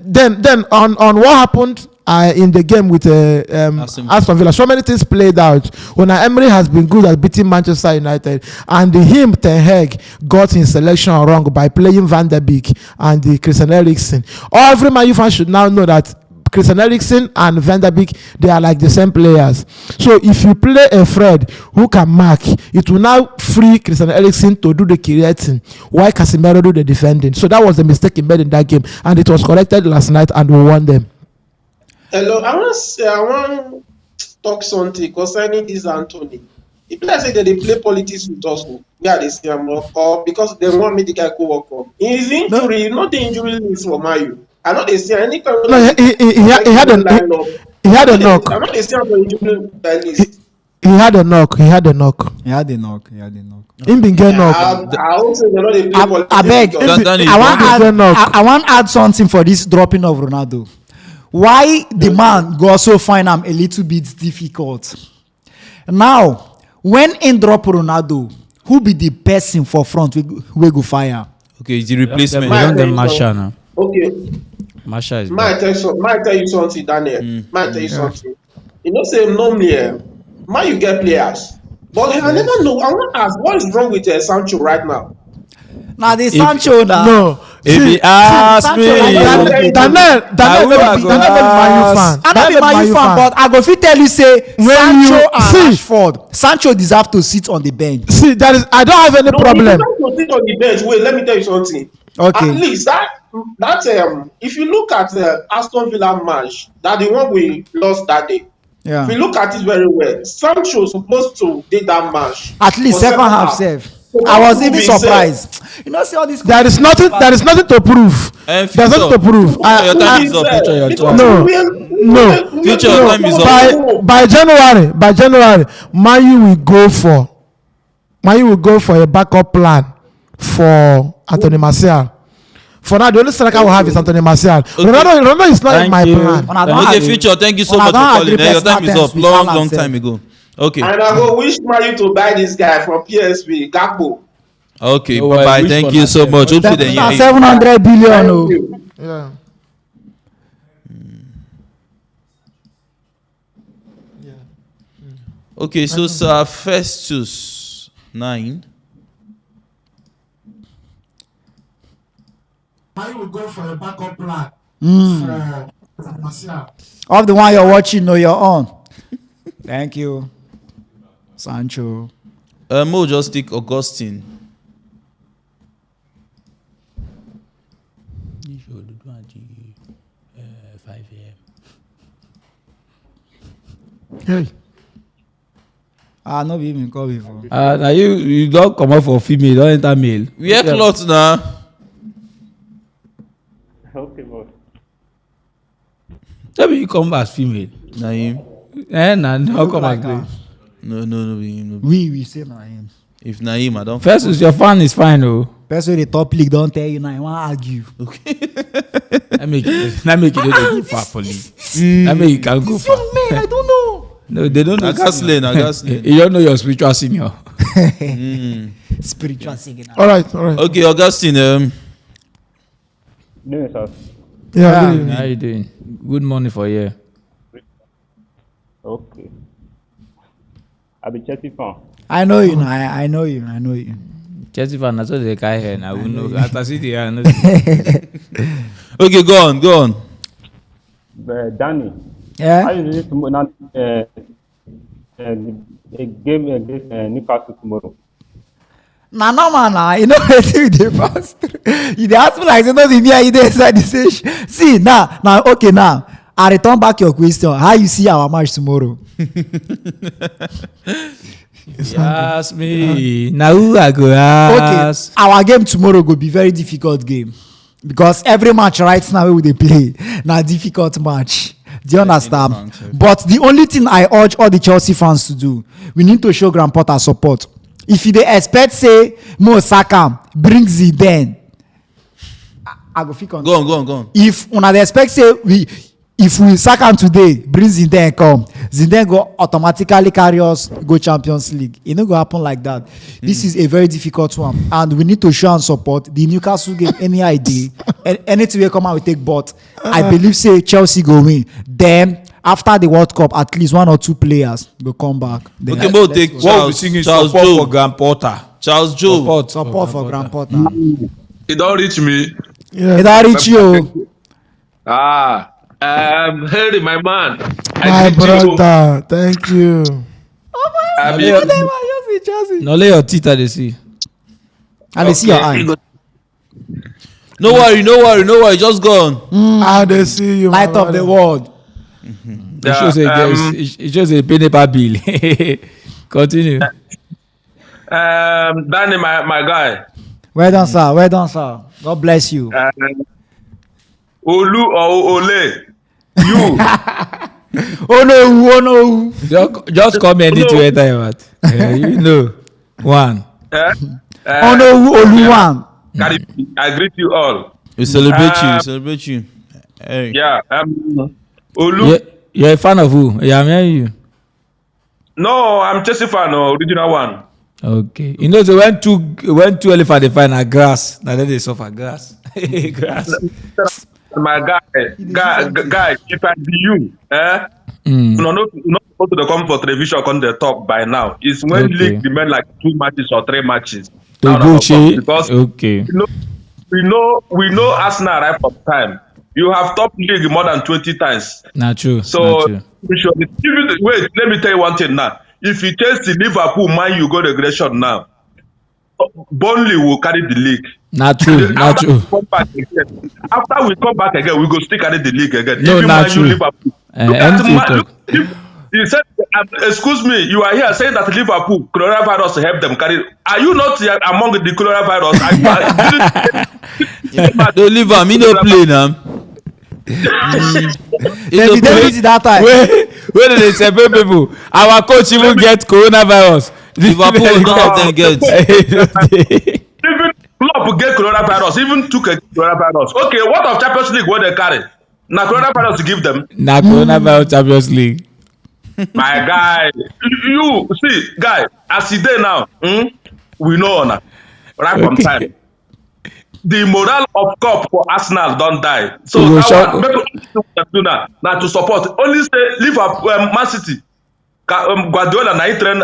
Then on what happened in the game with Aston Villa, so many things played out. Unai Emery has been good at beating Manchester United, and Ten Hag got his selection wrong by playing Van der Beek and Christian Eriksen. Every Man U fan should now know that Christian Eriksen and Van der Beek, they are like the same players. So if you play a Fred who can mark, it will now free Christian Eriksen to do the creating while Casemiro do the defending. So that was the mistake he made in that game, and it was corrected last night, and we won them. Hello, I want to talk something concerning this Anthony. If let's say that they play politics with us, yeah, they say I'm not, or because they want me to get co-work on. His injury, not the injury list for Mayu. I know they see any kind of. No, he had a knock. I know they see the injury list. He had a knock. He had a knock. Him been get knock. I also they know they play politics. I beg. I want add something for this dropping of Ronaldo. Why the man go also find him a little bit difficult? Now, when in drop Ronaldo, who be the person for front we go fire? Okay, it's the replacement. They don't get Masha now. Okay. Masha is might tell you something, Daniel. Might tell you something. You know, say normally, man, you get players, but I never know. I want to ask, what is wrong with Sancho right now? Now the Sancho now. No. If he ask me, Daniel no be Man U fan. I don't be Man U fan, but I go fit tell you say Sancho and Rashford. Sancho deserve to sit on the bench. See, that is, I don't have any problem. He deserve to sit on the bench. Wait, let me tell you something. Okay. At least that if you look at the Aston Villa match, that the one we lost that day. Yeah. If you look at it very well, Sancho supposed to take that match. At least second half safe. I was even surprised. You know, see all this. There is nothing to prove. There's nothing to prove. Your time is up. No. Future, your time is up. By January, Man U will go for a backup plan for Anthony Martial. For now, the only striker I will have is Anthony Martial. Okay. Ronaldo is not in my plan. Okay, Future, thank you so much for calling. Your time is up. Long time ago. Okay. And I go wish Man U to buy this guy from PSV, Gakpo. Okay, bye. Thank you so much. Hope they hear you. 700 billion. Oh. Yeah. Okay, so Sir Festus 9. I will go for a backup plan for Martial. Of the one you're watching, no, you're on. Thank you, Sancho. Mo just take Augustine. Hey. No be even call before. Now you don't come out for female, don't enter male. We are clothes now. Okay, boss. Maybe you come as female. Naim. No, come as male. No. We say na him. If Naim, I don't. First, your fan is fine, though. First way the top league don't tell you now. You want argue. Okay. That make it go far for you. That make you can go far. Man, I don't know. No, they don't know. Augustine. You don't know your spiritual senior. Spiritual singing. All right. Okay, Augustine. Doing, sir. Yeah. How you doing? Good morning for you. Okay. I be Chelsea fan. I know you. I know you. Chelsea fan, that's what they guy here. Now we know. After City, I know. Okay, go on. Dani. Yeah. How you doing tomorrow? A game against Newcastle tomorrow. No, man. You know what you dey pass through. You dey ask me like say no be me and you dey inside the station. See now. Okay now. I return back your question. How you see our match tomorrow? Ask me. Now who I go ask? Okay. Our game tomorrow go be very difficult game because every match right now we dey play na difficult match. Do you understand? But the only thing I urge all the Chelsea fans to do, we need to show Graham Potter support. If you dey expect say Mo Saka bring Zidane, I go fit on. Go on. If una dey expect say if we sack am today, bring Zidane come, Zidane go automatically carry us go Champions League. E no go happen like that. This is a very difficult one, and we need to show am support. The Newcastle game, any idea, anything wey come out we take, but I believe say Chelsea go win. Then after the World Cup, at least 1 or 2 players will come back. Then Okay, we'll take Charles Joe for Graham Potter. Charles Joe. Support for Graham Potter. It don't reach me. Yeah. It don't reach you. Harry, my man. My brother, thank you. No lay your teeth, they see. And they see your eye. No worry. Just go on. How they see you, light of the world. It shows a paper bill. Continue. Dani, my guy. Well done, sir. God bless you. Olu or Ole? You. Oh no. Just come here to enter your mouth. You know. One. Olu. Karibi, I greet you all. We celebrate you. Hey. Yeah. Olu. You're a fan of who? Yeah, I'm hearing you. No, I'm Chelsea fan, original one. Okay. You know, they went two elephants they find a grass. Now then they suffer grass. Grass. My guy, if I be you, not supposed to come for television on the top by now. It's when league demand like 2 matches or 3 matches. To Now, go, because okay. we know Arsenal right from time. You have top league more than 20 times. Not true. So Not true. we should wait. Let me tell you one thing now. If you chase the Liverpool, man, you go regression now. Burnley will carry the league. Not true. Not true. After we come back again, we go still carry the league again. No, even not Man true. Liverpool. You said, excuse me, you are here saying that Liverpool coronavirus help them carry. Are you not among the coronavirus? Don't leave am, he no play now. That time. Where did they separate people? Our coach even get coronavirus. Liverpool none of them get. Even Klopp get coronavirus. Even took a coronavirus. Okay, what of Champions League? What they carry? Now coronavirus to give them. Now coronavirus Champions League. My guy, you see, guy, as he there now, we know now, right from time. The moral of cup for Arsenal don't die. So now to support. Only say Liverpool, Man City, Guardiola now he train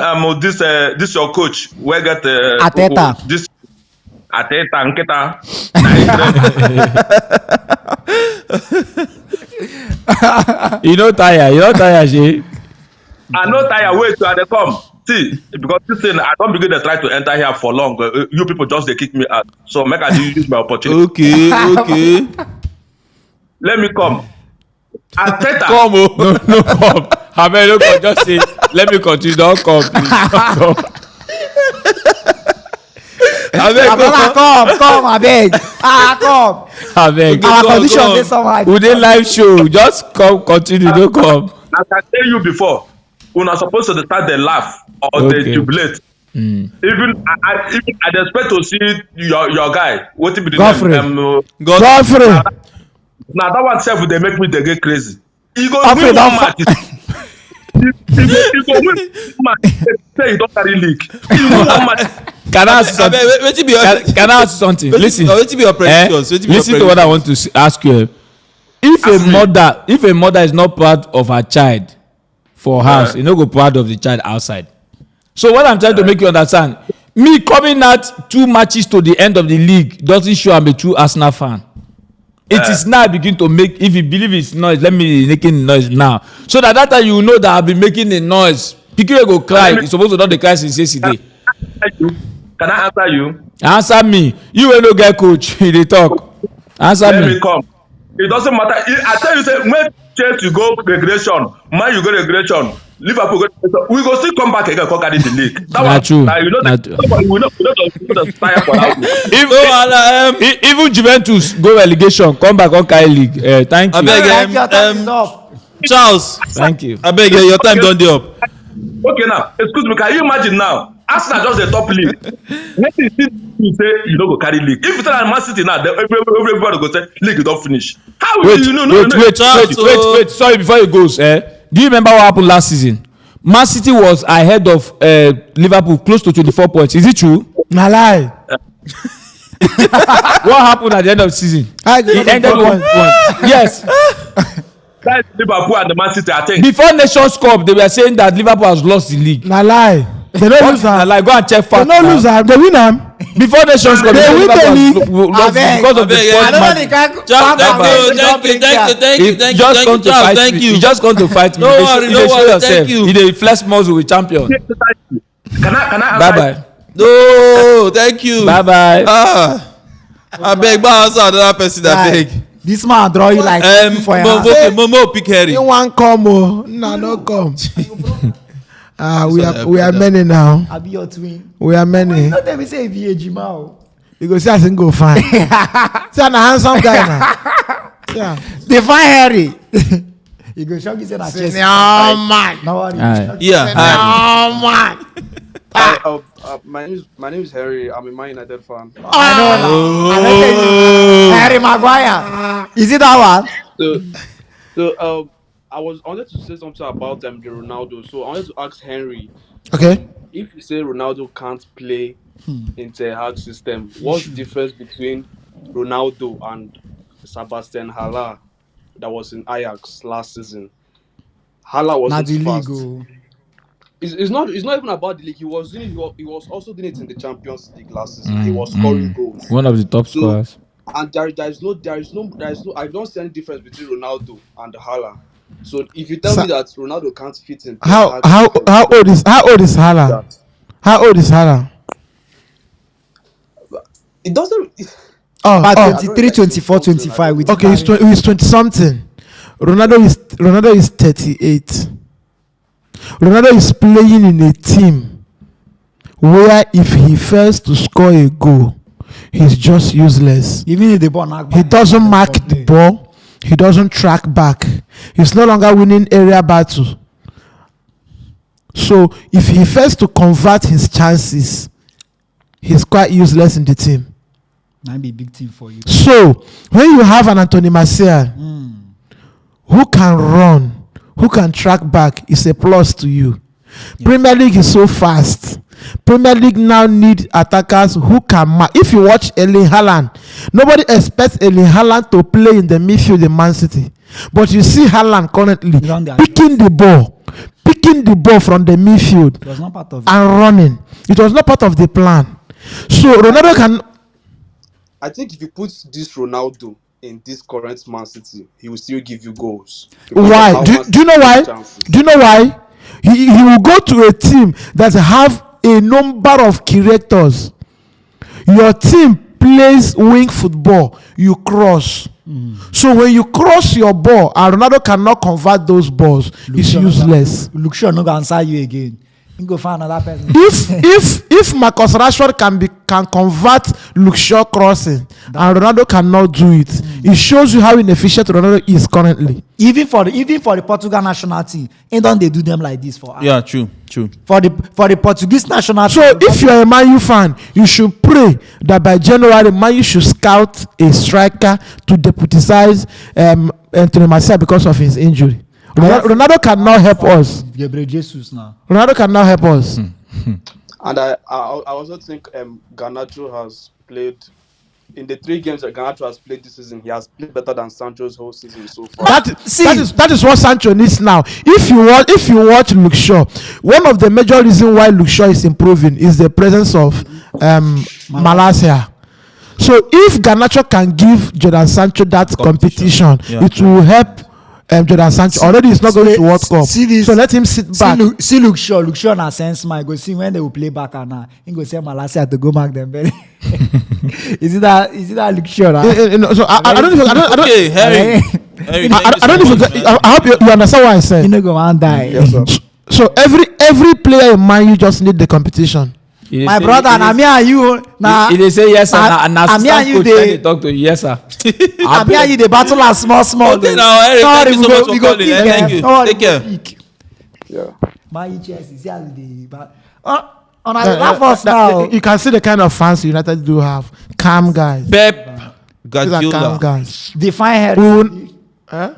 this your coach. Where get Arteta. This Arteta Nketa. You know tire, Jay. I know tire. Wait till they come. See, because this thing, I don't begin to try to enter here for long. You people just they kick me out. So make I use my opportunity. Okay. Let me come. Arteta. Come, no come. I mean, no come. Just say, let me continue. Don't come, please. Don't come. Come, I beg. Come. I beg. Our condition is somehow. We did live show. Just come, continue. Don't come. As I tell you before, we're not supposed to start the laugh or the jubilate. Even I expect to see your guy. What be the name? Godfrey. Now that one self they make me they get crazy. He go Godfrey, win one match. He go win one match. Say he don't carry league. He win one match. Can I ask something? Can I ask something? Listen. Listen to what I want to ask you. If a mother is not proud of her child for house, you know, go proud of the child outside. So what I'm trying to make you understand, me coming out 2 matches to the end of the league doesn't show I'm a true Arsenal fan. It is now begin to make, if you believe it's noise, let me making noise now. So that time you know that I've been making a noise. Pikin go cry. You're supposed to not the cry since yesterday. Can I answer you? Answer me. You will no get coach. They talk. Answer me. Let me come. It doesn't matter. I tell you, say when Chelsea you go regression, Man you go regression, Liverpool go regression, we go still come back again and carry the league. That was true. You know that we not fire for that. Even Juventus go relegation, come back on carry league. Thank you. Charles. Thank you. I beg your time don't dey up. Okay now, excuse me, can you imagine now? Arsenal just the top league. Let me see you say you don't go carry league. If you tell Man City now, everybody go say league don't finish. How will you know? Wait. Sorry, before you goes, do you remember what happened last season? Man City was ahead of Liverpool, close to 24 points. Is it true? Na lie. What happened at the end of the season? He ended 1 point. Yes. That's Liverpool and the Man City, I think. Before Nations Cup, they were saying that Liverpool has lost the league. Na lie. They don't lose am. Like go and check facts. They don't lose am. They win am. Before Nations Cup, they win the league because of the sport match. Thank you. You just come to fight me. No worry. Thank you. You dey flex muscle with champion. Can I Bye. No, thank you. Bye. I beg, answer another person. I beg. This man draw you like for your Momo pick Harry. You want come? No come. We are many now. I be your twin. We are many. Not let me say VAG. You go see I think go fine. See I'm a handsome guy now. Yeah. They find Harry. You go shock his head at chest. No man. No worry. Yeah. No man. My name is Harry. I'm a Man United fan. I know. Harry Maguire. Is it that one? So I wanted to say something about the Ronaldo. So I wanted to ask Henry. Okay. If you say Ronaldo can't play in the hard system, what's the difference between Ronaldo and Sebastian Haller that was in Ajax last season? Haller wasn't fast. It's not even about the league. He was also doing it in the Champions League last season. He was scoring goals. One of the top scorers. And there is no I don't see any difference between Ronaldo and Haaland. So if you tell me that Ronaldo can't fit in, how old is Haaland? How old is Haaland? It doesn't. But 23, 24, 25. With okay, he's 20 something. Ronaldo is 38. Ronaldo is playing in a team where if he fails to score a goal, he's just useless. Even if the ball he doesn't mark the ball, he doesn't track back. He's no longer winning area battle. So if he fails to convert his chances, he's quite useless in the team. Might be a big team for you. So when you have an Anthony Martial who can run, who can track back, it's a plus to you. Premier League is so fast. Premier League now need attackers who can if you watch Erling Haaland, nobody expects Erling Haaland to play in the midfield in Man City. But you see Haaland currently picking the ball from the midfield it was not part of it. And running. It was not part of the plan. So Ronaldo can. I think if you put this Ronaldo in this current Man City, he will still give you goals. Why? Do you know why? Do you know why? He will go to a team that have a number of characters. Your team plays wing football. You cross. So when you cross your ball and Ronaldo cannot convert those balls, it's useless. Look sure no go answer you again. You go find another person. If Marcus Rashford can convert Luke Shaw crossing and Ronaldo cannot do it, it shows you how inefficient Ronaldo is currently. Even for the Portugal national team, and don't they do them like this for us? Yeah, true. For the Portuguese national team. So if you're a Man U fan, you should pray that by January Man U should scout a striker to deputize Anthony Martial because of his injury. Ronaldo cannot help us. Gabriel Jesus now. Ronaldo cannot help us. And I also think Garnacho has played in the 3 games that Garnacho has played this season. He has played better than Sancho's whole season so far. That is what Sancho needs now. If you watch Luke Shaw, one of the major reasons why Luke Shaw is improving is the presence of Malacia. So if Garnacho can give Jadon Sancho that competition, it will help. Jadon Sancho already is not going to World Cup, so let him sit back. See Luke Shaw na sense man. Go see when they will play back and now he go say Malacia to go back them belly. Is it that Luke Shaw? So I don't know. Okay, Harry. I don't know. I hope you understand what I said. You know go and die. Yes, so every player in Man, you just need the competition. My brother, and me and you, now they say yes, and me and you they talk to you, yes, sir. And me and you they battle as small. Okay, now Eric, thank you so much for calling. Thank you. Take care. Yeah. My Chelsea, see how they but on that first now. You can see the kind of fans United do have. Calm guys. Pep Guardiola. Calm guys. Define Harry.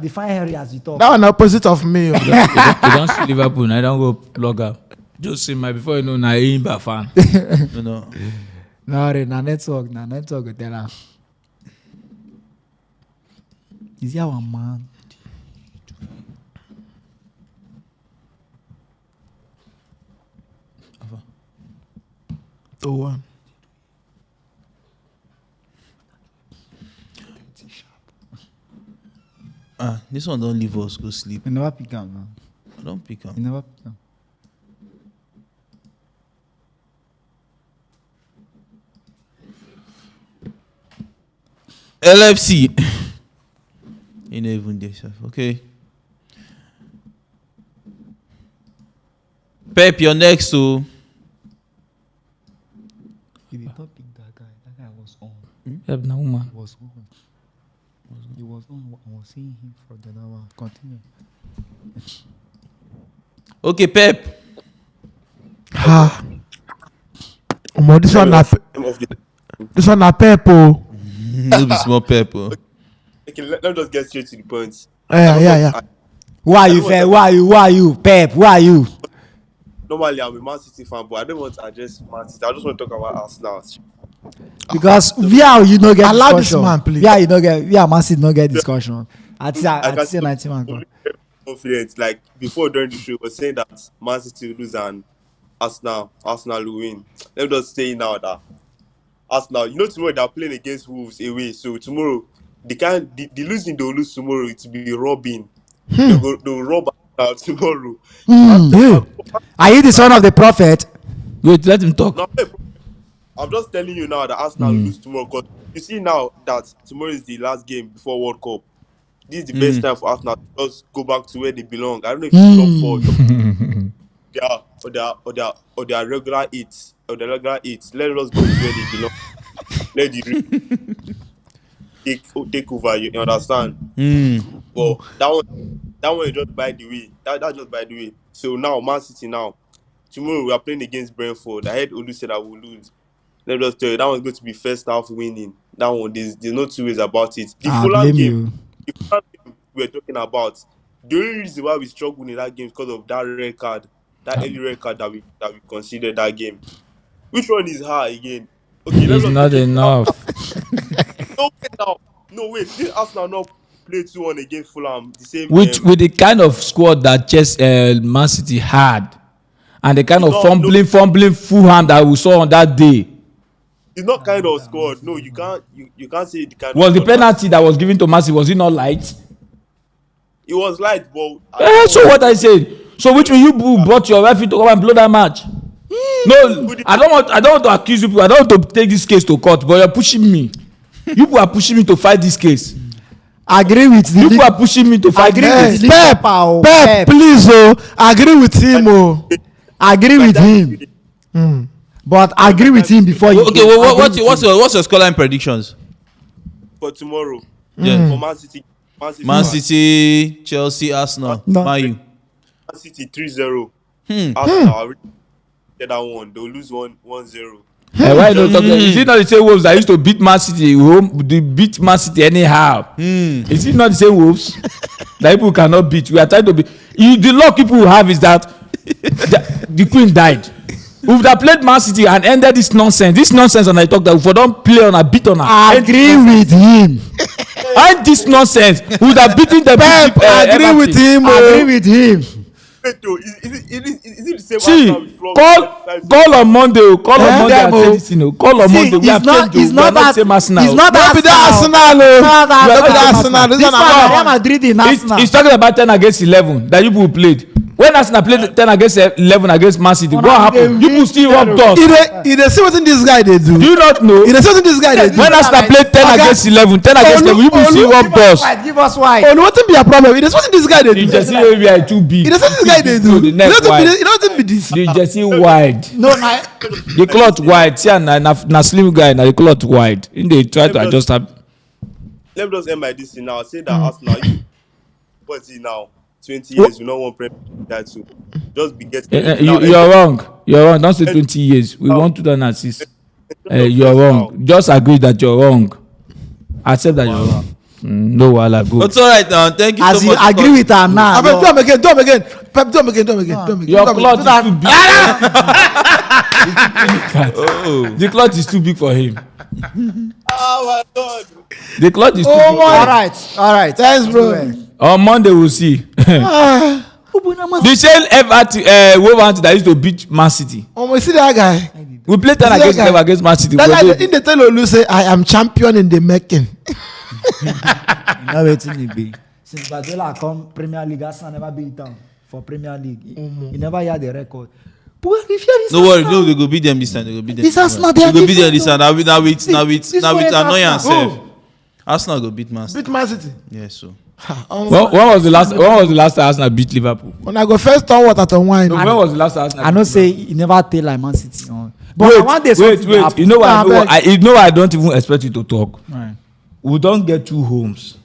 Define Harry as you talk. That one opposite of me. You don't see Liverpool, I don't go plug up. Just see my before you know, na Imba fan. No. Na network go tell her. Is he our man? Oh, one. This one don't leave us, go sleep. You never pick up now. I don't pick up. You never pick up. LFC. You know even this. Okay. Pep, you're next to. He did not pick that guy. That guy was on. Pep Nauma. He was on. He was on. I was seeing him for the hour. Continue. Okay, Pep. This one na Pep. No be small Pep. Okay, let me just get straight to the point. Yeah. Who are you, Pep? Who are you, Pep? Who are you? Normally, I'm a Man City fan, but I don't want to address Man City. I just want to talk about Arsenal. Because we are you no get allow discussion. This man, please. We are Man City no get discussion. I say 90 man. confident. Like before during the show, was saying that Man City will lose and Arsenal will win. Let me just say now that Arsenal, tomorrow they're playing against Wolves away. So tomorrow, the losing they'll lose tomorrow. It will be robbing. They'll rob Arsenal tomorrow. Are you the son of the prophet? Wait, let him talk. No, I'm just telling you now that Arsenal will lose tomorrow. Because you see now that tomorrow is the last game before World Cup. This is the best time for Arsenal to just go back to where they belong. I don't know if you belong for their regular eights. Or the regular eights. Let us go to where they belong. Let the take over, you understand? But that one is just by the way. That's just by the way. So now Man City now. Tomorrow we are playing against Brentford. I heard Olu said I will lose. Let me just tell you, that one's going to be first half winning. That one, there's no two ways about it. The Fulham game we're talking about, the only reason why we struggled in that game is because of that red card, that early red card that we considered that game. Which one is high again? Okay, it's not enough. No, wait. Did Arsenal not play 2-1 against Fulham? The same with the kind of squad that Man City had, and the kind of fumbling Fulham that we saw on that day. It's not kind of squad. No, you can't say the kind. Was the penalty that was given to Man City, was it not light? It was light, but so what I said. So which means you brought your referee to come and blow that match? No, I don't want to accuse you people. I don't want to take this case to court, but you're pushing me. You people are pushing me to fight this case. Agree with the. You people are pushing me to fight this case. Pep, please, agree with him, Agree with him. But agree with him before you. Okay, well, what's your scoreline predictions for tomorrow? Yeah, for Man City, Chelsea, Arsenal, Man U. Man City 3-0. Arsenal, get that one. They'll lose 1-0. Why don't talk? Is it not the same Wolves that used to beat Man City home? They beat Man City anyhow. Is it not the same Wolves that people cannot beat? We are trying to beat. The luck people have is that the Queen died. We would have played Man City and ended this nonsense, and I talk that we don't play on a beat on her. Agree with him. And this nonsense, we would have beaten the Pep. Agree with him. Agree with him. Is it the same? See, call on Monday. Call on Monday and say this, Call on Monday. We have changed. It's not that Arsenal. It's not Arsenal. This one, Real Madrid in Arsenal. He's talking about 10 against 11 that you people played. When Arsenal played 10 against 11 against Man City, what happened? You people still robbed us. They see what this guy they do. Do you not know? They see what this guy they do. When Arsenal played 10 against 11, 10 against 11, you people still robbed us. Give us why. Oh, what be a problem? It is what this guy they do. The Jesse area is too big. It is what this guy they do. The neck wide. It doesn't be this. The Jesse wide. No, the cloth wide. See, na slim guy. Na the cloth wide. They try to adjust her. Let me just end my this now. Say that Arsenal, what's it now? 20 years, you know one Premier League title. Just be getting. You're wrong. Don't say 20 years. We want 2006. You're wrong. Just agree that you're wrong. Accept that you're wrong. No, Wala, go. It's all right now. Thank you as so much. As you agree with her now. Do them again. Pep, do them again. Your cloth is too big. The cloth is too big for him. Oh my God. The cloth is too big. All right. Thanks, bro. On Monday we'll see. The same Wolverhampton that used to beat Man City. We see that guy. We played 10 against Man City. That guy in the tell Olu say, I am champion in the making. Now waiting he be. Since Badela come Premier League, Arsenal never beat down for Premier League. He never had the record. No worry, no, they go beat them this time. They go beat them. This Arsenal, they go beat them this time. Now with annoyance. Arsenal go beat Man City. Beat Man City. Yes, so. When was the last time Arsenal beat Liverpool? When I go first on water to wine. No, when was the last time Arsenal? I know say he never tell like Man City. But wait. You know what? I don't even expect you to talk. Right. We don't get 2 homes.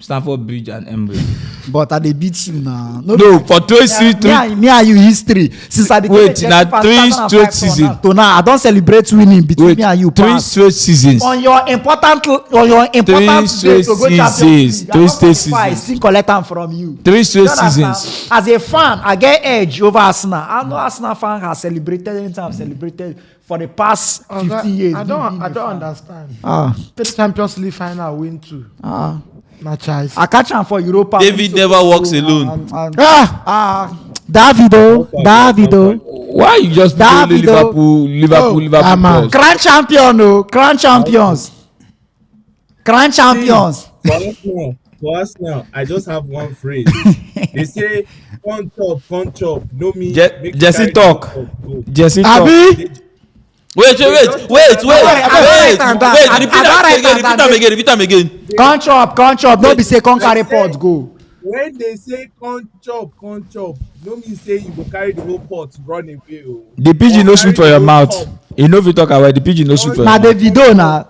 Stamford Bridge and Emirates. But I they beat you now. No, for 3 me and you history. Since I became now 3 straight seasons. To now I don't celebrate winning between me and you. 3 straight seasons. On your important 3 straight seasons. 3 straight seasons. I still collect them from you. 3 straight seasons. As a fan, I get edge over Arsenal. I know Arsenal fan has celebrated anytime celebrated for the past 50 years. I don't understand. 3 Champions League final win 2. Not choice. I catch him for Europa. David never walks alone. Davido. Why you just put only Liverpool talk? Grand champion, no. Grand champions. Grand champions. For us now, I just have one phrase. They say, "Con chop." No me. Jesse talk. Jesse talk. Wait. Repeat them again. Con chop. No be say con carry pot go. When they say con chop, no mean say you go carry the whole pot run away. The pigeon no sweet for your mouth. You know if you talk about the pigeon no sweet for your mouth. Na Davido na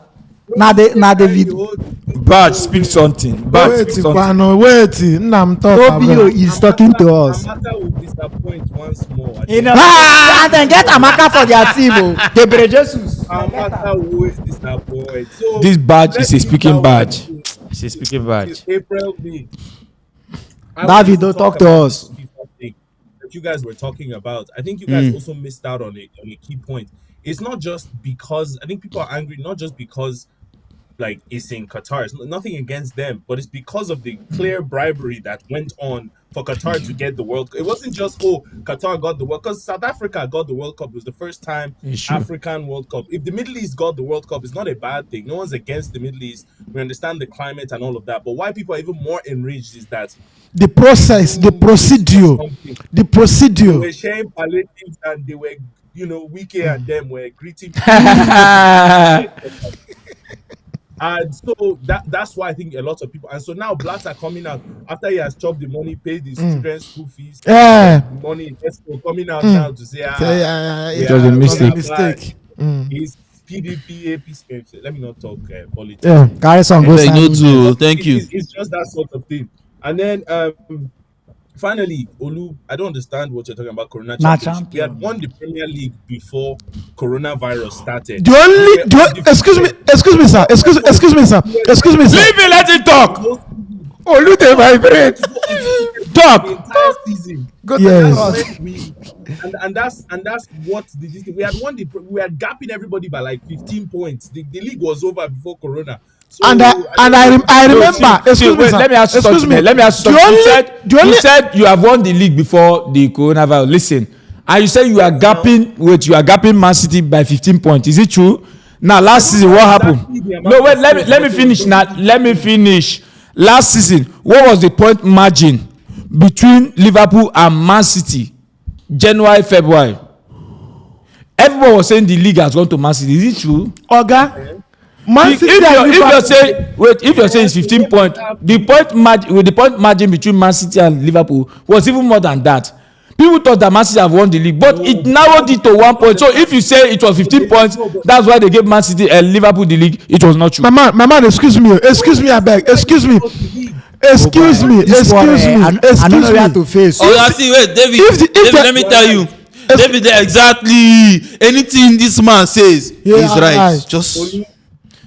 Davido. Bad speak something. Wait, Nam talk. Obio is talking to us. Amaka will disappoint once more. And then get Amaka for their team. Debre Jesus. Amaka will always disappoint. So this badge is a speaking badge. It's a speaking badge. April May. Davido, talk to us. That you guys were talking about. I think you guys also missed out on a key point. It's not just because I think people are angry, not just because like it's in Qatar. It's nothing against them, but it's because of the clear bribery that went on for Qatar to get the World Cup. It wasn't just Qatar got the World Cup, because South Africa got the World Cup. It was the first time African World Cup. If the Middle East got the World Cup, it's not a bad thing. No one's against the Middle East. We understand the climate and all of that. But why people are even more enraged is that the process, the procedure. They were sharing palliatives and they were, Wiki and them were greeting people. And so that's why I think a lot of people, and so now Blacks are coming out after he has chopped the money, paid his children's school fees, money in Esco, coming out now to say it was a mistake. He's PDP, AP, let me not talk politics. Thank you. It's just that sort of thing. And then finally, Olu, I don't understand what you're talking about. Corona Championship. We had won the Premier League before coronavirus started. Excuse me, sir. Leave me, let him talk. Olu, they vibrate. Talk. The entire season. Yes. And that's what we had won. We had gapping everybody by like 15 points. The league was over before Corona. So, I remember. Excuse me, let me ask you something. You said you have won the league before the coronavirus. Listen, and you said you are gapping Man City by 15 points. Is it true? Now, last season, what happened? No, wait. Let me finish. Now, let me finish. Last season, what was the point margin between Liverpool and Man City? January, February. Everyone was saying the league has gone to Man City. Is it true? Oga. If you're saying it's 15 points, the point margin between Man City and Liverpool was even more than that. People thought that Man City have won the league, but it narrowed it to 1 point. So if you say it was 15 points, that's why they gave Man City and Liverpool the league. It was not true. My man, excuse me, I beg. Excuse me. I don't know where to face. Wait, David, let me tell you. David, exactly anything this man says is right. Just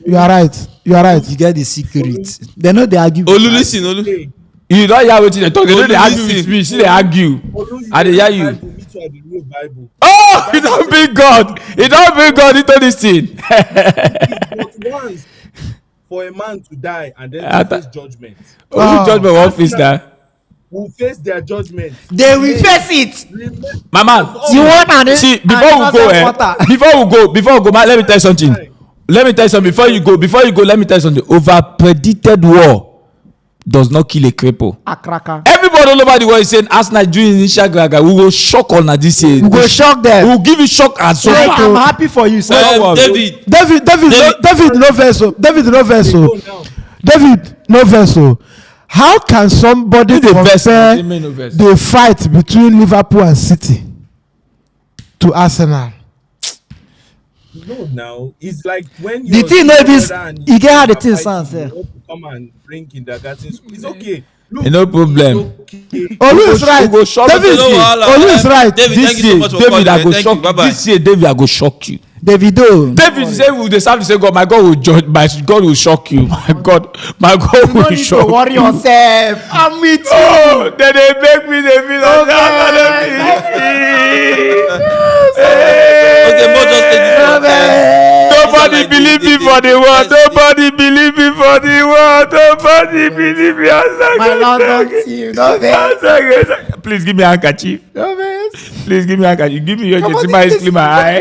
you are right. You get the secret. They know they argue. Listen, Olu. You don't hear what they talk. They know they argue with me. See, they argue. And they hear you. Oh, it don't bring God. It don't bring God into this thing. Once for a man to die and then face judgment. Judgment won't face that. Will face their judgment. They will face it. Mama, you want an see before we go, let me tell you something. Before you go, let me tell you something. Over predicted war does not kill a cripple. Everybody all over the world is saying Arsenal doing initial graga. We will shock on this year. We will shock them. We will give you shock as well. I'm happy for you, sir. David, no vessel. How can somebody compare the fight between Liverpool and City to Arsenal? No, now it's like when the thing is, you get how the thing sounds. Come and bring kindergarten school. It's okay. Look, no problem. Olu is right. Olu is right. This year, David, I go shock you. This year, David, I go shock you. David say we deserve to say God. My God will judge. My God will shock you. My God will shock you. Don't worry yourself. I'm with you. Oh, then they make me the villain. Okay, more just take this. Nobody believe me for the world. Nobody believe me for the world. My London team. No vex. Please give me a handkerchief. No vex. Please give me a handkerchief. Give me your jersey. My eyes clean my eye.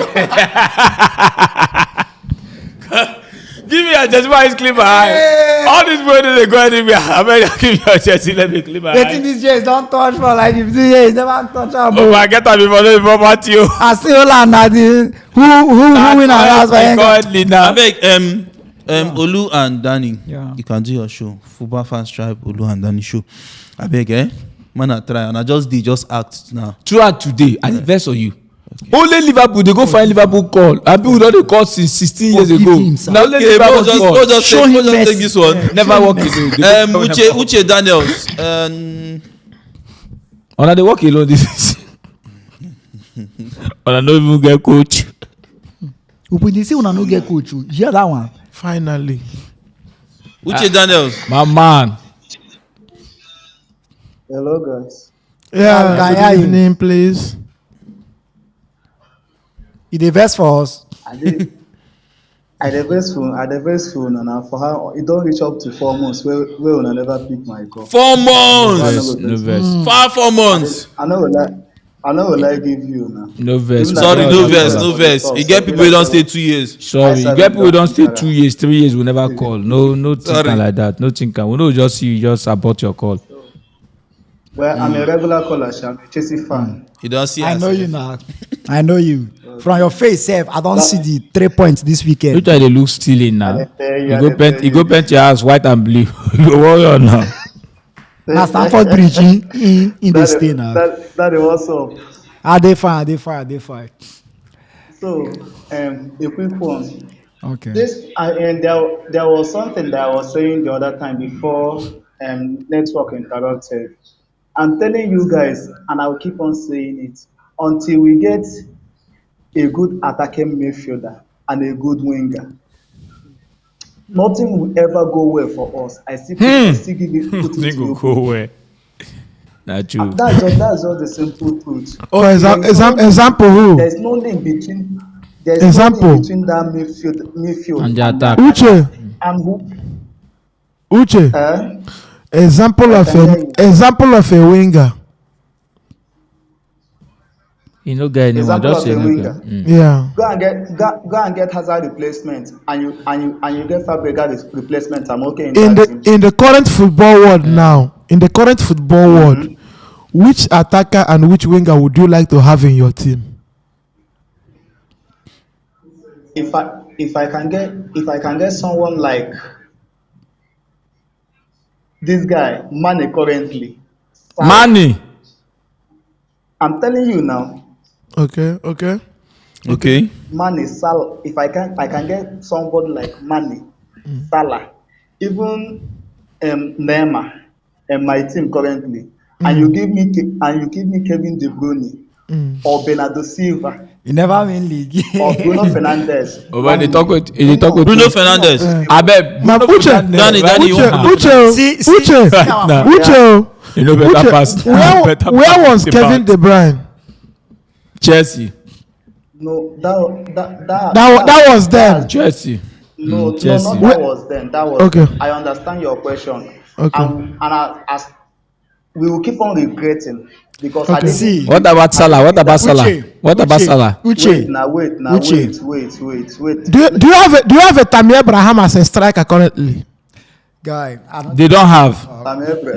Give me a jersey. My eyes clean my eye. All these boys they go anywhere. I mean, give me your jersey. Let me clean my They eye. think these years don't touch for like 15 years. Never touch our Oh, I get up before the property. I still land at the who win our house by I beg Olu and Dani. Yeah. You can do your show. Football fans tribe Olu and Dani show. I beg man, I try and I just act now. Throughout today, I invest on you. Okay. Only Liverpool, they go find Liverpool call. And people don't call since 16 years ago. Now only Liverpool call. Just take this one. Never work alone. Uche Daniels. Ona they work alone this is. Ona no even get coach. When they say una no get coach, you hear that one? Finally. Uche Daniels. My man. Hello, guys. Yeah, good evening, please. You the best for us. I the best phone, and for how it don't reach up to 4 months. Where I never pick my call. 4 months. No verse. 4 months. I know what I give you now. No verse. Sorry, no verse. You get people who don't stay 2 years. Sorry, you get people who don't stay 2 years, 3 years. We never call. No thinking like that. No thinking. We don't just see you just abort your call. Well, I'm a regular caller. I'm a Chelsea fan. You don't see. I know you now. I know you. From your face, Sef, I don't see the 3 points this weekend. Look at the look stealing now. You go paint your house white and blue. You warrior now. Now Stamford Bridge in the state now. That is what's up. They fine. So, a quick one. Okay. There was something that I was saying the other time before network interrupted. I'm telling you guys, and I'll keep on saying it, until we get a good attacking midfielder and a good winger, nothing will ever go well for us. I still give it Nothing will go well. Not true. That's just the simple truth. Oh, example who? There's no link between that midfield and the attack. Uche. And who? Uche. Example of a winger. You know, guy anyone just say no. Yeah. Go and get Hazard replacement, and you get Fabregas replacement. I'm okay in the current football world now. In the current football world, which attacker and which winger would you like to have in your team? If I can get someone like this guy, Mane currently. Mane. I'm telling you now. Okay. Mane, Salah. If I can get somebody like Mane, Salah, even Neymar, and my team currently, and you give me Kevin De Bruyne or Bernardo Silva. You never win league. Or Bruno Fernandes. Oh, when they talk with Bruno Fernandes. I bet. Dani, Uche. You know better pass. Where was Kevin De Bruyne? Chelsea. No, that was then. Chelsea. No, Chelsea. that was then. That was. Okay. I understand your question. Okay. And as we will keep on regretting because Okay. I didn't See. What about Salah? What about Salah? Wait. Do you have a Tammy Abraham as a striker currently? Guy, They don't have.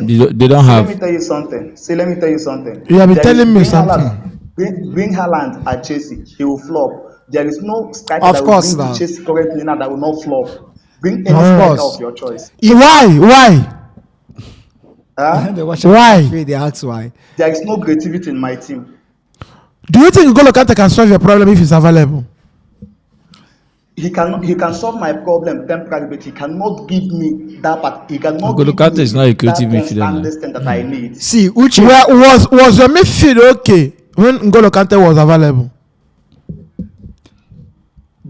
They don't have. Let me tell you something. You have been telling me something. Bring Haaland at Chelsea, he will flop. There is no striker Of that course will bring now. to Chelsea currently now that will not flop. Bring any Of striker course. of your choice. Why? Why? They ask why. There is no creativity in my team. Do you think N'Golo Kante can solve your problem if he's available? He can solve my problem temporarily, but he cannot give me that. But he cannot. N'Golo Kante is not a creative that midfielder now. understand that I need. See, Uche. Was your midfield okay when N'Golo Kante was available?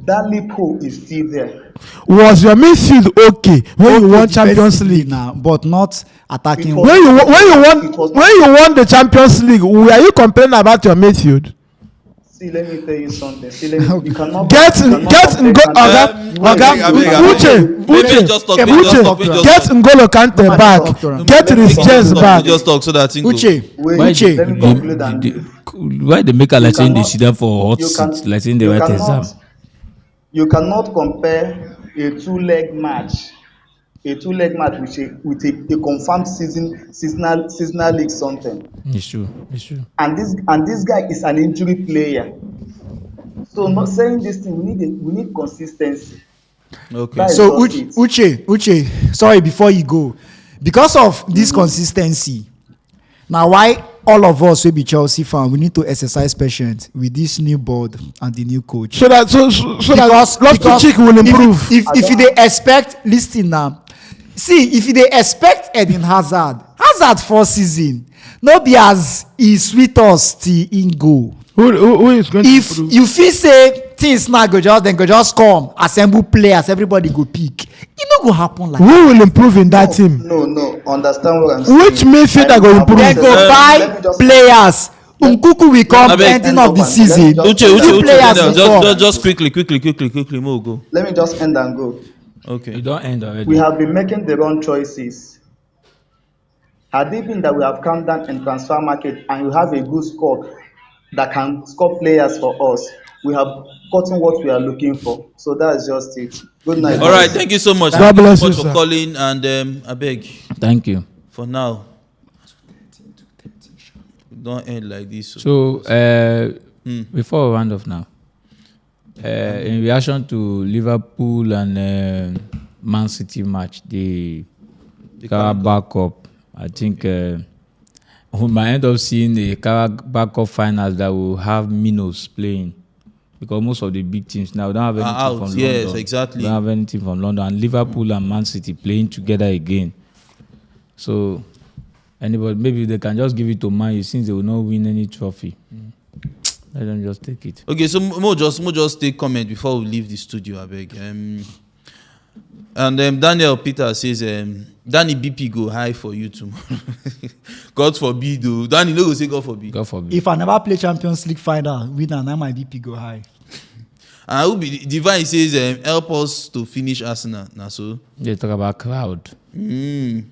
That loophole is still there. Was your midfield okay when you won Champions League now, but not attacking? When you won the Champions League, were you complaining about your midfield? See, let me tell you something. See, let me, you cannot Get N'Golo Kante back. Get Rhys James back. Just talk so that thing why they make a like saying they sit down for hot seat, like saying they write exam? You cannot compare a two-leg match with a confirmed seasonal league something. It's true. And this guy is an injury player. So not saying this thing, we need consistency. Okay. So Uche, sorry, before you go, because of this consistency, now why all of us will be Chelsea fans, we need to exercise patience with this new board and the new coach. So that Loftus-Cheek will improve. If they expect, listen now. See, if they expect Eden Hazard for season, no be as he sweet us till in go. Who is going to improve? If you feel say things now go just come, assemble players, everybody go pick. It no go happen like who that. Who will improve in that team? No, understand what I'm saying. Which midfielder go improve? They go buy players. Nkuku will come ending of the season. Just quickly, more go. Let me just end and go. Okay. You don't end already. We have been making the wrong choices. Had it been that we have come down in transfer market and you have a good squad that can score players for us, we have gotten what we are looking for. So that's just it. Good night. All right, thank you so much. God bless you, for calling, and I beg. Thank you. For now, don't end like this. So before we round off now, in reaction to Liverpool and Man City match, the Carabao Cup, I think we might end up seeing the Carabao Cup finals that will have Minos playing, because most of the big teams now don't have anything from London. Yes, exactly. Don't have anything from London, and Liverpool and Man City playing together again. So anybody, maybe they can just give it to Man U since they will not win any trophy. Let them just take it. Okay, so more just take comment before we leave the studio, I beg. And Daniel Peter says, Dani BP go high for you tomorrow. God forbid, though. Dani no go say God forbid. God forbid. If I never play Champions League final, winner, now my BP go high. And I will be Divine says, help us to finish Arsenal. Now so they talk about crowd. And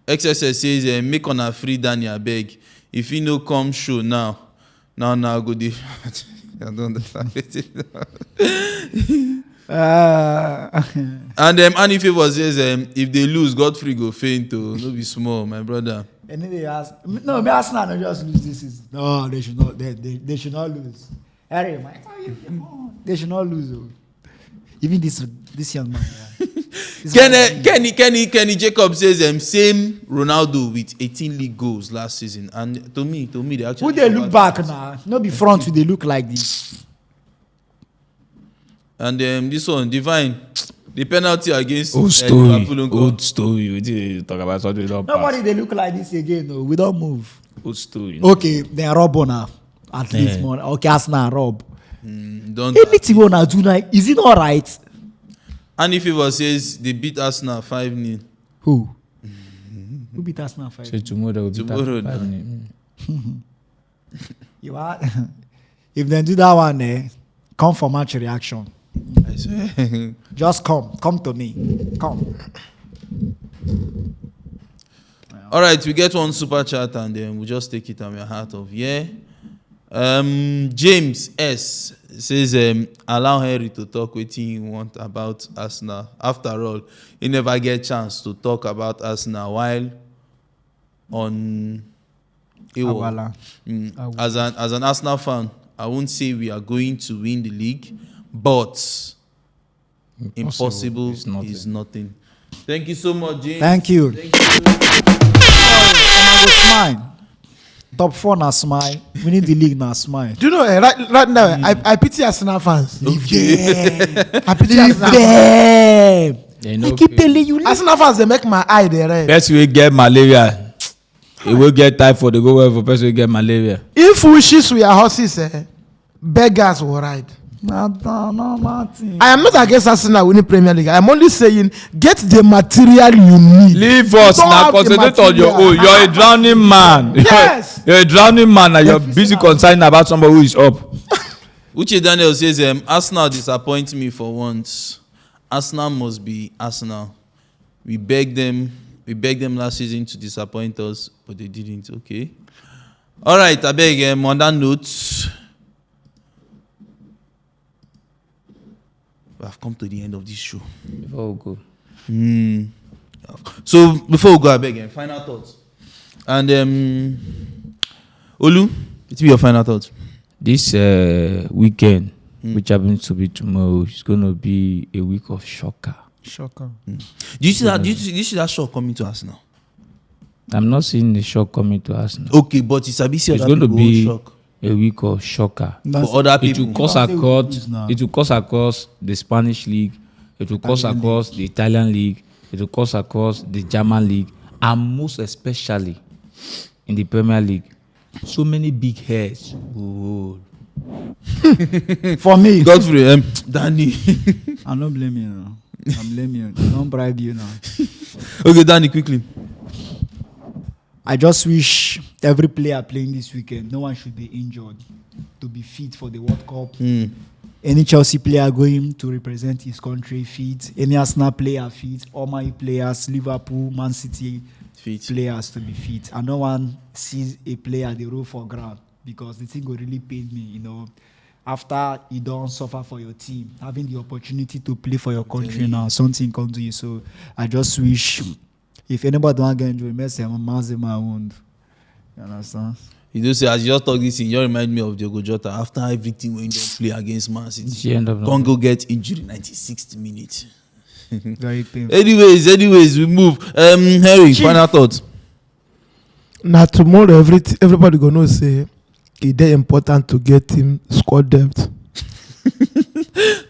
XSS says, make on a free Dani, I beg. If he no come show now go the. I don't understand it. And Annie Favor says, if they lose, Godfrey go faint. No be small, my brother. And then they ask, no, me Arsenal no just lose this season. No, they should not. They should not lose. Harry, they should not lose. Even this young man. Kenny Jacob says same Ronaldo with 18 league goals last season, and to me they actually. Who they look back now? No be front. Who they look like this? And this one Divine, the penalty against old story. We did talk about something. Nobody they look like this again. No, we don't move. Old story. Okay, they are Rob now. At least more. Okay, Arsenal Rob. Don't anything on a tonight? Is it all right? Annie Favor says they beat Arsenal 5-0. Who? Who beat Arsenal 5-0? So tomorrow beat 5-0. You are. If they do that one, come for match reaction. I swear. Just come to me. Come. All right, we get one super chat and then we just take it and we're out of here. James S says, allow Henry to talk what he want about Arsenal. After all, he never get chance to talk about Arsenal while on as an Arsenal fan, I won't say we are going to win the league, but impossible is nothing. Thank you so much, James. Thank you. Smile. Top 4 na smile. We need the league na smile. Do you know right now? I pity Arsenal fans. Leave them. I pity Arsenal fans. I keep telling you. Arsenal fans they make my eye they red. Best we get malaria. It will get typhoid. They go well for person we get malaria. If wishes we are horses, beggars will ride. I am not against Arsenal winning Premier League. I am only saying get the material you need. Leave us now. Concentrate on your own. You're a drowning man. Yes. You're a drowning man and you're busy concerned about somebody who is up. Uche Daniel says, Arsenal disappoint me for once. Arsenal must be Arsenal. We begged them last season to disappoint us, but they didn't. Okay. All right, I beg on that note, we have come to the end of this show. Before we go. So before we go, I beg final thoughts. And Olu, it will be your final thoughts. This weekend, which happens to be tomorrow, is going to be a week of shocker. Shocker. Do you see that? Do you see that shock coming to us now? I'm not seeing the shock coming to us now. Okay, but it's going to be a week of shocker for other people. It will course across the Spanish league. It will course across the Italian league. It will course across the German league, and most especially in the Premier League. So many big heads. For me, Godfrey, Dani. I'm not blaming you now. I'm blaming you. Don't bribe you now. Okay, Dani, quickly. I just wish every player playing this weekend, no one should be injured, to be fit for the World Cup. Any Chelsea player going to represent his country fit. Any Arsenal player fit. All my players, Liverpool, Man City players to be fit. And no one sees a player they roll for ground, because the thing will really pain me, After you don't suffer for your team, having the opportunity to play for your country now, something comes to you. So I just wish, if anybody don't get injured, my wound. You understand? You know, say as you just talk this thing, you remind me of Diogo Jota. After everything when you don't play against Man City, Congo get injured in 96th minute. Very painful. Anyways, we move. Harry, final thoughts. Now tomorrow, everybody gonna say it's very important to get him squad depth.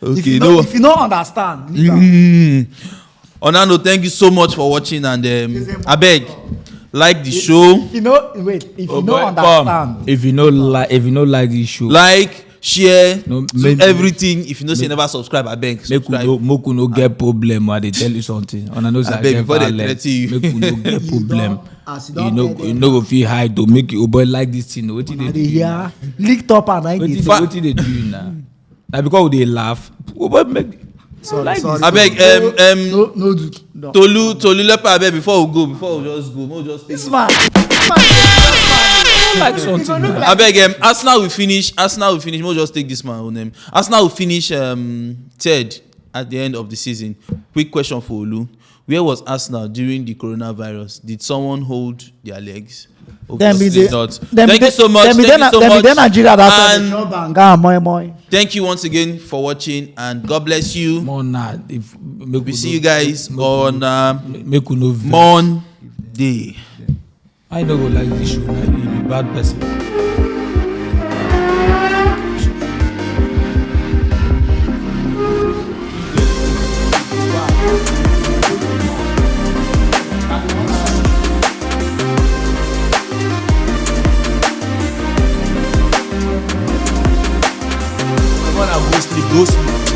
Okay, if you don't understand. On that note, thank you so much for watching, and I beg, like the show. If you don't understand. If you know like the show, like, share, everything. If you know say never subscribe, I beg. Subscribe. Make no get problem. Or they tell you something. On I beg before they threaten you. Make no get problem. You know go feel high to make you boy like this thing. What did they do? Licked up and I did. What did they do now? Like because they laugh. Sorry. I beg, no. Tolu, I beg before we just go. We'll just this man. Like something. I beg, Arsenal will finish. We'll just take this man on name. Arsenal will finish third at the end of the season. Quick question for Olu: where was Arsenal during the coronavirus? Did someone hold their legs? Thank you so much. Thank you once again for watching, and God bless you. We see you guys on Monday. I don't go like this show. I'm a bad person. Go sleep.